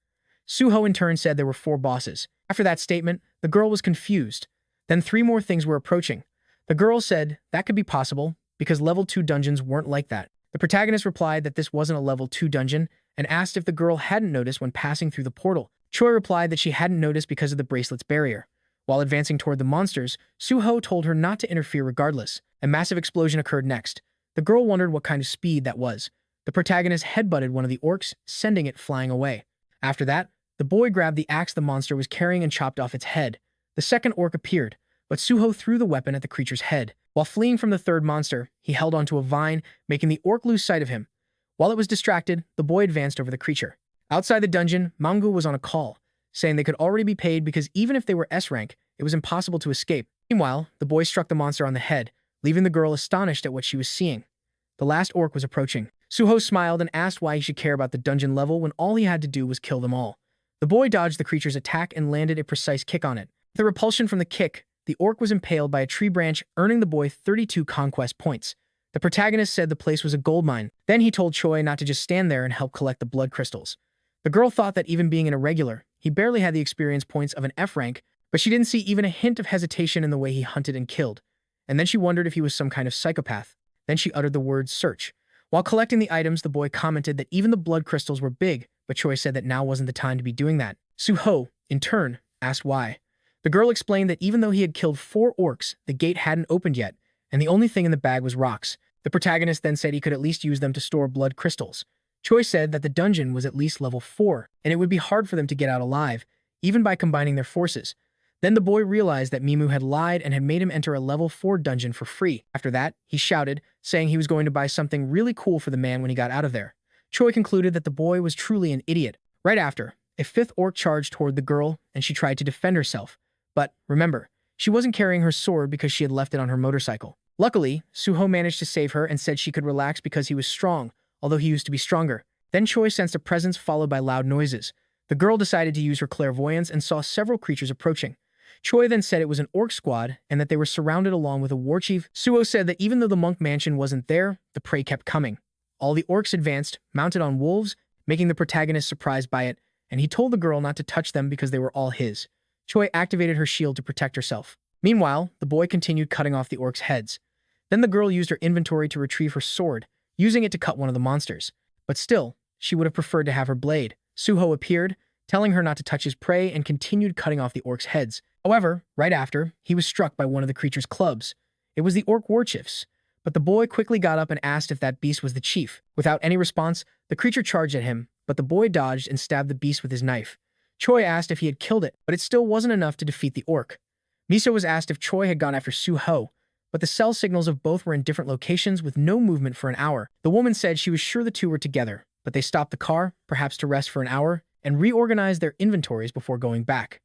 Suho in turn said there were 4 bosses. After that statement, the girl was confused. Then 3 more things were approaching. The girl said that could be possible because level 2 dungeons weren't like that. The protagonist replied that this wasn't a level 2 dungeon and asked if the girl hadn't noticed when passing through the portal. Choi replied that she hadn't noticed because of the bracelet's barrier. While advancing toward the monsters, Suho told her not to interfere regardless. A massive explosion occurred next. The girl wondered what kind of speed that was. The protagonist headbutted one of the orcs, sending it flying away. After that, the boy grabbed the axe the monster was carrying and chopped off its head. The second orc appeared, but Suho threw the weapon at the creature's head. While fleeing from the third monster, he held onto a vine, making the orc lose sight of him. While it was distracted, the boy advanced over the creature. Outside the dungeon, Manhwa was on a call, saying they could already be paid because even if they were S rank, it was impossible to escape. Meanwhile, the boy struck the monster on the head, leaving the girl astonished at what she was seeing. The last orc was approaching. Suho smiled and asked why he should care about the dungeon level when all he had to do was kill them all. The boy dodged the creature's attack and landed a precise kick on it. With the repulsion from the kick, the orc was impaled by a tree branch, earning the boy 32 conquest points. The protagonist said the place was a gold mine. Then he told Choi not to just stand there and help collect the blood crystals. The girl thought that even being an irregular, he barely had the experience points of an F rank, but she didn't see even a hint of hesitation in the way he hunted and killed. And then she wondered if he was some kind of psychopath. Then she uttered the word search. While collecting the items, the boy commented that even the blood crystals were big, but Choi said that now wasn't the time to be doing that. Suho, in turn, asked why. The girl explained that even though he had killed 4 orcs, the gate hadn't opened yet, and the only thing in the bag was rocks. The protagonist then said he could at least use them to store blood crystals. Choi said that the dungeon was at least level 4, and it would be hard for them to get out alive, even by combining their forces. Then the boy realized that Mimu had lied and had made him enter a level 4 dungeon for free. After that, he shouted, saying he was going to buy something really cool for the man when he got out of there. Choi concluded that the boy was truly an idiot. Right after, a 5th orc charged toward the girl, and she tried to defend herself. But, remember, she wasn't carrying her sword because she had left it on her motorcycle. Luckily, Suho managed to save her and said she could relax because he was strong, although he used to be stronger. Then Choi sensed a presence followed by loud noises. The girl decided to use her clairvoyance and saw several creatures approaching. Choi then said it was an orc squad and that they were surrounded along with a war chief. Suho said that even though the monk mansion wasn't there, the prey kept coming. All the orcs advanced, mounted on wolves, making the protagonist surprised by it, and he told the girl not to touch them because they were all his. Choi activated her shield to protect herself. Meanwhile, the boy continued cutting off the orcs' heads. Then the girl used her inventory to retrieve her sword, using it to cut one of the monsters. But still, she would have preferred to have her blade. Suho appeared, telling her not to touch his prey, and continued cutting off the orcs' heads. However, right after, he was struck by one of the creature's clubs. It was the orc warchief's, but the boy quickly got up and asked if that beast was the chief. Without any response, the creature charged at him, but the boy dodged and stabbed the beast with his knife. Choi asked if he had killed it, but it still wasn't enough to defeat the orc. Miso was asked if Choi had gone after Suho, but the cell signals of both were in different locations with no movement for an hour. The woman said she was sure the two were together, but they stopped the car, perhaps to rest for an hour, and reorganized their inventories before going back.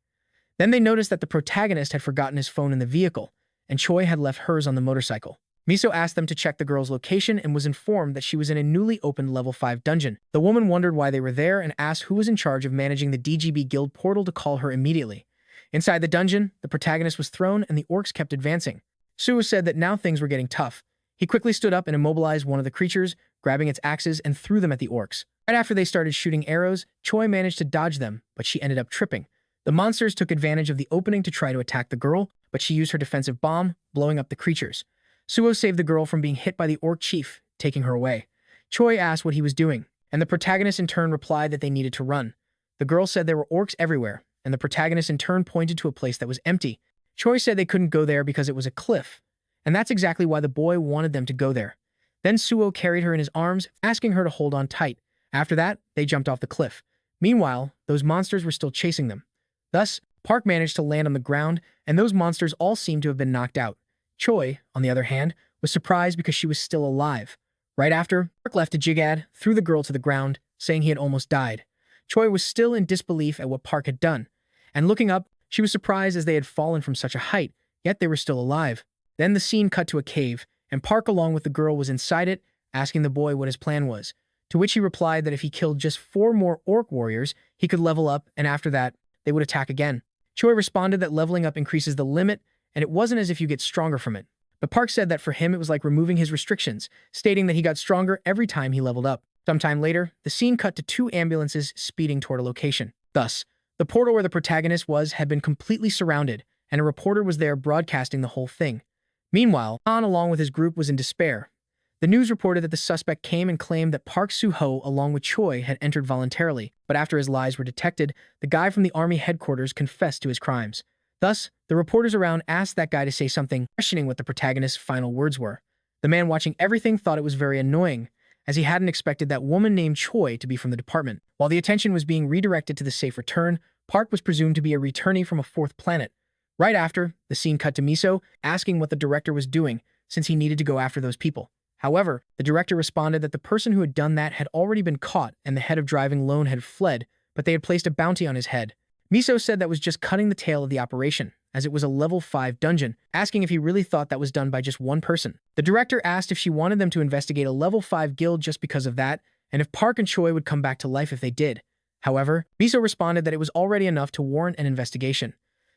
Then they noticed that the protagonist had forgotten his phone in the vehicle, and Choi had left hers on the motorcycle. Miso asked them to check the girl's location and was informed that she was in a newly opened level 5 dungeon. The woman wondered why they were there and asked who was in charge of managing the DGB guild portal to call her immediately. Inside the dungeon, the protagonist was thrown and the orcs kept advancing. Suho said that now things were getting tough. He quickly stood up and immobilized one of the creatures, grabbing its axes and threw them at the orcs. Right after they started shooting arrows, Choi managed to dodge them, but she ended up tripping. The monsters took advantage of the opening to try to attack the girl, but she used her defensive bomb, blowing up the creatures. Suho saved the girl from being hit by the orc chief, taking her away. Choi asked what he was doing, and the protagonist in turn replied that they needed to run. The girl said there were orcs everywhere, and the protagonist in turn pointed to a place that was empty. Choi said they couldn't go there because it was a cliff, and that's exactly why the boy wanted them to go there. Then Suho carried her in his arms, asking her to hold on tight. After that, they jumped off the cliff. Meanwhile, those monsters were still chasing them. Thus, Park managed to land on the ground, and those monsters all seemed to have been knocked out. Choi, on the other hand, was surprised because she was still alive. Right after, Park left a jigad, threw the girl to the ground, saying he had almost died. Choi was still in disbelief at what Park had done, and looking up, she was surprised as they had fallen from such a height, yet they were still alive. Then the scene cut to a cave, and Park along with the girl was inside it, asking the boy what his plan was, to which he replied that if he killed just 4 more orc warriors, he could level up, and after that, they would attack again. Choi responded that leveling up increases the limit, and it wasn't as if you get stronger from it. But Park said that for him it was like removing his restrictions, stating that he got stronger every time he leveled up. Sometime later, the scene cut to 2 ambulances speeding toward a location. Thus, the portal where the protagonist was had been completely surrounded, and a reporter was there broadcasting the whole thing. Meanwhile, Han along with his group was in despair. The news reported that the suspect came and claimed that Park Soo-ho along with Choi had entered voluntarily, but after his lies were detected, the guy from the army headquarters confessed to his crimes. Thus, the reporters around asked that guy to say something, questioning what the protagonist's final words were. The man watching everything thought it was very annoying, as he hadn't expected that woman named Choi to be from the department. While the attention was being redirected to the safe return, Park was presumed to be a returnee from a 4th planet. Right after, the scene cut to Miso, asking what the director was doing, since he needed to go after those people. However, the director responded that the person who had done that had already been caught and the head of driving lone had fled, but they had placed a bounty on his head. Miso said that was just cutting the tail of the operation, as it was a level 5 dungeon, asking if he really thought that was done by just one person. The director asked if she wanted them to investigate a level 5 guild just because of that, and if Park and Choi would come back to life if they did. However, Miso responded that it was already enough to warrant an investigation.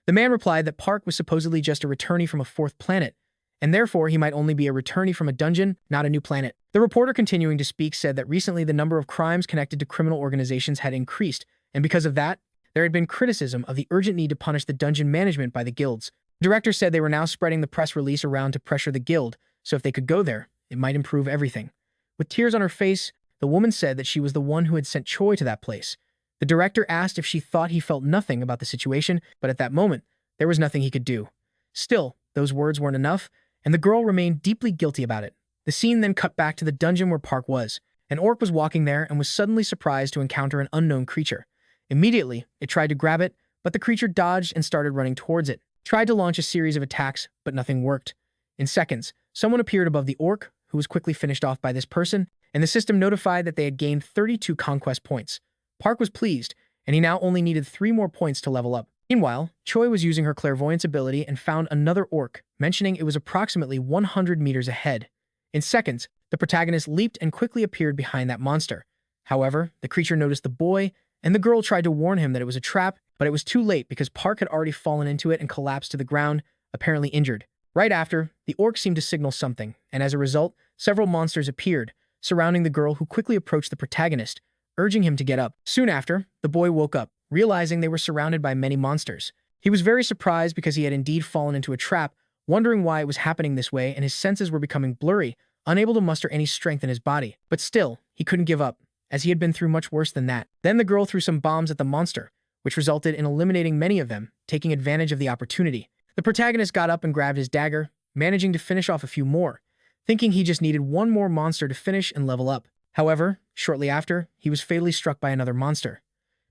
The man replied that Park was supposedly just a returnee from a 4th planet, and therefore he might only be a returnee from a dungeon, not a new planet. The reporter continuing to speak said that recently the number of crimes connected to criminal organizations had increased, and because of that, there had been criticism of the urgent need to punish the dungeon management by the guilds. The director said they were now spreading the press release around to pressure the guild, so if they could go there, it might improve everything. With tears on her face, the woman said that she was the one who had sent Choi to that place. The director asked if she thought he felt nothing about the situation, but at that moment, there was nothing he could do. Still, those words weren't enough, and the girl remained deeply guilty about it. The scene then cut back to the dungeon where Park was. An orc was walking there and was suddenly surprised to encounter an unknown creature. Immediately, it tried to grab it, but the creature dodged and started running towards it. Tried to launch a series of attacks, but nothing worked. In seconds, someone appeared above the orc, who was quickly finished off by this person, and the system notified that they had gained 32 conquest points. Park was pleased, and he now only needed 3 more points to level up. Meanwhile, Choi was using her clairvoyance ability and found another orc, mentioning it was approximately 100 meters ahead. In seconds, the protagonist leaped and quickly appeared behind that monster. However, the creature noticed the boy, and the girl tried to warn him that it was a trap, but it was too late because Park had already fallen into it and collapsed to the ground, apparently injured. Right after, the orc seemed to signal something, and as a result, several monsters appeared, surrounding the girl who quickly approached the protagonist, urging him to get up. Soon after, the boy woke up, realizing they were surrounded by many monsters. He was very surprised because he had indeed fallen into a trap, wondering why it was happening this way, and his senses were becoming blurry, unable to muster any strength in his body. But still, he couldn't give up, as he had been through much worse than that. Then the girl threw some bombs at the monster, which resulted in eliminating many of them, taking advantage of the opportunity. The protagonist got up and grabbed his dagger, managing to finish off a few more, thinking he just needed one more monster to finish and level up. However, shortly after, he was fatally struck by another monster.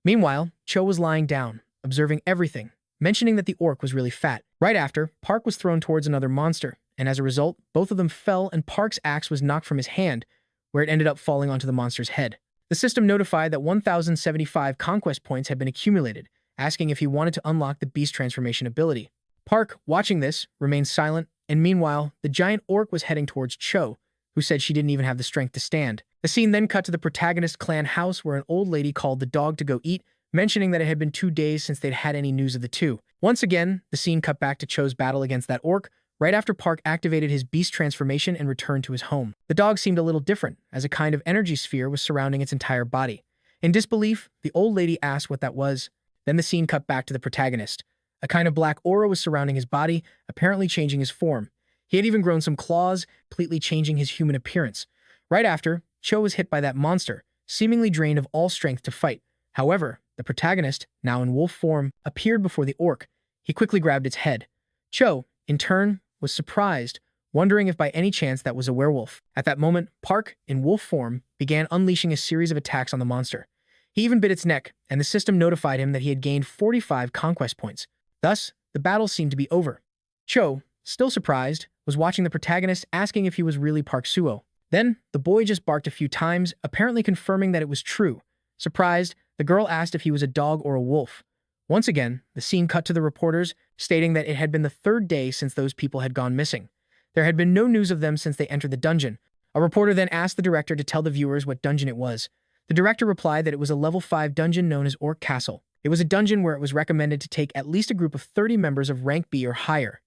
Meanwhile, Cho was lying down, observing everything, mentioning that the orc was really fat. Right after, Park was thrown towards another monster, and as a result, both of them fell and Park's axe was knocked from his hand, where it ended up falling onto the monster's head. The system notified that 1,075 conquest points had been accumulated, asking if he wanted to unlock the beast transformation ability. Park, watching this, remained silent, and meanwhile, the giant orc was heading towards Cho, who said she didn't even have the strength to stand. The scene then cut to the protagonist's clan house where an old lady called the dog to go eat, mentioning that it had been 2 days since they'd had any news of the two. Once again, the scene cut back to Cho's battle against that orc, right after Park activated his beast transformation and returned to his home. The dog seemed a little different, as a kind of energy sphere was surrounding its entire body. In disbelief, the old lady asked what that was. Then the scene cut back to the protagonist. A kind of black aura was surrounding his body, apparently changing his form. He had even grown some claws, completely changing his human appearance. Right after, Cho was hit by that monster, seemingly drained of all strength to fight. However, the protagonist, now in wolf form, appeared before the orc. He quickly grabbed its head. Cho, in turn, was surprised, wondering if by any chance that was a werewolf. At that moment, Park, in wolf form, began unleashing a series of attacks on the monster. He even bit its neck, and the system notified him that he had gained 45 conquest points. Thus, the battle seemed to be over. Cho, still surprised, was watching the protagonist asking if he was really Park Suo. Then, the boy just barked a few times, apparently confirming that it was true. Surprised, The girl asked if he was a dog or a wolf. Once again, the scene cut to the reporters, stating that it had been the third day since those people had gone missing. There had been no news of them since they entered the dungeon. A reporter then asked the director to tell the viewers what dungeon it was. The director replied that it was a level 5 dungeon known as Orc Castle. It was a dungeon where it was recommended to take at least a group of 30 members of rank B or higher.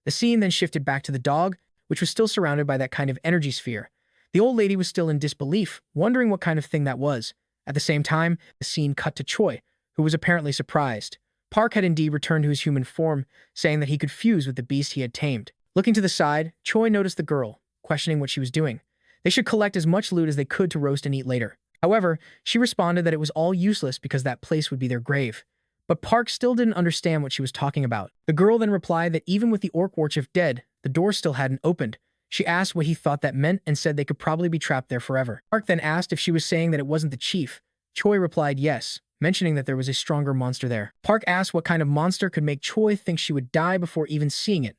The scene then shifted back to the dog, which was still surrounded by that kind of energy sphere. The old lady was still in disbelief, wondering what kind of thing that was. At the same time, the scene cut to Choi, who was apparently surprised. Park had indeed returned to his human form, saying that he could fuse with the beast he had tamed. Looking to the side, Choi noticed the girl, questioning what she was doing. They should collect as much loot as they could to roast and eat later. However, she responded that it was all useless because that place would be their grave. But Park still didn't understand what she was talking about. The girl then replied that even with the orc warchief dead, the door still hadn't opened. She asked what he thought that meant and said they could probably be trapped there forever. Park then asked if she was saying that it wasn't the chief. Choi replied yes, mentioning that there was a stronger monster there. Park asked what kind of monster could make Choi think she would die before even seeing it.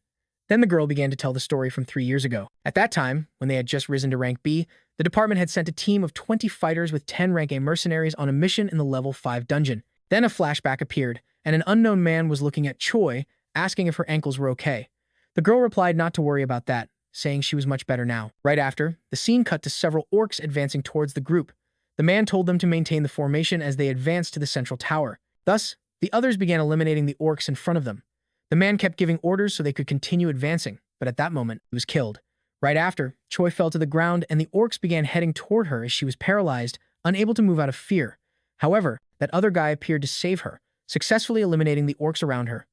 Then the girl began to tell the story from 3 years ago. At that time, when they had just risen to rank B, the department had sent a team of 20 fighters with 10 rank A mercenaries on a mission in the level 5 dungeon. Then a flashback appeared, and an unknown man was looking at Choi, asking if her ankles were okay. The girl replied not to worry about that, saying she was much better now. Right after, the scene cut to several orcs advancing towards the group. The man told them to maintain the formation as they advanced to the central tower. Thus, the others began eliminating the orcs in front of them. The man kept giving orders so they could continue advancing, but at that moment, he was killed. Right after, Choi fell to the ground and the orcs began heading toward her as she was paralyzed, unable to move out of fear. However, that other guy appeared to save her, successfully eliminating the orcs around her.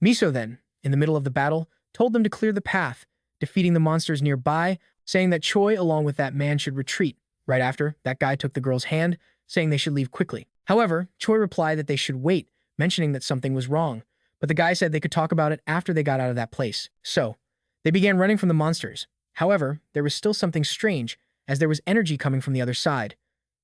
Miso then, in the middle of the battle, told them to clear the path, defeating the monsters nearby, saying that Choi along with that man should retreat. Right after, that guy took the girl's hand, saying they should leave quickly. However, Choi replied that they should wait, mentioning that something was wrong, but the guy said they could talk about it after they got out of that place. So, they began running from the monsters. However, there was still something strange, as there was energy coming from the other side.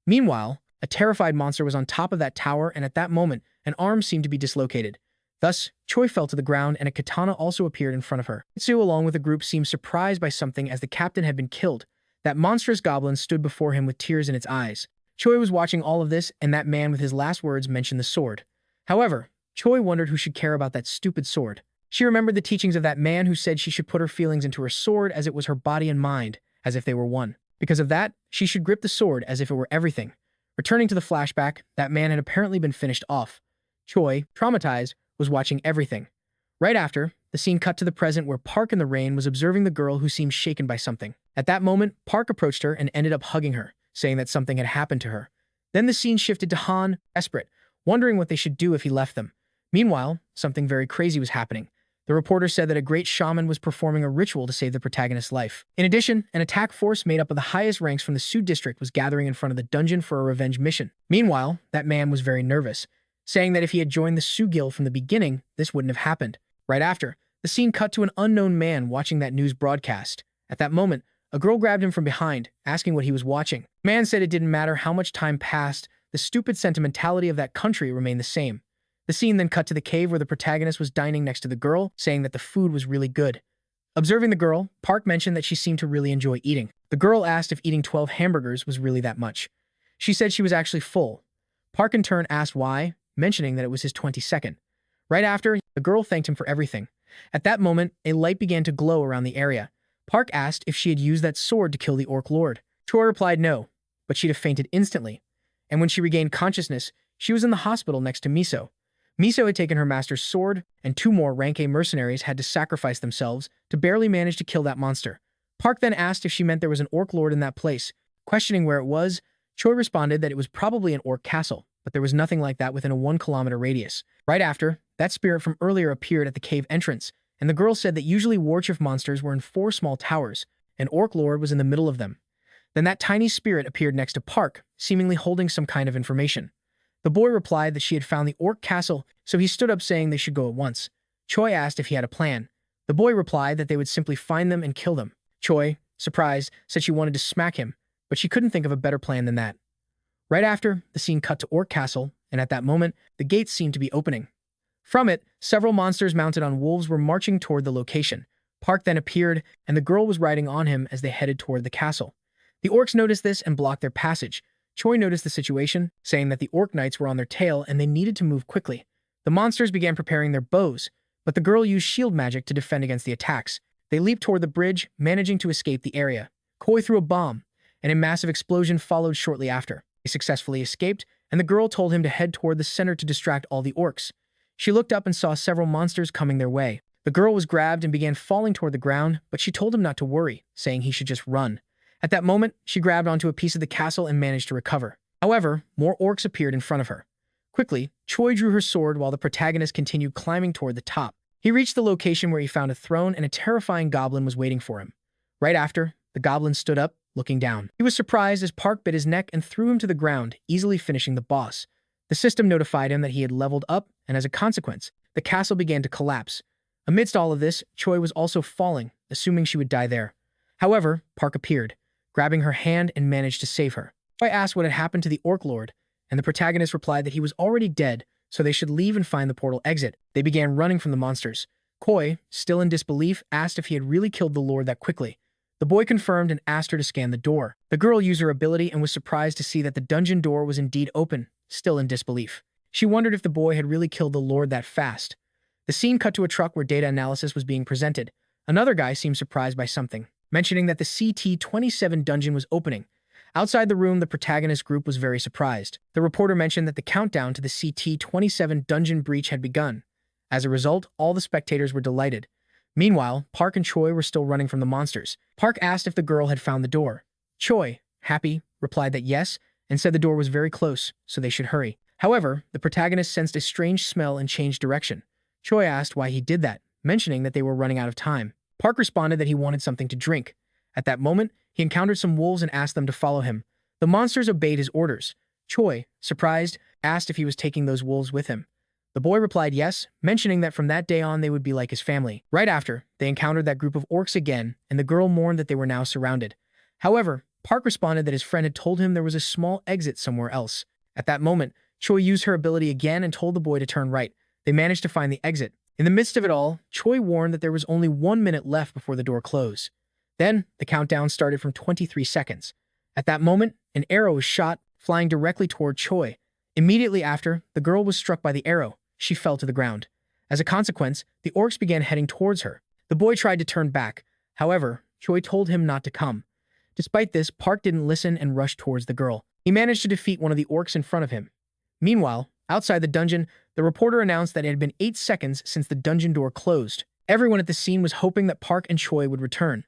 Meanwhile, a terrified monster was on top of that tower, and at that moment, an arm seemed to be dislocated. Thus, Choi fell to the ground and a katana also appeared in front of her. Mitsu along with the group seemed surprised by something as the captain had been killed. That monstrous goblin stood before him with tears in its eyes. Choi was watching all of this, and that man with his last words mentioned the sword. However, Choi wondered who should care about that stupid sword. She remembered the teachings of that man who said she should put her feelings into her sword as it was her body and mind, as if they were one. Because of that, she should grip the sword as if it were everything. Returning to the flashback, that man had apparently been finished off. Choi, traumatized, was watching everything. Right after, the scene cut to the present where Park in the rain was observing the girl who seemed shaken by something. At that moment, Park approached her and ended up hugging her, saying that something had happened to her. Then the scene shifted to Han, desperate, wondering what they should do if he left them. Meanwhile, something very crazy was happening. The reporter said that a great shaman was performing a ritual to save the protagonist's life. In addition, an attack force made up of the highest ranks from the Su district was gathering in front of the dungeon for a revenge mission. Meanwhile, that man was very nervous, saying that if he had joined the Su Guild from the beginning, this wouldn't have happened. Right after, the scene cut to an unknown man watching that news broadcast. At that moment, a girl grabbed him from behind, asking what he was watching. The man said it didn't matter how much time passed, the stupid sentimentality of that country remained the same. The scene then cut to the cave where the protagonist was dining next to the girl, saying that the food was really good. Observing the girl, Park mentioned that she seemed to really enjoy eating. The girl asked if eating 12 hamburgers was really that much. She said she was actually full. Park in turn asked why, mentioning that it was his 22nd. Right after, the girl thanked him for everything. At that moment, a light began to glow around the area. Park asked if she had used that sword to kill the Orc Lord. Choi replied no, but she'd have fainted instantly. And when she regained consciousness, she was in the hospital next to Miso. Miso had taken her master's sword, and 2 more rank A mercenaries had to sacrifice themselves to barely manage to kill that monster. Park then asked if she meant there was an Orc Lord in that place. Questioning where it was, Choi responded that it was probably an Orc castle, but there was nothing like that within a 1-kilometer radius. Right after, that spirit from earlier appeared at the cave entrance, and the girl said that usually warchief monsters were in 4 small towers, and Orc Lord was in the middle of them. Then that tiny spirit appeared next to Park, seemingly holding some kind of information. The boy replied that she had found the Orc castle, so he stood up saying they should go at once. Choi asked if he had a plan. The boy replied that they would simply find them and kill them. Choi, surprised, said she wanted to smack him, but she couldn't think of a better plan than that. Right after, the scene cut to Orc Castle, and at that moment, the gates seemed to be opening. From it, several monsters mounted on wolves were marching toward the location. Park then appeared, and the girl was riding on him as they headed toward the castle. The orcs noticed this and blocked their passage. Choi noticed the situation, saying that the orc knights were on their tail and they needed to move quickly. The monsters began preparing their bows, but the girl used shield magic to defend against the attacks. They leaped toward the bridge, managing to escape the area. Choi threw a bomb, and a massive explosion followed shortly after. They successfully escaped, and the girl told him to head toward the center to distract all the orcs. She looked up and saw several monsters coming their way. The girl was grabbed and began falling toward the ground, but she told him not to worry, saying he should just run. At that moment, she grabbed onto a piece of the castle and managed to recover. However, more orcs appeared in front of her. Quickly, Choi drew her sword while the protagonist continued climbing toward the top. He reached the location where he found a throne and a terrifying goblin was waiting for him. Right after, the goblin stood up, looking down. He was surprised as Park bit his neck and threw him to the ground, easily finishing the boss. The system notified him that he had leveled up, and as a consequence, the castle began to collapse. Amidst all of this, Choi was also falling, assuming she would die there. However, Park appeared, grabbing her hand and managed to save her. Choi asked what had happened to the Orc Lord, and the protagonist replied that he was already dead, so they should leave and find the portal exit. They began running from the monsters. Choi, still in disbelief, asked if he had really killed the Lord that quickly. The boy confirmed and asked her to scan the door. The girl used her ability and was surprised to see that the dungeon door was indeed open, still in disbelief. She wondered if the boy had really killed the Lord that fast. The scene cut to a truck where data analysis was being presented. Another guy seemed surprised by something, mentioning that the CT-27 dungeon was opening. Outside the room, the protagonist group was very surprised. The reporter mentioned that the countdown to the CT-27 dungeon breach had begun. As a result, all the spectators were delighted. Meanwhile, Park and Choi were still running from the monsters. Park asked if the girl had found the door. Choi, happy, replied that yes, and said the door was very close, so they should hurry. However, the protagonist sensed a strange smell and changed direction. Choi asked why he did that, mentioning that they were running out of time. Park responded that he wanted something to drink. At that moment, he encountered some wolves and asked them to follow him. The monsters obeyed his orders. Choi, surprised, asked if he was taking those wolves with him. The boy replied yes, mentioning that from that day on they would be like his family. Right after, they encountered that group of orcs again, and the girl mourned that they were now surrounded. However, Park responded that his friend had told him there was a small exit somewhere else. At that moment, Choi used her ability again and told the boy to turn right. They managed to find the exit. In the midst of it all, Choi warned that there was only 1 minute left before the door closed. Then, the countdown started from 23 seconds. At that moment, an arrow was shot, flying directly toward Choi. Immediately after, the girl was struck by the arrow. She fell to the ground. As a consequence, the orcs began heading towards her. The boy tried to turn back. However, Choi told him not to come. Despite this, Park didn't listen and rushed towards the girl. He managed to defeat one of the orcs in front of him. Meanwhile, outside the dungeon, the reporter announced that it had been 8 seconds since the dungeon door closed. Everyone at the scene was hoping that Park and Choi would return.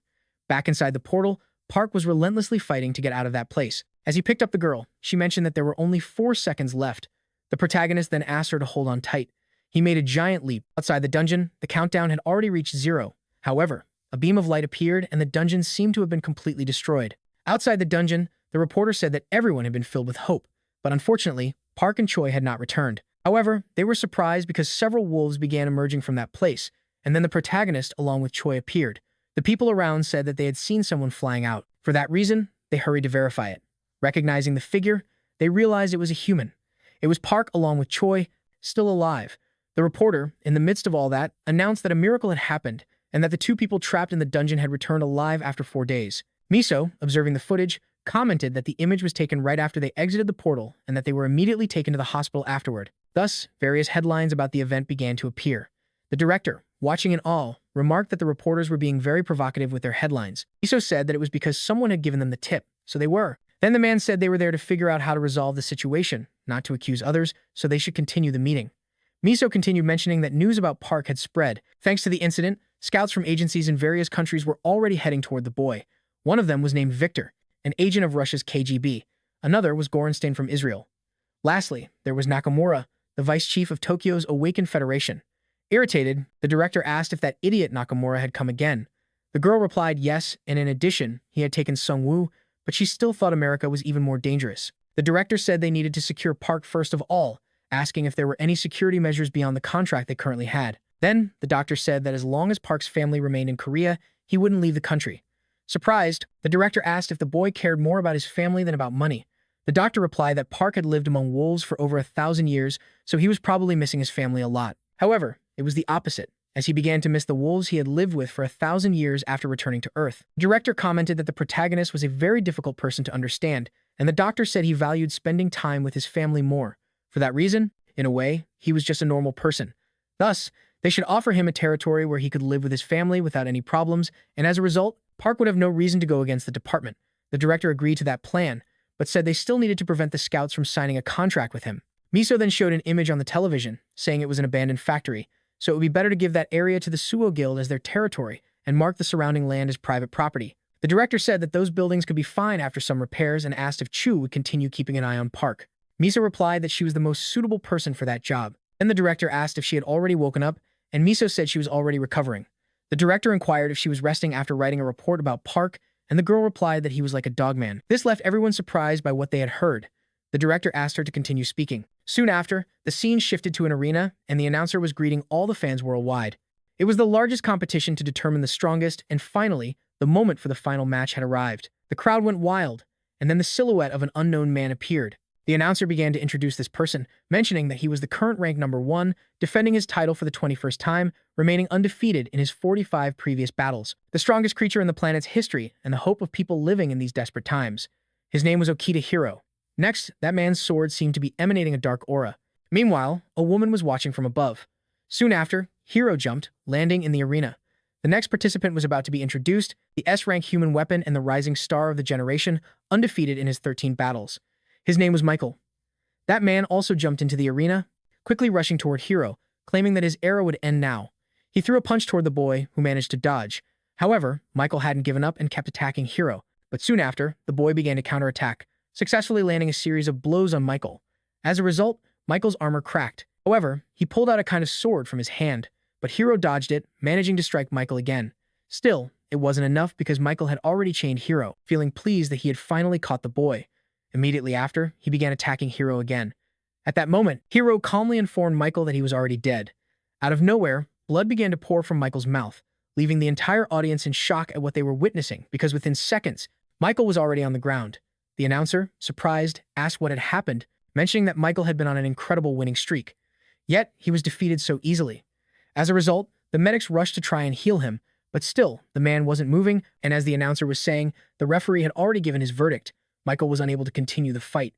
Back inside the portal, Park was relentlessly fighting to get out of that place. As he picked up the girl, she mentioned that there were only 4 seconds left. The protagonist then asked her to hold on tight. He made a giant leap. Outside the dungeon, the countdown had already reached 0. However, a beam of light appeared and the dungeon seemed to have been completely destroyed. Outside the dungeon, the reporter said that everyone had been filled with hope, but unfortunately, Park and Choi had not returned. However, they were surprised because several wolves began emerging from that place, and then the protagonist along with Choi appeared. The people around said that they had seen someone flying out. For that reason, they hurried to verify it. Recognizing the figure, they realized it was a human. It was Park along with Choi, still alive. The reporter, in the midst of all that, announced that a miracle had happened and that the 2 people trapped in the dungeon had returned alive after 4 days. Miso, observing the footage, commented that the image was taken right after they exited the portal and that they were immediately taken to the hospital afterward. Thus, various headlines about the event began to appear. The director, watching in awe, remarked that the reporters were being very provocative with their headlines. Miso said that it was because someone had given them the tip, so they were. Then the man said they were there to figure out how to resolve the situation, not to accuse others, so they should continue the meeting. Miso continued mentioning that news about Park had spread. Thanks to the incident, scouts from agencies in various countries were already heading toward the boy. One of them was named Victor, an agent of Russia's KGB. Another was Gorenstein from Israel. Lastly, there was Nakamura, the vice chief of Tokyo's Awakened Federation. Irritated, the director asked if that idiot Nakamura had come again. The girl replied yes, and in addition, he had taken Sung-woo, but she still thought America was even more dangerous. The director said they needed to secure Park first of all, asking if there were any security measures beyond the contract they currently had. Then, the doctor said that as long as Park's family remained in Korea, he wouldn't leave the country. Surprised, the director asked if the boy cared more about his family than about money. The doctor replied that Park had lived among wolves for over 1,000 years, so he was probably missing his family a lot. However, it was the opposite, as he began to miss the wolves he had lived with for 1,000 years after returning to Earth. The director commented that the protagonist was a very difficult person to understand, and the doctor said he valued spending time with his family more. For that reason, in a way, he was just a normal person. Thus, they should offer him a territory where he could live with his family without any problems, and as a result, Park would have no reason to go against the department. The director agreed to that plan, but said they still needed to prevent the scouts from signing a contract with him. Miso then showed an image on the television, saying it was an abandoned factory, so it would be better to give that area to the Suo Guild as their territory and mark the surrounding land as private property. The director said that those buildings could be fine after some repairs and asked if Chu would continue keeping an eye on Park. Miso replied that she was the most suitable person for that job. Then the director asked if she had already woken up, and Miso said she was already recovering. The director inquired if she was resting after writing a report about Park, and the girl replied that he was like a dogman. This left everyone surprised by what they had heard. The director asked her to continue speaking. Soon after, the scene shifted to an arena, and the announcer was greeting all the fans worldwide. It was the largest competition to determine the strongest, and finally, the moment for the final match had arrived. The crowd went wild, and then the silhouette of an unknown man appeared. The announcer began to introduce this person, mentioning that he was the current rank number 1, defending his title for the 21st time, remaining undefeated in his 45 previous battles. The strongest creature in the planet's history, and the hope of people living in these desperate times. His name was Okita Hiro. Next, that man's sword seemed to be emanating a dark aura. Meanwhile, a woman was watching from above. Soon after, Hiro jumped, landing in the arena. The next participant was about to be introduced, the S-rank human weapon and the rising star of the generation, undefeated in his 13 battles. His name was Michael. That man also jumped into the arena, quickly rushing toward Hiro, claiming that his era would end now. He threw a punch toward the boy, who managed to dodge. However, Michael hadn't given up and kept attacking Hiro. But soon after, the boy began to counterattack, successfully landing a series of blows on Michael. As a result, Michael's armor cracked. However, he pulled out a kind of sword from his hand, but Hiro dodged it, managing to strike Michael again. Still, it wasn't enough because Michael had already chained Hiro, feeling pleased that he had finally caught the boy. Immediately after, he began attacking Hiro again. At that moment, Hiro calmly informed Michael that he was already dead. Out of nowhere, blood began to pour from Michael's mouth, leaving the entire audience in shock at what they were witnessing because within seconds, Michael was already on the ground. The announcer, surprised, asked what had happened, mentioning that Michael had been on an incredible winning streak. Yet, he was defeated so easily. As a result, the medics rushed to try and heal him, but still, the man wasn't moving, and as the announcer was saying, the referee had already given his verdict. Michael was unable to continue the fight.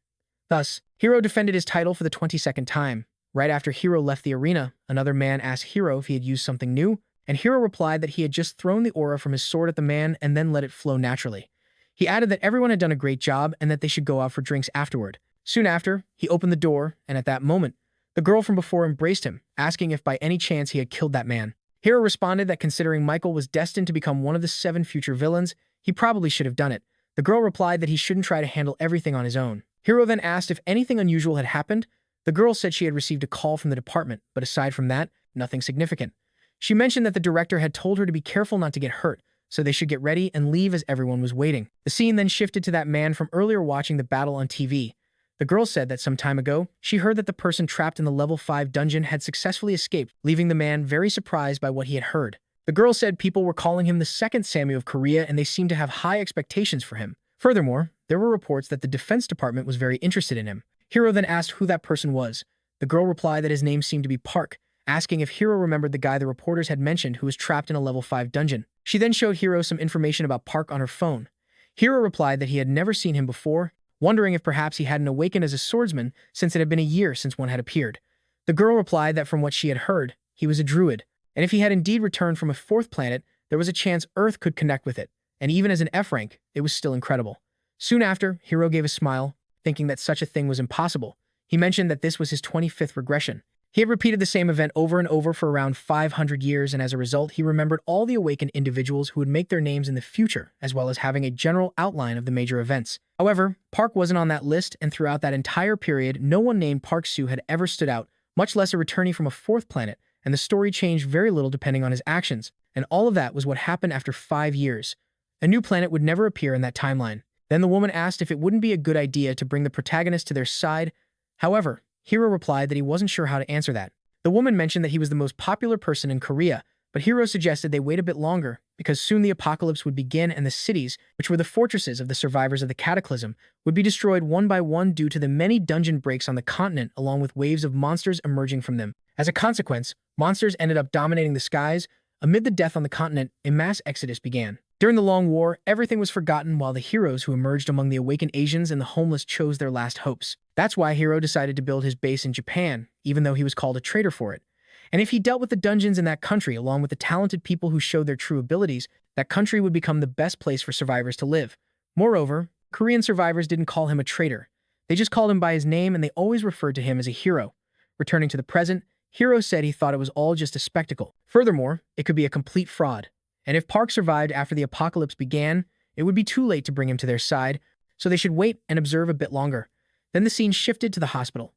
Thus, Hiro defended his title for the 22nd time. Right after Hiro left the arena, another man asked Hiro if he had used something new, and Hiro replied that he had just thrown the aura from his sword at the man and then let it flow naturally. He added that everyone had done a great job and that they should go out for drinks afterward. Soon after, he opened the door, and at that moment, the girl from before embraced him, asking if by any chance he had killed that man. Hiro responded that considering Michael was destined to become one of the 7 future villains, he probably should have done it. The girl replied that he shouldn't try to handle everything on his own. Hiro then asked if anything unusual had happened. The girl said she had received a call from the department, but aside from that, nothing significant. She mentioned that the director had told her to be careful not to get hurt, so they should get ready and leave as everyone was waiting. The scene then shifted to that man from earlier watching the battle on TV. The girl said that some time ago, she heard that the person trapped in the level 5 dungeon had successfully escaped, leaving the man very surprised by what he had heard. The girl said people were calling him the second Sammy of Korea and they seemed to have high expectations for him. Furthermore, there were reports that the Defense Department was very interested in him. Hiro then asked who that person was. The girl replied that his name seemed to be Park, asking if Hiro remembered the guy the reporters had mentioned who was trapped in a level 5 dungeon. She then showed Hiro some information about Park on her phone. Hiro replied that he had never seen him before, wondering if perhaps he hadn't awakened as a swordsman since it had been a year since one had appeared. The girl replied that from what she had heard, he was a druid, and if he had indeed returned from a 4th planet, there was a chance Earth could connect with it, and even as an F rank, it was still incredible. Soon after, Hiro gave a smile, thinking that such a thing was impossible. He mentioned that this was his 25th regression. He had repeated the same event over and over for around 500 years, and as a result, he remembered all the awakened individuals who would make their names in the future, as well as having a general outline of the major events. However, Park wasn't on that list, and throughout that entire period, no one named Park Soo had ever stood out, much less a returnee from a 4th planet, and the story changed very little depending on his actions, and all of that was what happened after 5 years. A new planet would never appear in that timeline. Then the woman asked if it wouldn't be a good idea to bring the protagonist to their side. However, Hiro replied that he wasn't sure how to answer that. The woman mentioned that he was the most popular person in Korea, but Hiro suggested they wait a bit longer because soon the apocalypse would begin and the cities, which were the fortresses of the survivors of the cataclysm, would be destroyed one by one due to the many dungeon breaks on the continent along with waves of monsters emerging from them. As a consequence, monsters ended up dominating the skies. Amid the death on the continent, a mass exodus began. During the Long War, everything was forgotten while the heroes who emerged among the awakened Asians and the homeless chose their last hopes. That's why Hiro decided to build his base in Japan, even though he was called a traitor for it. And if he dealt with the dungeons in that country along with the talented people who showed their true abilities, that country would become the best place for survivors to live. Moreover, Korean survivors didn't call him a traitor. They just called him by his name and they always referred to him as a hero. Returning to the present, Hiro said he thought it was all just a spectacle. Furthermore, it could be a complete fraud. And if Park survived after the apocalypse began, it would be too late to bring him to their side, so they should wait and observe a bit longer. Then the scene shifted to the hospital.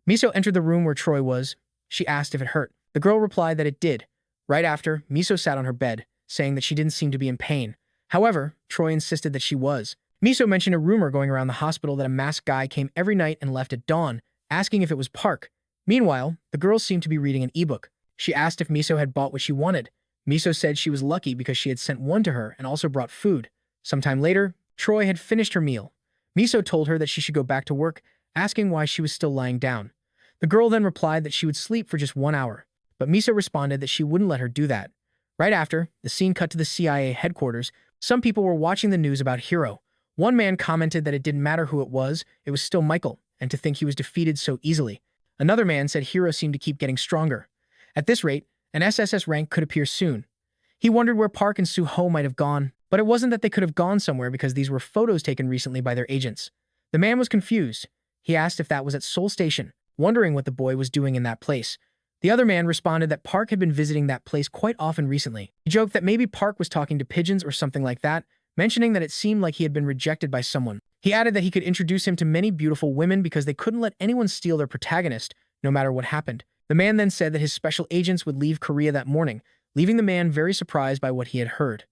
Miso entered the room where Troy was. She asked if it hurt. The girl replied that it did. Right after, Miso sat on her bed, saying that she didn't seem to be in pain. However, Troy insisted that she was. Miso mentioned a rumor going around the hospital that a masked guy came every night and left at dawn, asking if it was Park. Meanwhile, the girl seemed to be reading an ebook. She asked if Miso had bought what she wanted. Miso said she was lucky because she had sent one to her and also brought food. Sometime later, Troy had finished her meal. Miso told her that she should go back to work, asking why she was still lying down. The girl then replied that she would sleep for just 1 hour, but Miso responded that she wouldn't let her do that. Right after, the scene cut to the CIA headquarters. Some people were watching the news about Hiro. One man commented that it didn't matter who it was still Michael, and to think he was defeated so easily. Another man said Hiro seemed to keep getting stronger. At this rate, an SSS rank could appear soon. He wondered where Park and Suho might have gone, but it wasn't that they could have gone somewhere because these were photos taken recently by their agents. The man was confused. He asked if that was at Seoul Station, wondering what the boy was doing in that place. The other man responded that Park had been visiting that place quite often recently. He joked that maybe Park was talking to pigeons or something like that, mentioning that it seemed like he had been rejected by someone. He added that he could introduce him to many beautiful women because they couldn't let anyone steal their protagonist, no matter what happened. The man then said that his special agents would leave Korea that morning, leaving the man very surprised by what he had heard.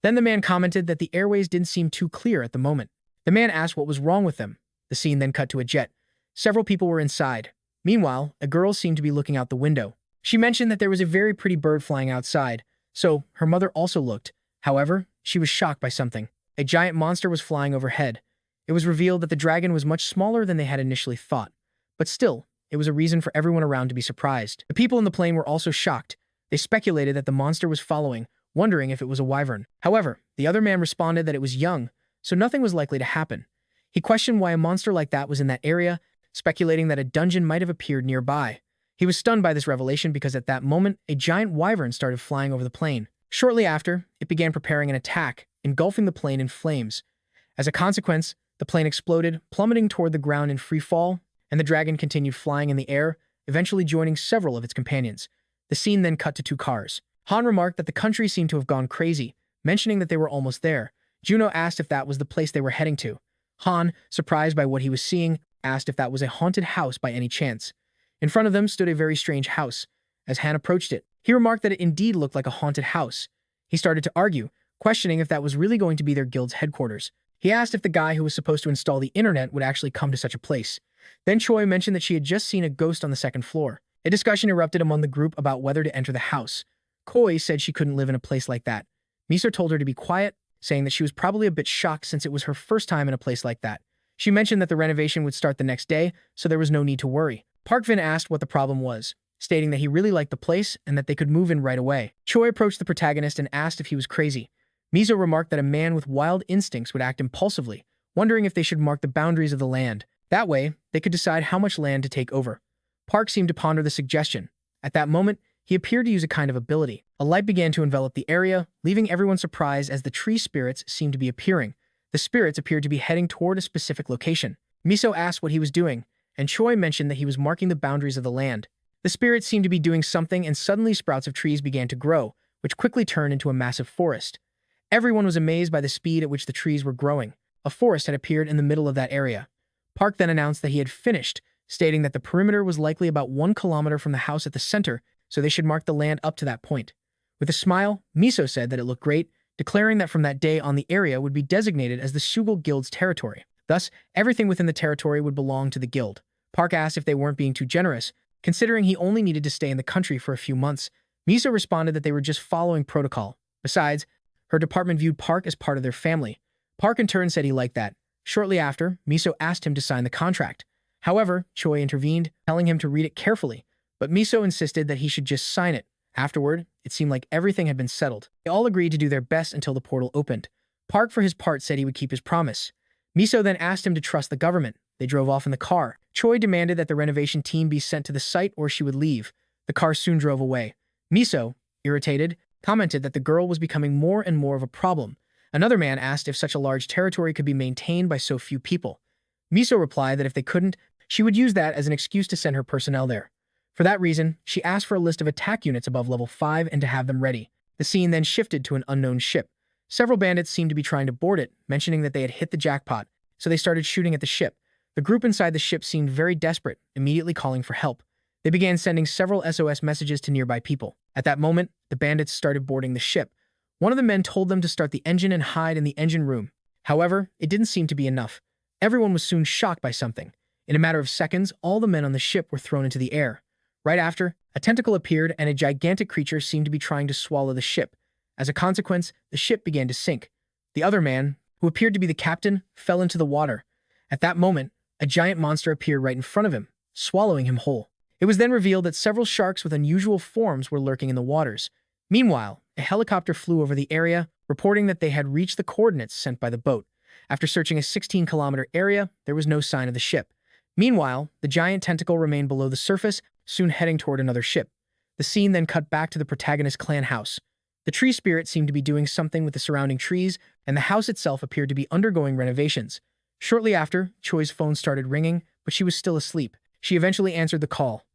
Then the man commented that the airways didn't seem too clear at the moment. The man asked what was wrong with them. The scene then cut to a jet. Several people were inside. Meanwhile, a girl seemed to be looking out the window. She mentioned that there was a very pretty bird flying outside, so her mother also looked. However, she was shocked by something. A giant monster was flying overhead. It was revealed that the dragon was much smaller than they had initially thought. But still, it was a reason for everyone around to be surprised. The people in the plane were also shocked. They speculated that the monster was following, wondering if it was a wyvern. However, the other man responded that it was young, so nothing was likely to happen. He questioned why a monster like that was in that area, speculating that a dungeon might have appeared nearby. He was stunned by this revelation because at that moment, a giant wyvern started flying over the plane. Shortly after, it began preparing an attack, engulfing the plane in flames. As a consequence, the plane exploded, plummeting toward the ground in free fall, and the dragon continued flying in the air, eventually joining several of its companions. The scene then cut to 2 cars. Han remarked that the country seemed to have gone crazy, mentioning that they were almost there. Juno asked if that was the place they were heading to. Han, surprised by what he was seeing, asked if that was a haunted house by any chance. In front of them stood a very strange house. As Han approached it, he remarked that it indeed looked like a haunted house. He started to argue, questioning if that was really going to be their guild's headquarters. He asked if the guy who was supposed to install the internet would actually come to such a place. Then Choi mentioned that she had just seen a ghost on the 2nd floor. A discussion erupted among the group about whether to enter the house. Koi said she couldn't live in a place like that. Miso told her to be quiet, saying that she was probably a bit shocked since it was her first time in a place like that. She mentioned that the renovation would start the next day, so there was no need to worry. Park Vin asked what the problem was, stating that he really liked the place and that they could move in right away. Choi approached the protagonist and asked if he was crazy. Miso remarked that a man with wild instincts would act impulsively, wondering if they should mark the boundaries of the land. That way, they could decide how much land to take over. Park seemed to ponder the suggestion. At that moment, he appeared to use a kind of ability. A light began to envelop the area, leaving everyone surprised as the tree spirits seemed to be appearing. The spirits appeared to be heading toward a specific location. Miso asked what he was doing, and Choi mentioned that he was marking the boundaries of the land. The spirits seemed to be doing something, and suddenly sprouts of trees began to grow, which quickly turned into a massive forest. Everyone was amazed by the speed at which the trees were growing. A forest had appeared in the middle of that area. Park then announced that he had finished, stating that the perimeter was likely about 1 kilometer from the house at the center, so they should mark the land up to that point. With a smile, Miso said that it looked great, declaring that from that day on the area would be designated as the Shugal Guild's territory. Thus, everything within the territory would belong to the guild. Park asked if they weren't being too generous, considering he only needed to stay in the country for a few months. Miso responded that they were just following protocol. Besides, her department viewed Park as part of their family. Park in turn said he liked that. Shortly after, Miso asked him to sign the contract. However, Choi intervened, telling him to read it carefully, but Miso insisted that he should just sign it. Afterward, it seemed like everything had been settled. They all agreed to do their best until the portal opened. Park, for his part, said he would keep his promise. Miso then asked him to trust the government. They drove off in the car. Choi demanded that the renovation team be sent to the site or she would leave. The car soon drove away. Miso, irritated, commented that the girl was becoming more and more of a problem. Another man asked if such a large territory could be maintained by so few people. Miso replied that if they couldn't, she would use that as an excuse to send her personnel there. For that reason, she asked for a list of attack units above level 5 and to have them ready. The scene then shifted to an unknown ship. Several bandits seemed to be trying to board it, mentioning that they had hit the jackpot, so they started shooting at the ship. The group inside the ship seemed very desperate, immediately calling for help. They began sending several SOS messages to nearby people. At that moment, the bandits started boarding the ship. One of the men told them to start the engine and hide in the engine room. However, it didn't seem to be enough. Everyone was soon shocked by something. In a matter of seconds, all the men on the ship were thrown into the air. Right after, a tentacle appeared and a gigantic creature seemed to be trying to swallow the ship. As a consequence, the ship began to sink. The other man, who appeared to be the captain, fell into the water. At that moment, a giant monster appeared right in front of him, swallowing him whole. It was then revealed that several sharks with unusual forms were lurking in the waters. Meanwhile, a helicopter flew over the area, reporting that they had reached the coordinates sent by the boat. After searching a 16-kilometer area, there was no sign of the ship. Meanwhile, the giant tentacle remained below the surface, soon heading toward another ship. The scene then cut back to the protagonist's clan house. The tree spirit seemed to be doing something with the surrounding trees, and the house itself appeared to be undergoing renovations. Shortly after, Choi's phone started ringing, but she was still asleep. She eventually answered the call.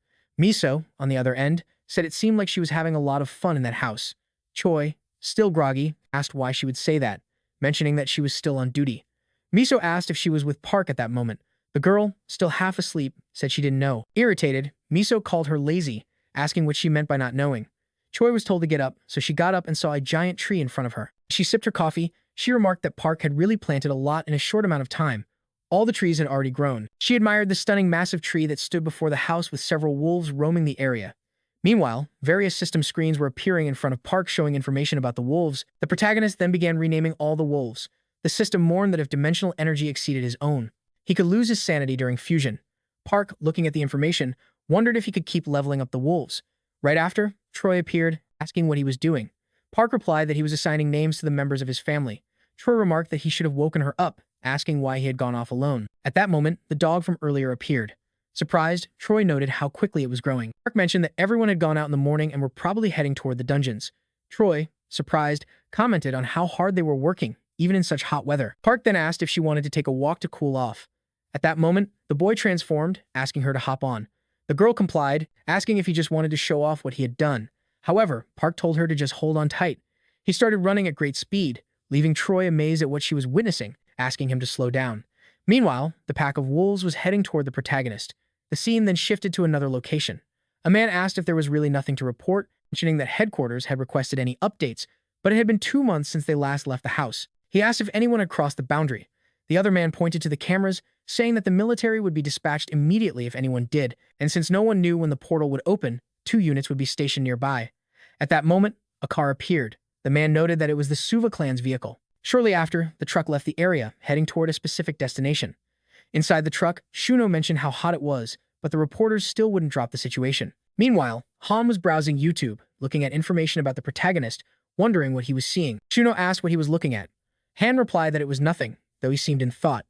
Miso, on the other end, said it seemed like she was having a lot of fun in that house. Choi, still groggy, asked why she would say that, mentioning that she was still on duty. Miso asked if she was with Park at that moment. The girl, still half asleep, said she didn't know. Irritated, Miso called her lazy, asking what she meant by not knowing. Choi was told to get up, so she got up and saw a giant tree in front of her. As she sipped her coffee, she remarked that Park had really planted a lot in a short amount of time. All the trees had already grown. She admired the stunning massive tree that stood before the house with several wolves roaming the area. Meanwhile, various system screens were appearing in front of Park showing information about the wolves. The protagonist then began renaming all the wolves. The system mourned that if dimensional energy exceeded his own, he could lose his sanity during fusion. Park, looking at the information, wondered if he could keep leveling up the wolves. Right after, Troy appeared, asking what he was doing. Park replied that he was assigning names to the members of his family. Troy remarked that he should have woken her up, asking why he had gone off alone. At that moment, the dog from earlier appeared. Surprised, Troy noted how quickly it was growing. Park mentioned that everyone had gone out in the morning and were probably heading toward the dungeons. Troy, surprised, commented on how hard they were working, even in such hot weather. Park then asked if she wanted to take a walk to cool off. At that moment, the boy transformed, asking her to hop on. The girl complied, asking if he just wanted to show off what he had done. However, Park told her to just hold on tight. He started running at great speed, leaving Troy amazed at what she was witnessing, asking him to slow down. Meanwhile, the pack of wolves was heading toward the protagonist. The scene then shifted to another location. A man asked if there was really nothing to report, mentioning that headquarters had requested any updates, but it had been 2 months since they last left the house. He asked if anyone had crossed the boundary. The other man pointed to the cameras, saying that the military would be dispatched immediately if anyone did, and since no one knew when the portal would open, 2 units would be stationed nearby. At that moment, a car appeared. The man noted that it was the Suva clan's vehicle. Shortly after, the truck left the area, heading toward a specific destination. Inside the truck, Shuno mentioned how hot it was, but the reporters still wouldn't drop the situation. Meanwhile, Han was browsing YouTube, looking at information about the protagonist, wondering what he was seeing. Shuno asked what he was looking at. Han replied that it was nothing, though he seemed in thought.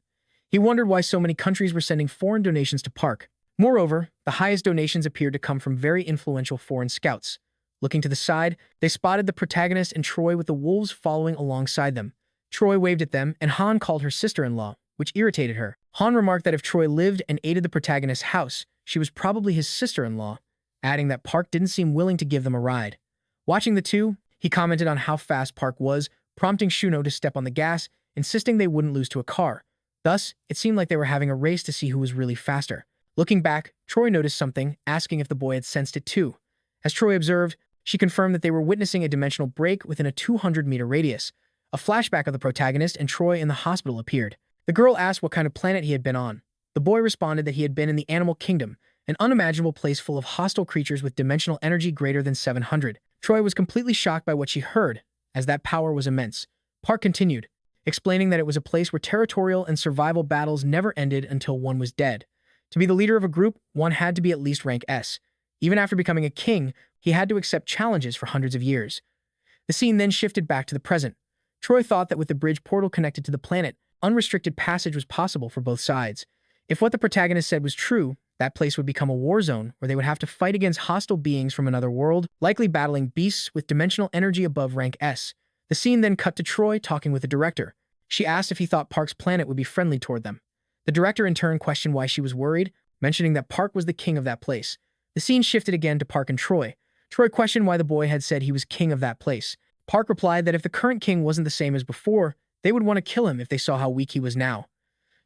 He wondered why so many countries were sending foreign donations to Park. Moreover, the highest donations appeared to come from very influential foreign scouts. Looking to the side, they spotted the protagonist and Troy with the wolves following alongside them. Troy waved at them, and Han called her sister-in-law, which irritated her. Han remarked that if Troy lived and aided the protagonist's house, she was probably his sister-in-law, adding that Park didn't seem willing to give them a ride. Watching the two, he commented on how fast Park was, prompting Shuno to step on the gas, insisting they wouldn't lose to a car. Thus, it seemed like they were having a race to see who was really faster. Looking back, Troy noticed something, asking if the boy had sensed it too. As Troy observed, she confirmed that they were witnessing a dimensional break within a 200-meter radius. A flashback of the protagonist and Troy in the hospital appeared. The girl asked what kind of planet he had been on. The boy responded that he had been in the animal kingdom, an unimaginable place full of hostile creatures with dimensional energy greater than 700. Troy was completely shocked by what she heard, as that power was immense. Park continued, explaining that it was a place where territorial and survival battles never ended until one was dead. To be the leader of a group, one had to be at least rank S. Even after becoming a king, he had to accept challenges for hundreds of years. The scene then shifted back to the present. Troy thought that with the bridge portal connected to the planet, unrestricted passage was possible for both sides. If what the protagonist said was true, that place would become a war zone where they would have to fight against hostile beings from another world, likely battling beasts with dimensional energy above rank S. The scene then cut to Troy talking with the director. She asked if he thought Park's planet would be friendly toward them. The director in turn questioned why she was worried, mentioning that Park was the king of that place. The scene shifted again to Park and Troy. Troy questioned why the boy had said he was king of that place. Park replied that if the current king wasn't the same as before, they would want to kill him if they saw how weak he was now.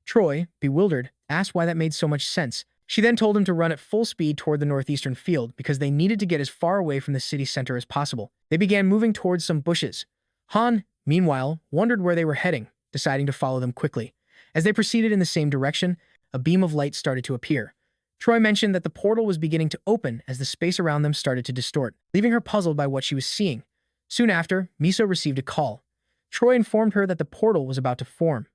Troy, bewildered, asked why that made so much sense. She then told him to run at full speed toward the northeastern field because they needed to get as far away from the city center as possible. They began moving towards some bushes. Han, meanwhile, wondered where they were heading, deciding to follow them quickly. As they proceeded in the same direction, a beam of light started to appear. Troy mentioned that the portal was beginning to open as the space around them started to distort, leaving her puzzled by what she was seeing. Soon after, Miso received a call. Troy informed her that the portal was about to form.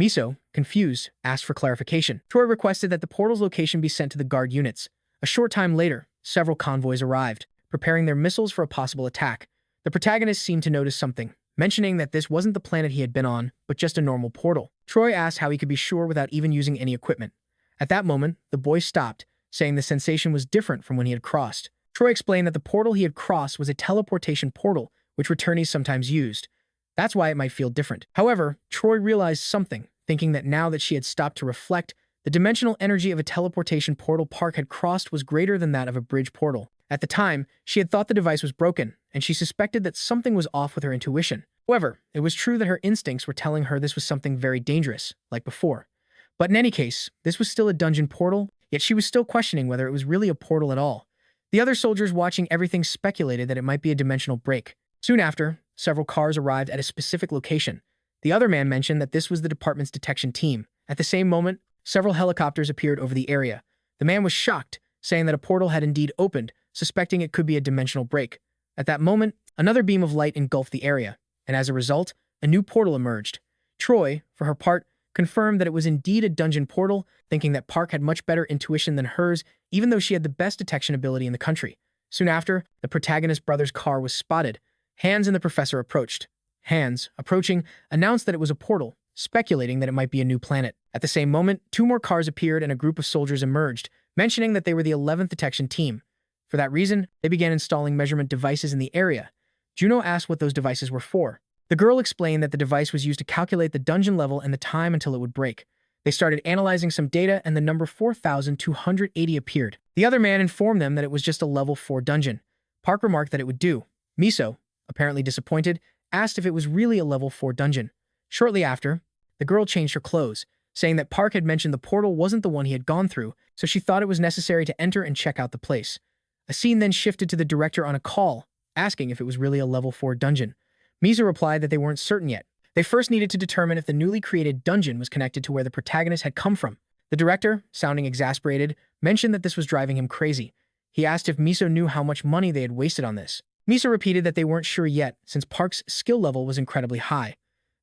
Miso, confused, asked for clarification. Troy requested that the portal's location be sent to the guard units. A short time later, several convoys arrived, preparing their missiles for a possible attack. The protagonist seemed to notice something, mentioning that this wasn't the planet he had been on, but just a normal portal. Troy asked how he could be sure without even using any equipment. At that moment, the boy stopped, saying the sensation was different from when he had crossed. Troy explained that the portal he had crossed was a teleportation portal, which returnees sometimes used. That's why it might feel different. However, Troy realized something, thinking that now that she had stopped to reflect, the dimensional energy of a teleportation portal Park had crossed was greater than that of a bridge portal. At the time, she had thought the device was broken, and she suspected that something was off with her intuition. However, it was true that her instincts were telling her this was something very dangerous, like before. But in any case, this was still a dungeon portal, yet she was still questioning whether it was really a portal at all. The other soldiers watching everything speculated that it might be a dimensional break. Soon after, several cars arrived at a specific location. The other man mentioned that this was the department's detection team. At the same moment, several helicopters appeared over the area. The man was shocked, saying that a portal had indeed opened, suspecting it could be a dimensional break. At that moment, another beam of light engulfed the area, and as a result, a new portal emerged. Troy, for her part, confirmed that it was indeed a dungeon portal, thinking that Park had much better intuition than hers, even though she had the best detection ability in the country. Soon after, the protagonist's brother's car was spotted. Hans and the professor approached. Hans, approaching, announced that it was a portal, speculating that it might be a new planet. At the same moment, two more cars appeared and a group of soldiers emerged, mentioning that they were the 11th detection team. For that reason, they began installing measurement devices in the area. Juno asked what those devices were for. The girl explained that the device was used to calculate the dungeon level and the time until it would break. They started analyzing some data and the number 4,280 appeared. The other man informed them that it was just a level 4 dungeon. Park remarked that it would do. Miso, apparently disappointed, asked if it was really a level 4 dungeon. Shortly after, the girl changed her clothes, saying that Park had mentioned the portal wasn't the one he had gone through, so she thought it was necessary to enter and check out the place. A scene then shifted to the director on a call, asking if it was really a level 4 dungeon. Miso replied that they weren't certain yet. They first needed to determine if the newly created dungeon was connected to where the protagonist had come from. The director, sounding exasperated, mentioned that this was driving him crazy. He asked if Miso knew how much money they had wasted on this. Miso repeated that they weren't sure yet, since Park's skill level was incredibly high.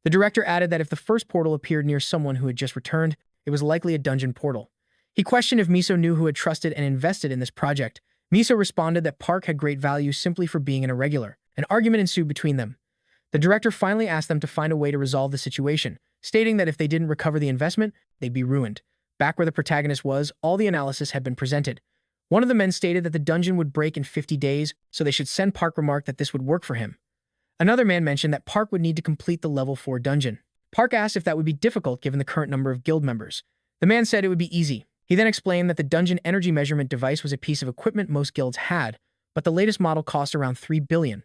The director added that if the first portal appeared near someone who had just returned, it was likely a dungeon portal. He questioned if Miso knew who had trusted and invested in this project. Miso responded that Park had great value simply for being an irregular. An argument ensued between them. The director finally asked them to find a way to resolve the situation, stating that if they didn't recover the investment, they'd be ruined. Back where the protagonist was, all the analysis had been presented. One of the men stated that the dungeon would break in 50 days, so they should send Park remarked that this would work for him. Another man mentioned that Park would need to complete the level 4 dungeon. Park asked if that would be difficult given the current number of guild members. The man said it would be easy. He then explained that the dungeon energy measurement device was a piece of equipment most guilds had, but the latest model cost around 3 billion.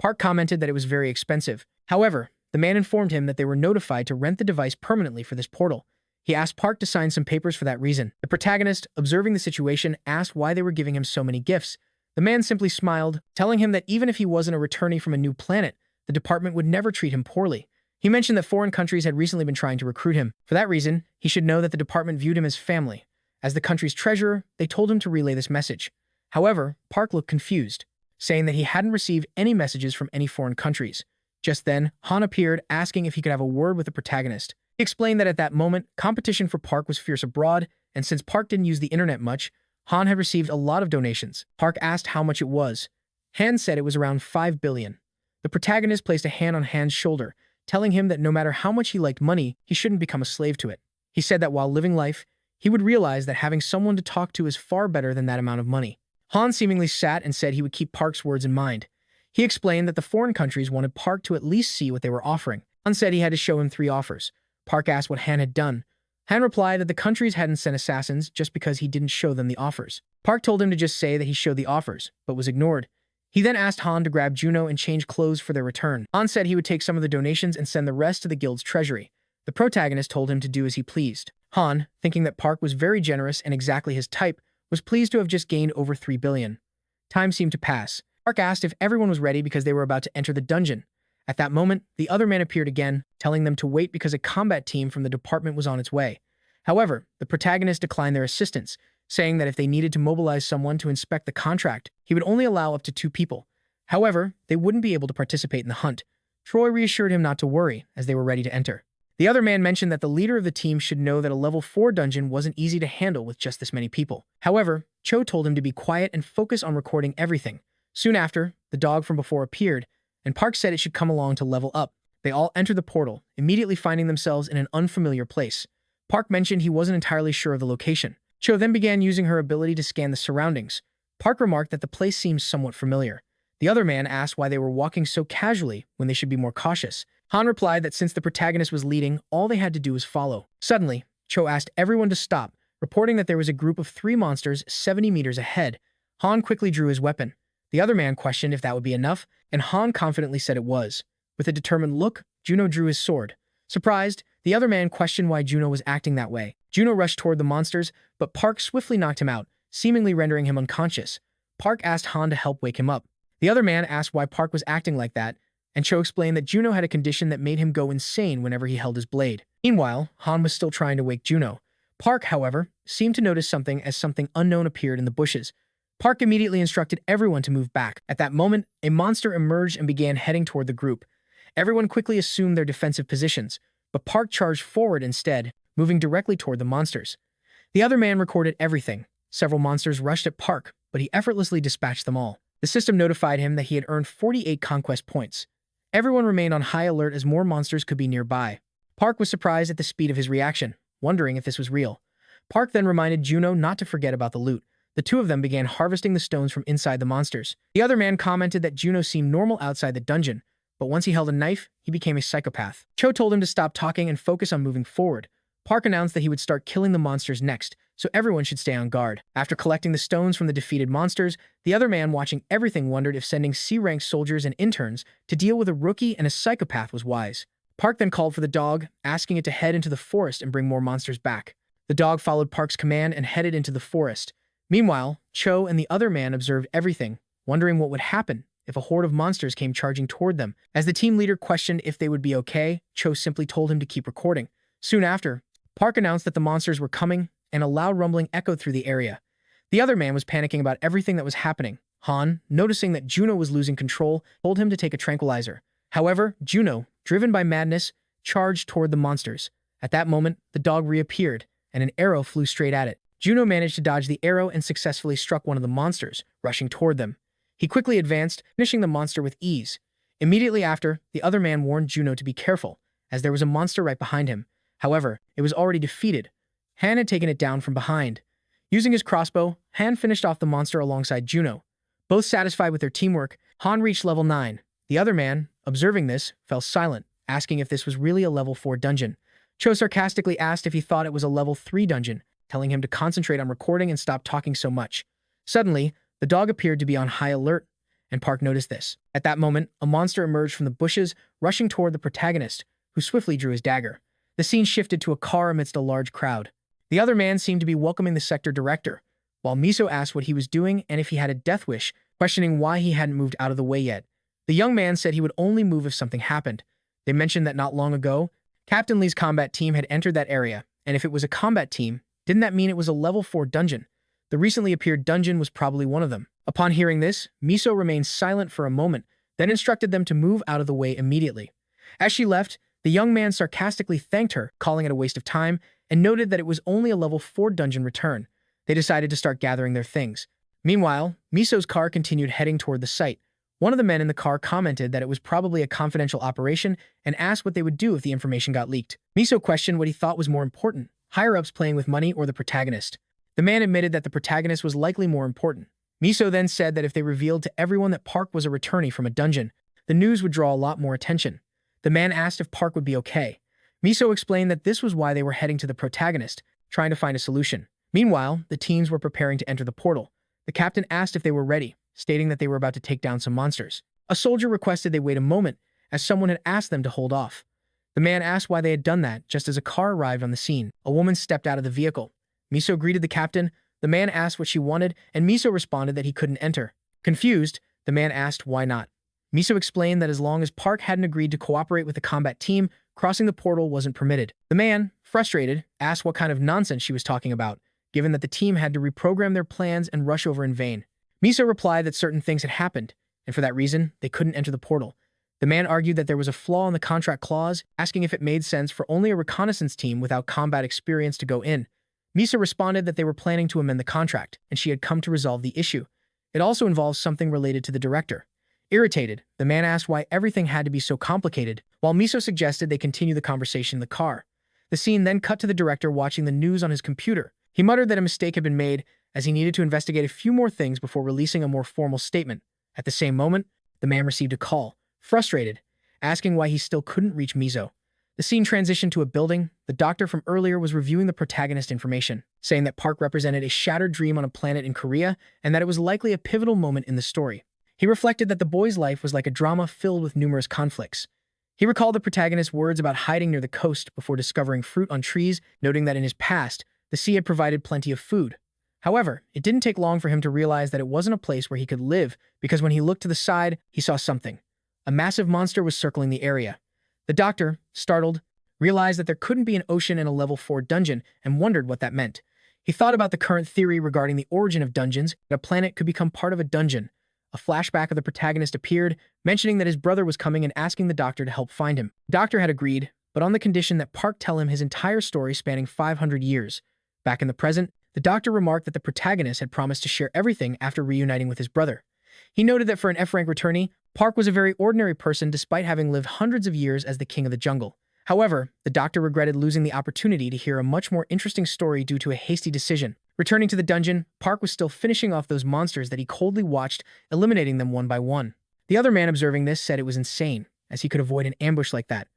Park commented that it was very expensive. However, the man informed him that they were notified to rent the device permanently for this portal. He asked Park to sign some papers for that reason. The protagonist, observing the situation, asked why they were giving him so many gifts. The man simply smiled, telling him that even if he wasn't a returnee from a new planet, the department would never treat him poorly. He mentioned that foreign countries had recently been trying to recruit him. For that reason, he should know that the department viewed him as family. As the country's treasurer, they told him to relay this message. However, Park looked confused, saying that he hadn't received any messages from any foreign countries. Just then, Han appeared, asking if he could have a word with the protagonist. He explained that at that moment, competition for Park was fierce abroad, and since Park didn't use the internet much, Han had received a lot of donations. Park asked how much it was. Han said it was around 5 billion. The protagonist placed a hand on Han's shoulder, telling him that no matter how much he liked money, he shouldn't become a slave to it. He said that while living life, he would realize that having someone to talk to is far better than that amount of money. Han seemingly sat and said he would keep Park's words in mind. He explained that the foreign countries wanted Park to at least see what they were offering. Han said he had to show him 3 offers. Park asked what Han had done. Han replied that the countries hadn't sent assassins just because he didn't show them the offers. Park told him to just say that he showed the offers, but was ignored. He then asked Han to grab Juno and change clothes for their return. Han said he would take some of the donations and send the rest to the guild's treasury. The protagonist told him to do as he pleased. Han, thinking that Park was very generous and exactly his type, was pleased to have just gained over 3 billion. Time seemed to pass. Park asked if everyone was ready because they were about to enter the dungeon. At that moment, the other man appeared again, telling them to wait because a combat team from the department was on its way. However, the protagonist declined their assistance, saying that if they needed to mobilize someone to inspect the contract, he would only allow up to 2 people. However, they wouldn't be able to participate in the hunt. Troy reassured him not to worry, as they were ready to enter. The other man mentioned that the leader of the team should know that a level 4 dungeon wasn't easy to handle with just this many people. However, Cho told him to be quiet and focus on recording everything. Soon after, the dog from before appeared, and Park said it should come along to level up. They all entered the portal, immediately finding themselves in an unfamiliar place. Park mentioned he wasn't entirely sure of the location. Cho then began using her ability to scan the surroundings. Park remarked that the place seemed somewhat familiar. The other man asked why they were walking so casually when they should be more cautious. Han replied that since the protagonist was leading, all they had to do was follow. Suddenly, Cho asked everyone to stop, reporting that there was a group of 3 monsters 70 meters ahead. Han quickly drew his weapon. The other man questioned if that would be enough, and Han confidently said it was. With a determined look, Juno drew his sword. Surprised, the other man questioned why Juno was acting that way. Juno rushed toward the monsters, but Park swiftly knocked him out, seemingly rendering him unconscious. Park asked Han to help wake him up. The other man asked why Park was acting like that, and Cho explained that Juno had a condition that made him go insane whenever he held his blade. Meanwhile, Han was still trying to wake Juno. Park, however, seemed to notice something as something unknown appeared in the bushes. Park immediately instructed everyone to move back. At that moment, a monster emerged and began heading toward the group. Everyone quickly assumed their defensive positions, but Park charged forward instead, moving directly toward the monsters. The other man recorded everything. Several monsters rushed at Park, but he effortlessly dispatched them all. The system notified him that he had earned 48 conquest points. Everyone remained on high alert as more monsters could be nearby. Park was surprised at the speed of his reaction, wondering if this was real. Park then reminded Juno not to forget about the loot. The 2 of them began harvesting the stones from inside the monsters. The other man commented that Juno seemed normal outside the dungeon, but once he held a knife, he became a psychopath. Cho told him to stop talking and focus on moving forward. Park announced that he would start killing the monsters next, so everyone should stay on guard. After collecting the stones from the defeated monsters, the other man watching everything wondered if sending C-rank soldiers and interns to deal with a rookie and a psychopath was wise. Park then called for the dog, asking it to head into the forest and bring more monsters back. The dog followed Park's command and headed into the forest. Meanwhile, Cho and the other man observed everything, wondering what would happen if a horde of monsters came charging toward them. As the team leader questioned if they would be okay, Cho simply told him to keep recording. Soon after, Park announced that the monsters were coming, and a loud rumbling echoed through the area. The other man was panicking about everything that was happening. Han, noticing that Juno was losing control, told him to take a tranquilizer. However, Juno, driven by madness, charged toward the monsters. At that moment, the dog reappeared, and an arrow flew straight at it. Juno managed to dodge the arrow and successfully struck one of the monsters, rushing toward them. He quickly advanced, finishing the monster with ease. Immediately after, the other man warned Juno to be careful, as there was a monster right behind him. However, it was already defeated. Han had taken it down from behind. Using his crossbow, Han finished off the monster alongside Juno. Both satisfied with their teamwork, Han reached level 9. The other man, observing this, fell silent, asking if this was really a level 4 dungeon. Cho sarcastically asked if he thought it was a level 3 dungeon, telling him to concentrate on recording and stop talking so much. Suddenly, the dog appeared to be on high alert, and Park noticed this. At that moment, a monster emerged from the bushes, rushing toward the protagonist, who swiftly drew his dagger. The scene shifted to a car amidst a large crowd. The other man seemed to be welcoming the sector director, while Miso asked what he was doing and if he had a death wish, questioning why he hadn't moved out of the way yet. The young man said he would only move if something happened. They mentioned that not long ago, Captain Lee's combat team had entered that area, and if it was a combat team, didn't that mean it was a level 4 dungeon? The recently appeared dungeon was probably one of them. Upon hearing this, Miso remained silent for a moment, then instructed them to move out of the way immediately. As she left, the young man sarcastically thanked her, calling it a waste of time, and noted that it was only a level 4 dungeon return. They decided to start gathering their things. Meanwhile, Miso's car continued heading toward the site. One of the men in the car commented that it was probably a confidential operation and asked what they would do if the information got leaked. Miso questioned what he thought was more important, higher-ups playing with money or the protagonist. The man admitted that the protagonist was likely more important. Miso then said that if they revealed to everyone that Park was a returnee from a dungeon, the news would draw a lot more attention. The man asked if Park would be okay. Miso explained that this was why they were heading to the protagonist, trying to find a solution. Meanwhile, the teams were preparing to enter the portal. The captain asked if they were ready, stating that they were about to take down some monsters. A soldier requested they wait a moment, as someone had asked them to hold off. The man asked why they had done that just as a car arrived on the scene. A woman stepped out of the vehicle. Miso greeted the captain. The man asked what she wanted, and Miso responded that he couldn't enter. Confused, the man asked why not. Miso explained that as long as Park hadn't agreed to cooperate with the combat team, crossing the portal wasn't permitted. The man, frustrated, asked what kind of nonsense she was talking about, given that the team had to reprogram their plans and rush over in vain. Miso replied that certain things had happened, and for that reason, they couldn't enter the portal. The man argued that there was a flaw in the contract clause, asking if it made sense for only a reconnaissance team without combat experience to go in. Miso responded that they were planning to amend the contract, and she had come to resolve the issue. It also involves something related to the director. Irritated, the man asked why everything had to be so complicated, while Miso suggested they continue the conversation in the car. The scene then cut to the director watching the news on his computer. He muttered that a mistake had been made, as he needed to investigate a few more things before releasing a more formal statement. At the same moment, the man received a call, frustrated, asking why he still couldn't reach Miso. The scene transitioned to a building. The doctor from earlier was reviewing the protagonist information, saying that Park represented a shattered dream on a planet in Korea and that it was likely a pivotal moment in the story. He reflected that the boy's life was like a drama filled with numerous conflicts. He recalled the protagonist's words about hiding near the coast before discovering fruit on trees, noting that in his past, the sea had provided plenty of food. However, it didn't take long for him to realize that it wasn't a place where he could live, because when he looked to the side, he saw something. A massive monster was circling the area. The doctor, startled, realized that there couldn't be an ocean in a level 4 dungeon and wondered what that meant. He thought about the current theory regarding the origin of dungeons, that a planet could become part of a dungeon. A flashback of the protagonist appeared, mentioning that his brother was coming and asking the doctor to help find him. The doctor had agreed, but on the condition that Park tell him his entire story spanning 500 years. Back in the present, the doctor remarked that the protagonist had promised to share everything after reuniting with his brother. He noted that for an F-rank returnee, Park was a very ordinary person despite having lived hundreds of years as the king of the jungle. However, the doctor regretted losing the opportunity to hear a much more interesting story due to a hasty decision. Returning to the dungeon, Park was still finishing off those monsters that he coldly watched, eliminating them one by one. The other man observing this said it was insane, as he could avoid an ambush like that.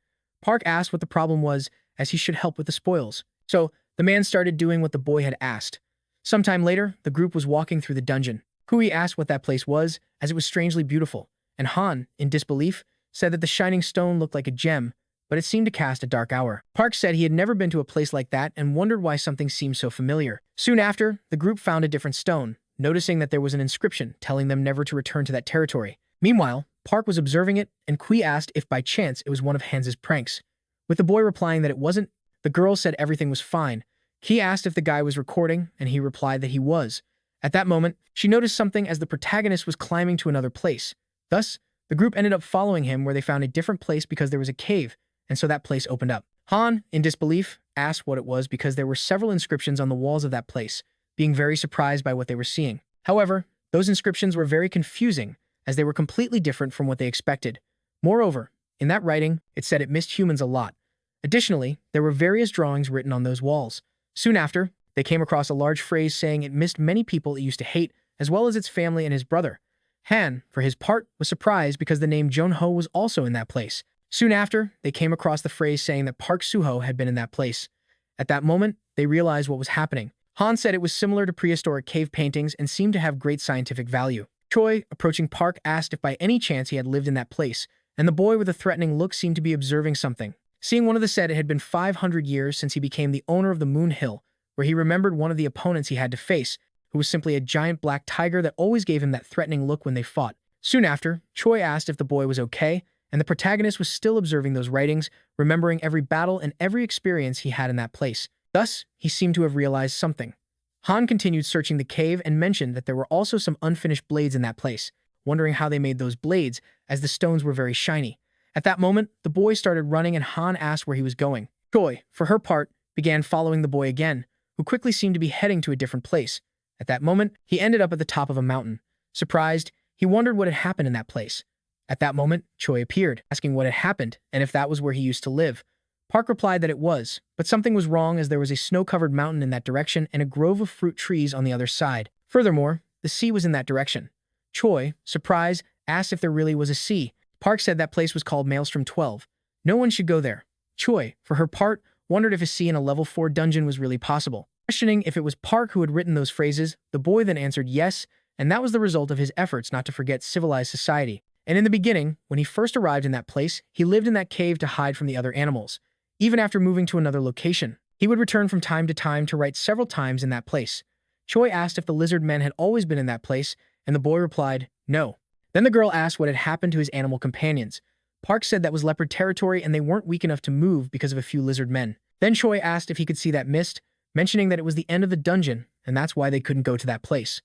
Park asked what the problem was, as he should help with the spoils. So, the man started doing what the boy had asked. Sometime later, the group was walking through the dungeon. Hui asked what that place was, as it was strangely beautiful, and Han, in disbelief, said that the shining stone looked like a gem, but it seemed to cast a dark hour. Park said he had never been to a place like that and wondered why something seemed so familiar. Soon after, the group found a different stone, noticing that there was an inscription telling them never to return to that territory. Meanwhile, Park was observing it, and Kui asked if by chance it was one of Hans's pranks. With the boy replying that it wasn't, the girl said everything was fine. Ki asked if the guy was recording, and he replied that he was. At that moment, she noticed something as the protagonist was climbing to another place. Thus, the group ended up following him where they found a different place because there was a cave, and so that place opened up. Han, in disbelief, asked what it was because there were several inscriptions on the walls of that place, being very surprised by what they were seeing. However, those inscriptions were very confusing, as they were completely different from what they expected. Moreover, in that writing, it said it missed humans a lot. Additionally, there were various drawings written on those walls. Soon after, they came across a large phrase saying it missed many people it used to hate, as well as its family and his brother. Han, for his part, was surprised because the name Jong-ho was also in that place. Soon after, they came across the phrase saying that Park Soo-ho had been in that place. At that moment, they realized what was happening. Han said it was similar to prehistoric cave paintings and seemed to have great scientific value. Choi, approaching Park, asked if by any chance he had lived in that place, and the boy with a threatening look seemed to be observing something. Seeing one of the said it had been 500 years since he became the owner of the Moon Hill, where he remembered one of the opponents he had to face, who was simply a giant black tiger that always gave him that threatening look when they fought. Soon after, Choi asked if the boy was okay, and the protagonist was still observing those writings, remembering every battle and every experience he had in that place. Thus, he seemed to have realized something. Han continued searching the cave and mentioned that there were also some unfinished blades in that place, wondering how they made those blades, as the stones were very shiny. At that moment, the boy started running and Han asked where he was going. Choi, for her part, began following the boy again, who quickly seemed to be heading to a different place. At that moment, he ended up at the top of a mountain. Surprised, he wondered what had happened in that place. At that moment, Choi appeared, asking what had happened and if that was where he used to live. Park replied that it was, but something was wrong as there was a snow-covered mountain in that direction and a grove of fruit trees on the other side. Furthermore, the sea was in that direction. Choi, surprised, asked if there really was a sea. Park said that place was called Maelstrom 12. No one should go there. Choi, for her part, wondered if a sea in a level 4 dungeon was really possible. Questioning if it was Park who had written those phrases, the boy then answered yes, and that was the result of his efforts not to forget civilized society. And in the beginning, when he first arrived in that place, he lived in that cave to hide from the other animals. Even after moving to another location, he would return from time to time to write several times in that place. Choi asked if the lizard men had always been in that place, and the boy replied, no. Then the girl asked what had happened to his animal companions. Park said that was leopard territory and they weren't weak enough to move because of a few lizard men. Then Choi asked if he could see that mist, mentioning that it was the end of the dungeon, and that's why they couldn't go to that place.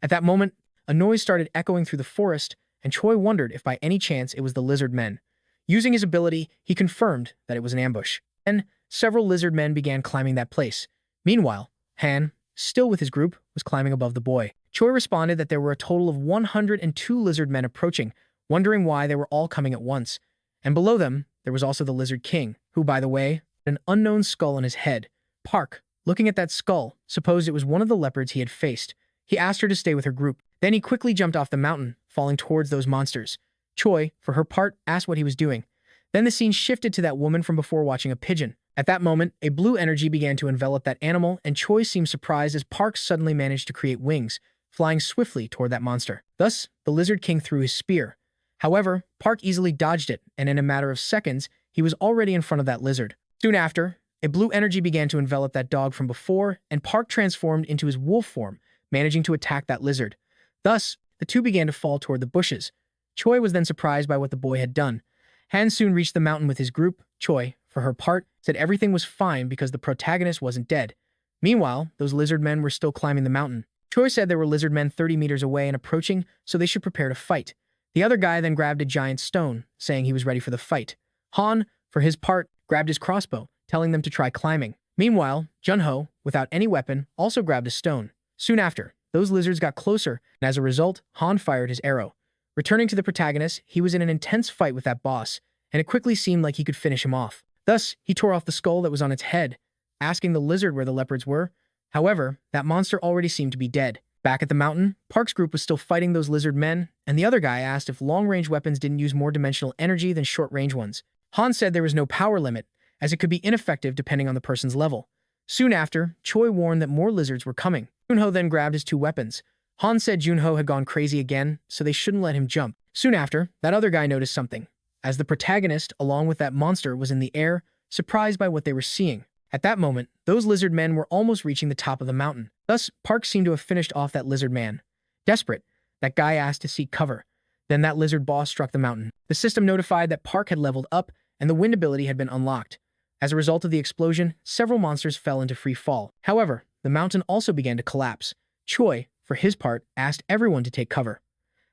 At that moment, a noise started echoing through the forest, and Choi wondered if by any chance it was the lizard men. Using his ability, he confirmed that it was an ambush. Then, several lizard men began climbing that place. Meanwhile, Han, still with his group, was climbing above the boy. Choi responded that there were a total of 102 lizard men approaching, wondering why they were all coming at once. And below them, there was also the Lizard King, who, by the way, had an unknown skull on his head. Park, looking at that skull, supposed it was one of the leopards he had faced. He asked her to stay with her group. Then he quickly jumped off the mountain, falling towards those monsters. Choi, for her part, asked what he was doing. Then the scene shifted to that woman from before watching a pigeon. At that moment, a blue energy began to envelop that animal, and Choi seemed surprised as Park suddenly managed to create wings, flying swiftly toward that monster. Thus, the Lizard King threw his spear. However, Park easily dodged it, and in a matter of seconds, he was already in front of that lizard. Soon after, a blue energy began to envelop that dog from before, and Park transformed into his wolf form, managing to attack that lizard. Thus, the two began to fall toward the bushes. Choi was then surprised by what the boy had done. Han soon reached the mountain with his group. Choi, for her part, said everything was fine because the protagonist wasn't dead. Meanwhile, those lizard men were still climbing the mountain. Choi said there were lizard men 30 meters away and approaching, so they should prepare to fight. The other guy then grabbed a giant stone, saying he was ready for the fight. Han, for his part, grabbed his crossbow, telling them to try climbing. Meanwhile, Junho, without any weapon, also grabbed a stone. Soon after, those lizards got closer, and as a result, Han fired his arrow. Returning to the protagonist, he was in an intense fight with that boss, and it quickly seemed like he could finish him off. Thus, he tore off the skull that was on its head, asking the lizard where the leopards were. However, that monster already seemed to be dead. Back at the mountain, Park's group was still fighting those lizard men, and the other guy asked if long-range weapons didn't use more dimensional energy than short-range ones. Han said there was no power limit, as it could be ineffective depending on the person's level. Soon after, Choi warned that more lizards were coming. Junho then grabbed his two weapons. Han said Junho had gone crazy again, so they shouldn't let him jump. Soon after, that other guy noticed something, as the protagonist, along with that monster, was in the air, surprised by what they were seeing. At that moment, those lizard men were almost reaching the top of the mountain. Thus, Park seemed to have finished off that lizard man. Desperate, that guy asked to seek cover. Then that lizard boss struck the mountain. The system notified that Park had leveled up, and the wind ability had been unlocked. As a result of the explosion, several monsters fell into free fall. However, the mountain also began to collapse. Choi, for his part, asked everyone to take cover.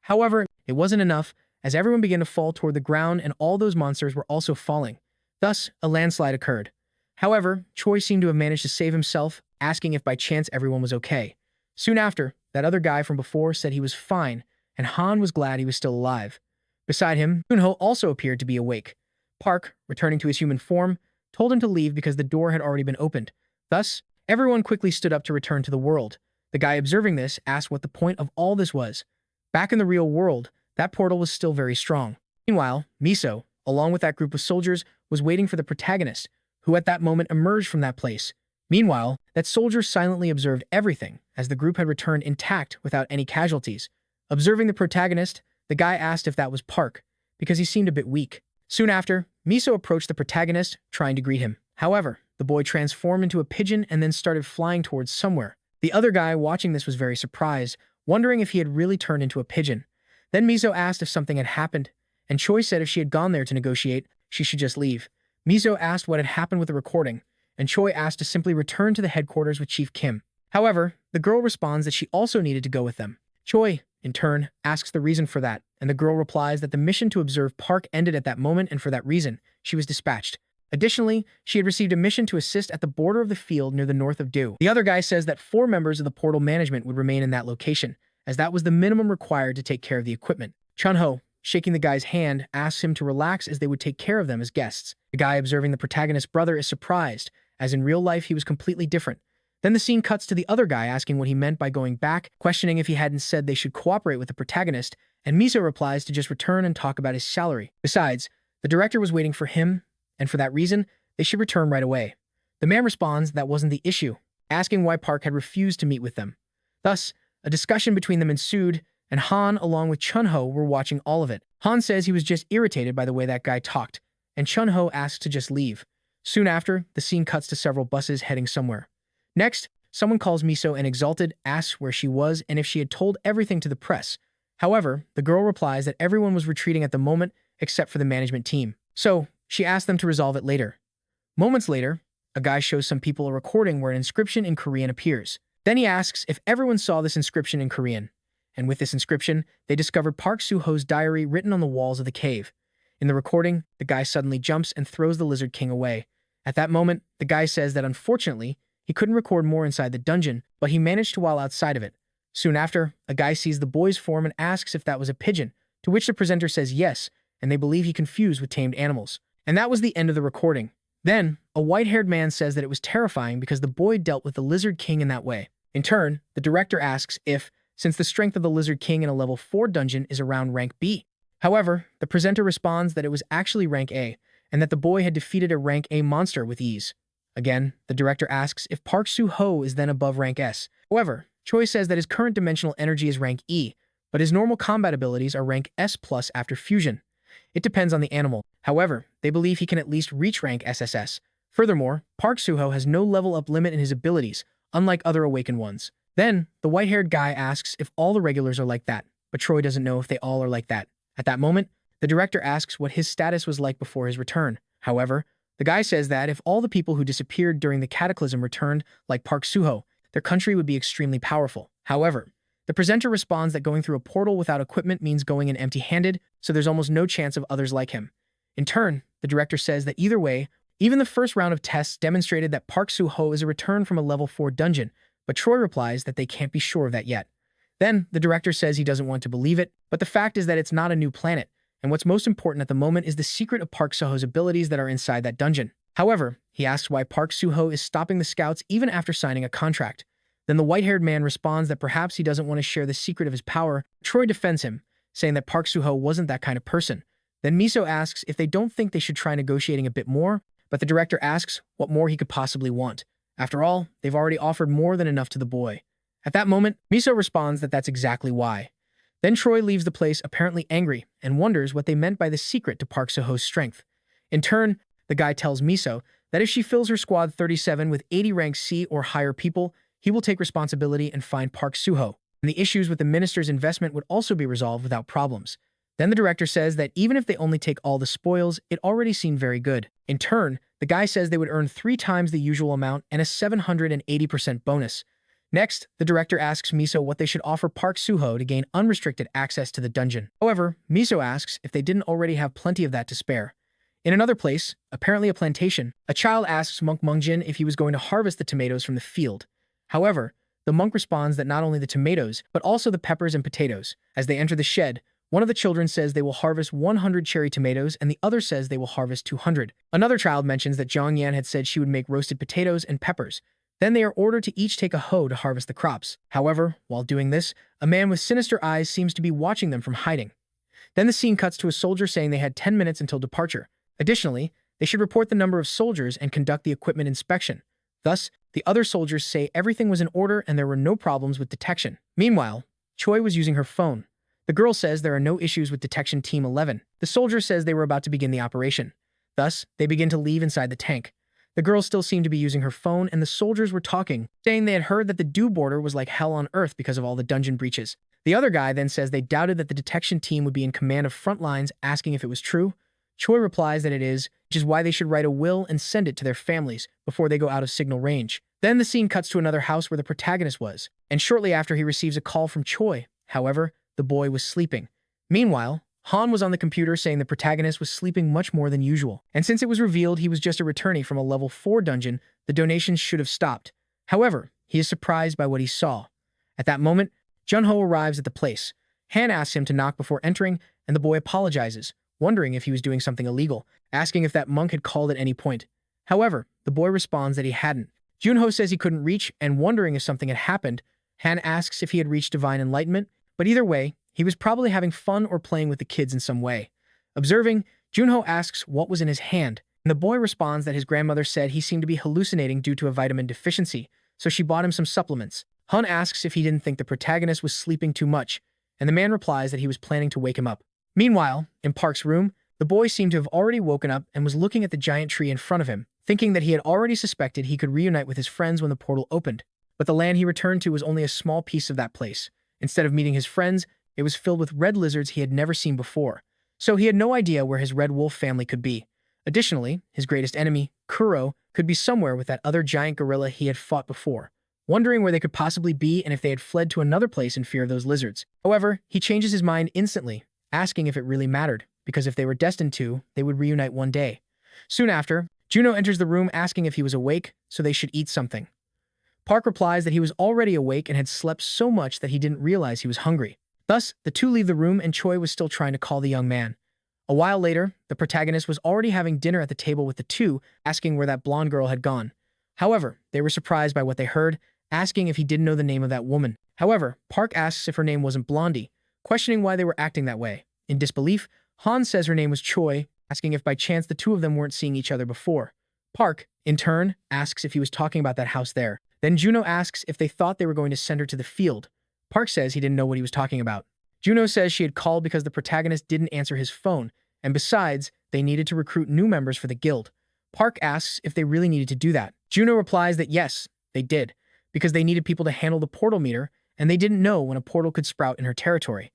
However, it wasn't enough, as everyone began to fall toward the ground and all those monsters were also falling. Thus, a landslide occurred. However, Choi seemed to have managed to save himself, asking if by chance everyone was okay. Soon after, that other guy from before said he was fine, and Han was glad he was still alive. Beside him, Junho also appeared to be awake. Park, returning to his human form, told him to leave because the door had already been opened. Thus, everyone quickly stood up to return to the world. The guy observing this asked what the point of all this was. Back in the real world, that portal was still very strong. Meanwhile, Miso, along with that group of soldiers, was waiting for the protagonist, who at that moment emerged from that place. Meanwhile, that soldier silently observed everything, as the group had returned intact without any casualties. Observing the protagonist, the guy asked if that was Park, because he seemed a bit weak. Soon after, Miso approached the protagonist, trying to greet him. However, the boy transformed into a pigeon and then started flying towards somewhere. The other guy watching this was very surprised, wondering if he had really turned into a pigeon. Then Miso asked if something had happened, and Choi said if she had gone there to negotiate, she should just leave. Miso asked what had happened with the recording, and Choi asked to simply return to the headquarters with Chief Kim. However, the girl responds that she also needed to go with them. Choi, in turn, asks the reason for that, and the girl replies that the mission to observe Park ended at that moment and for that reason, she was dispatched. Additionally, she had received a mission to assist at the border of the field near the north of Do. The other guy says that 4 members of the portal management would remain in that location, as that was the minimum required to take care of the equipment. Chunho, shaking the guy's hand, asks him to relax as they would take care of them as guests. The guy observing the protagonist's brother is surprised, as in real life he was completely different. Then the scene cuts to the other guy asking what he meant by going back, questioning if he hadn't said they should cooperate with the protagonist, and Miso replies to just return and talk about his salary. Besides, the director was waiting for him, and for that reason, they should return right away. The man responds that wasn't the issue, asking why Park had refused to meet with them. Thus, a discussion between them ensued, and Han, along with Chunho, were watching all of it. Han says he was just irritated by the way that guy talked, and Chunho asks to just leave. Soon after, the scene cuts to several buses heading somewhere. Next, someone calls Miso and exalted asks where she was and if she had told everything to the press. However, the girl replies that everyone was retreating at the moment except for the management team. So, she asked them to resolve it later. Moments later, a guy shows some people a recording where an inscription in Korean appears. Then he asks if everyone saw this inscription in Korean. And with this inscription, they discovered Park Soo-ho's diary written on the walls of the cave. In the recording, the guy suddenly jumps and throws the Lizard King away. At that moment, the guy says that unfortunately, he couldn't record more inside the dungeon, but he managed to while outside of it. Soon after, a guy sees the boy's form and asks if that was a pigeon, to which the presenter says yes, and they believe he confused with tamed animals. And that was the end of the recording. Then, a white-haired man says that it was terrifying because the boy dealt with the Lizard King in that way. In turn, the director asks if, since the strength of the Lizard King in a level 4 dungeon is around rank B. However, the presenter responds that it was actually rank A, and that the boy had defeated a rank A monster with ease. Again, the director asks if Park Soo-ho is then above rank S. However, Choi says that his current dimensional energy is rank E, but his normal combat abilities are rank S+ after fusion. It depends on the animal. However, they believe he can at least reach rank SSS. Furthermore, Park Soo-ho has no level up limit in his abilities, unlike other awakened ones. Then, the white-haired guy asks if all the regulars are like that, but Troy doesn't know if they all are like that. At that moment, the director asks what his status was like before his return. However, the guy says that if all the people who disappeared during the cataclysm returned, like Park Soo-ho, their country would be extremely powerful. However, the presenter responds that going through a portal without equipment means going in empty-handed, so there's almost no chance of others like him. In turn, the director says that either way, even the first round of tests demonstrated that Park Soo-ho is a return from a level 4 dungeon, but Troy replies that they can't be sure of that yet. Then, the director says he doesn't want to believe it, but the fact is that it's not a new planet, and what's most important at the moment is the secret of Park Soo-ho's abilities that are inside that dungeon. However, he asks why Park Soo-ho is stopping the scouts even after signing a contract. Then the white-haired man responds that perhaps he doesn't want to share the secret of his power. Troy defends him, saying that Park Soo-ho wasn't that kind of person. Then Miso asks if they don't think they should try negotiating a bit more, but the director asks what more he could possibly want. After all, they've already offered more than enough to the boy. At that moment, Miso responds that that's exactly why. Then Troy leaves the place apparently angry and wonders what they meant by the secret to Park Soo-ho's strength. In turn, the guy tells Miso that if she fills her squad 37 with 80 rank C or higher people, he will take responsibility and find Park Soo-ho, and the issues with the minister's investment would also be resolved without problems. Then the director says that even if they only take all the spoils, it already seemed very good. In turn, the guy says they would earn 3 times the usual amount and a 780% bonus. Next, the director asks Miso what they should offer Park Soo-ho to gain unrestricted access to the dungeon. However, Miso asks if they didn't already have plenty of that to spare. In another place, apparently a plantation, a child asks Monk Mungjin if he was going to harvest the tomatoes from the field. However, the monk responds that not only the tomatoes, but also the peppers and potatoes. As they enter the shed, one of the children says they will harvest 100 cherry tomatoes and the other says they will harvest 200. Another child mentions that Zhang Yan had said she would make roasted potatoes and peppers. Then they are ordered to each take a hoe to harvest the crops. However, while doing this, a man with sinister eyes seems to be watching them from hiding. Then the scene cuts to a soldier saying they had 10 minutes until departure. Additionally, they should report the number of soldiers and conduct the equipment inspection. Thus, the other soldiers say everything was in order and there were no problems with detection. Meanwhile, Choi was using her phone. The girl says there are no issues with Detection Team 11. The soldier says they were about to begin the operation. Thus, they begin to leave inside the tank. The girl still seemed to be using her phone, and the soldiers were talking, saying they had heard that the Dew border was like hell on earth because of all the dungeon breaches. The other guy then says they doubted that the detection team would be in command of front lines, asking if it was true. Choi replies that it is, which is why they should write a will and send it to their families before they go out of signal range. Then the scene cuts to another house where the protagonist was, and shortly after he receives a call from Choi. However, the boy was sleeping. Meanwhile, Han was on the computer saying the protagonist was sleeping much more than usual, and since it was revealed he was just a returnee from a level 4 dungeon, the donations should have stopped. However, he is surprised by what he saw. At that moment, Junho arrives at the place. Han asks him to knock before entering, and the boy apologizes, wondering if he was doing something illegal, asking if that monk had called at any point. However, the boy responds that he hadn't. Junho says he couldn't reach, and wondering if something had happened, Han asks if he had reached divine enlightenment, but either way, he was probably having fun or playing with the kids in some way. Observing, Junho asks what was in his hand, and the boy responds that his grandmother said he seemed to be hallucinating due to a vitamin deficiency, so she bought him some supplements. Han asks if he didn't think the protagonist was sleeping too much, and the man replies that he was planning to wake him up. Meanwhile, in Park's room, the boy seemed to have already woken up and was looking at the giant tree in front of him, thinking that he had already suspected he could reunite with his friends when the portal opened. But the land he returned to was only a small piece of that place. Instead of meeting his friends, it was filled with red lizards he had never seen before, so he had no idea where his red wolf family could be. Additionally, his greatest enemy, Kuro, could be somewhere with that other giant gorilla he had fought before, wondering where they could possibly be and if they had fled to another place in fear of those lizards. However, he changes his mind instantly, asking if it really mattered, because if they were destined to, they would reunite one day. Soon after, Juno enters the room asking if he was awake, so they should eat something. Park replies that he was already awake and had slept so much that he didn't realize he was hungry. Thus, the two leave the room and Choi was still trying to call the young man. A while later, the protagonist was already having dinner at the table with the two, asking where that blonde girl had gone. However, they were surprised by what they heard, asking if he didn't know the name of that woman. However, Park asks if her name wasn't Blondie, questioning why they were acting that way. In disbelief, Han says her name was Choi, asking if by chance the two of them weren't seeing each other before. Park, in turn, asks if he was talking about that house there. Then Juno asks if they thought they were going to send her to the field. Park says he didn't know what he was talking about. Juno says she had called because the protagonist didn't answer his phone, and besides, they needed to recruit new members for the guild. Park asks if they really needed to do that. Juno replies that yes, they did, because they needed people to handle the portal meter, and they didn't know when a portal could sprout in her territory.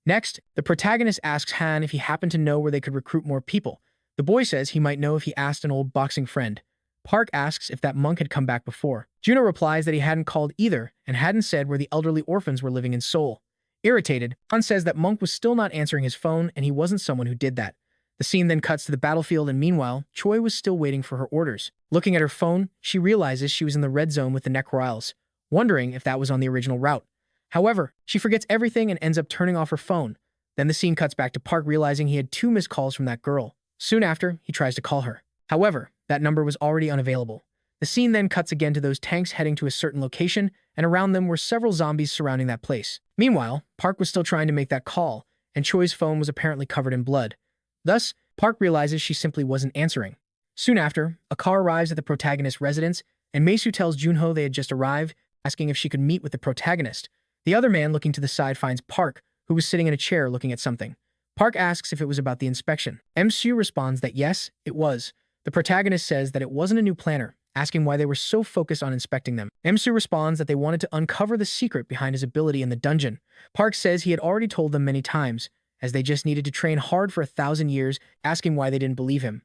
Next, the protagonist asks Han if he happened to know where they could recruit more people. The boy says he might know if he asked an old boxing friend. Park asks if that monk had come back before. Juno replies that he hadn't called either and hadn't said where the elderly orphans were living in Seoul. Irritated, Han says that monk was still not answering his phone and he wasn't someone who did that. The scene then cuts to the battlefield and meanwhile, Choi was still waiting for her orders. Looking at her phone, she realizes she was in the red zone with the Necroiles, wondering if that was on the original route. However, she forgets everything and ends up turning off her phone. Then the scene cuts back to Park realizing he had 2 missed calls from that girl. Soon after, he tries to call her. However, that number was already unavailable. The scene then cuts again to those tanks heading to a certain location, and around them were several zombies surrounding that place. Meanwhile, Park was still trying to make that call, and Choi's phone was apparently covered in blood. Thus, Park realizes she simply wasn't answering. Soon after, a car arrives at the protagonist's residence, and Meisu tells Junho they had just arrived, asking if she could meet with the protagonist. The other man looking to the side finds Park, who was sitting in a chair looking at something. Park asks if it was about the inspection. Meisu responds that yes, it was. The protagonist says that it wasn't a new planner, asking why they were so focused on inspecting them. Meisu responds that they wanted to uncover the secret behind his ability in the dungeon. Park says he had already told them many times, as they just needed to train hard for 1,000 years, asking why they didn't believe him.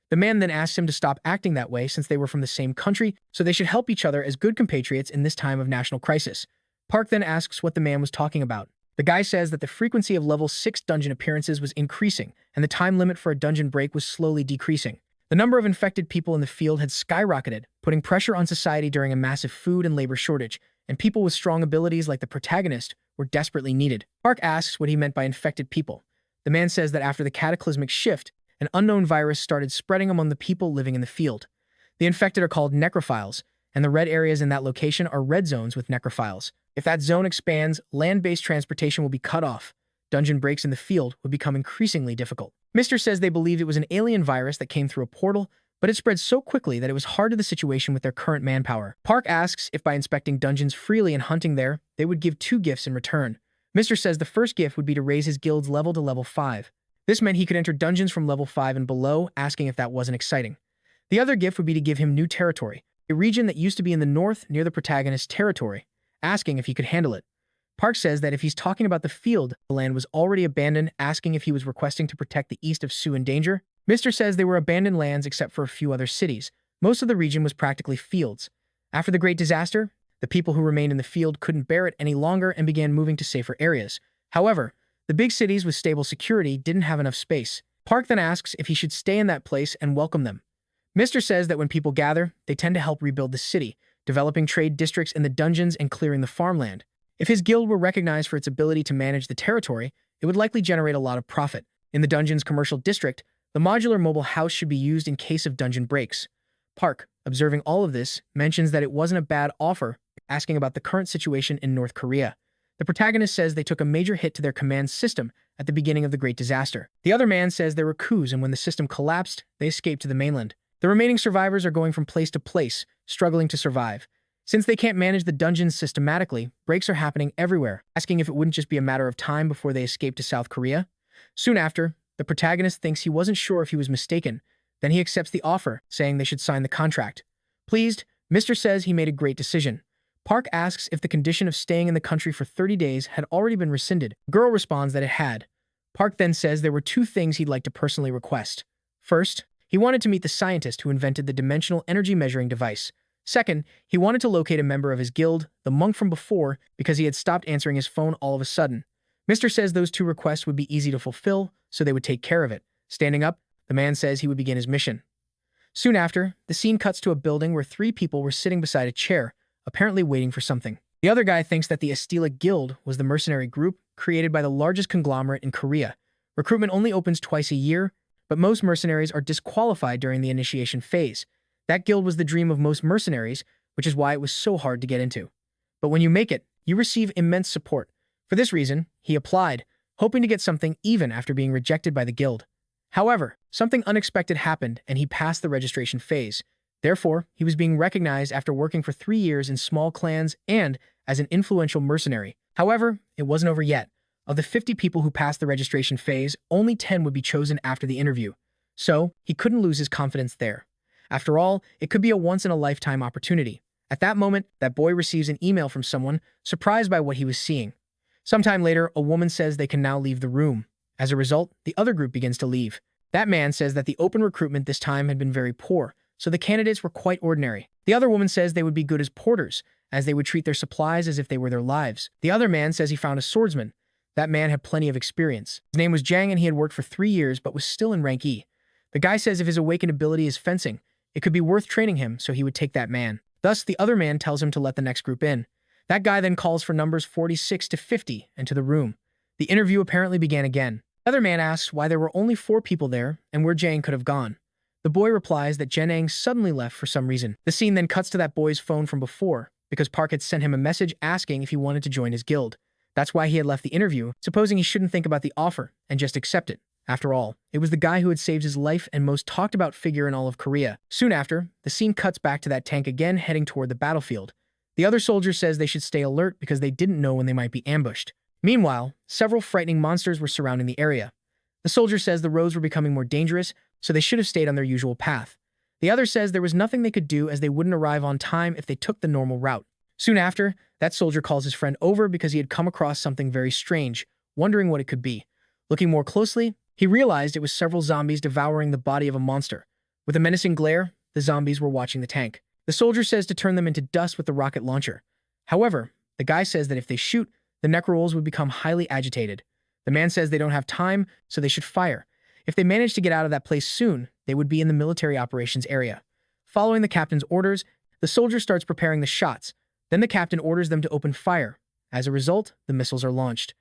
The man then asks him to stop acting that way since they were from the same country, so they should help each other as good compatriots in this time of national crisis. Park then asks what the man was talking about. The guy says that the frequency of level 6 dungeon appearances was increasing, and the time limit for a dungeon break was slowly decreasing. The number of infected people in the field had skyrocketed, putting pressure on society during a massive food and labor shortage, and people with strong abilities like the protagonist were desperately needed. Park asks what he meant by infected people. The man says that after the cataclysmic shift, an unknown virus started spreading among the people living in the field. The infected are called necrophiles, and the red areas in that location are red zones with necrophiles. If that zone expands, land-based transportation will be cut off. Dungeon breaks in the field would become increasingly difficult. Mr. says they believed it was an alien virus that came through a portal, but it spread so quickly that it was hard to the situation with their current manpower. Park asks if by inspecting dungeons freely and hunting there, they would give 2 gifts in return. Mr. says the first gift would be to raise his guild's level to level 5. This meant he could enter dungeons from level 5 and below, asking if that wasn't exciting. The other gift would be to give him new territory, a region that used to be in the north near the protagonist's territory, asking if he could handle it. Park says that if he's talking about the field, the land was already abandoned, asking if he was requesting to protect the east of Su in danger. Mr. says they were abandoned lands except for a few other cities. Most of the region was practically fields. After the Great Disaster, the people who remained in the field couldn't bear it any longer and began moving to safer areas. However, The big cities with stable security didn't have enough space. Park then asks if he should stay in that place and welcome them. Mr. says that when people gather, they tend to help rebuild the city, developing trade districts in the dungeons and clearing the farmland. If his guild were recognized for its ability to manage the territory, it would likely generate a lot of profit. In the dungeon's commercial district, the modular mobile house should be used in case of dungeon breaks. Park, observing all of this, mentions that it wasn't a bad offer, asking about the current situation in North Korea. The protagonist says they took a major hit to their command system at the beginning of the Great Disaster. The other man says there were coups, and when the system collapsed, they escaped to the mainland. The remaining survivors are going from place to place, struggling to survive. Since they can't manage the dungeons systematically, breaks are happening everywhere, asking if it wouldn't just be a matter of time before they escape to South Korea. Soon after, the protagonist thinks he wasn't sure if he was mistaken. Then he accepts the offer, saying they should sign the contract. Pleased, Mr. says he made a great decision. Park asks if the condition of staying in the country for 30 days had already been rescinded. The girl responds that it had. Park then says there were two things he'd like to personally request. First, he wanted to meet the scientist who invented the dimensional energy measuring device. Second, he wanted to locate a member of his guild, the monk from before, because he had stopped answering his phone all of a sudden. Mr. says those two requests would be easy to fulfill, so they would take care of it. Standing up, the man says he would begin his mission. Soon after, the scene cuts to a building where three people were sitting beside a chair, apparently waiting for something. The other guy thinks that the SLAYER guild was the mercenary group created by the largest conglomerate in Korea. Recruitment only opens twice a year, but most mercenaries are disqualified during the initiation phase. That guild was the dream of most mercenaries, which is why it was so hard to get into. But when you make it, you receive immense support. For this reason, he applied, hoping to get something even after being rejected by the guild. However, something unexpected happened and he passed the registration phase. Therefore, he was being recognized after working for 3 years in small clans and as an influential mercenary. However, it wasn't over yet. Of the 50 people who passed the registration phase, only 10 would be chosen after the interview. So, he couldn't lose his confidence there. After all, it could be a once-in-a-lifetime opportunity. At that moment, that boy receives an email from someone, surprised by what he was seeing. Sometime later, a woman says they can now leave the room. As a result, the other group begins to leave. That man says that the open recruitment this time had been very poor, so the candidates were quite ordinary. The other woman says they would be good as porters, as they would treat their supplies as if they were their lives. The other man says he found a swordsman. That man had plenty of experience. His name was Jang and he had worked for 3 years but was still in rank E. The guy says if his awakened ability is fencing, it could be worth training him, so he would take that man. Thus, the other man tells him to let the next group in. That guy then calls for numbers 46 to 50 into the room. The interview apparently began again. The other man asks why there were only 4 people there and where Jang could have gone. The boy replies that Jenang suddenly left for some reason. The scene then cuts to that boy's phone from before, because Park had sent him a message asking if he wanted to join his guild. That's why he had left the interview, supposing he shouldn't think about the offer and just accept it. After all, it was the guy who had saved his life and most talked about figure in all of Korea. Soon after, the scene cuts back to that tank again heading toward the battlefield. The other soldier says they should stay alert because they didn't know when they might be ambushed. Meanwhile, several frightening monsters were surrounding the area. The soldier says the roads were becoming more dangerous, so they should have stayed on their usual path. The other says there was nothing they could do as they wouldn't arrive on time if they took the normal route. Soon after, that soldier calls his friend over because he had come across something very strange, wondering what it could be. Looking more closely, he realized it was several zombies devouring the body of a monster. With a menacing glare, the zombies were watching the tank. The soldier says to turn them into dust with the rocket launcher. However, the guy says that if they shoot, the necrolls would become highly agitated. The man says they don't have time, so they should fire. If they manage to get out of that place soon, they would be in the military operations area. Following the captain's orders, the soldier starts preparing the shots. Then the captain orders them to open fire. As a result, the missiles are launched.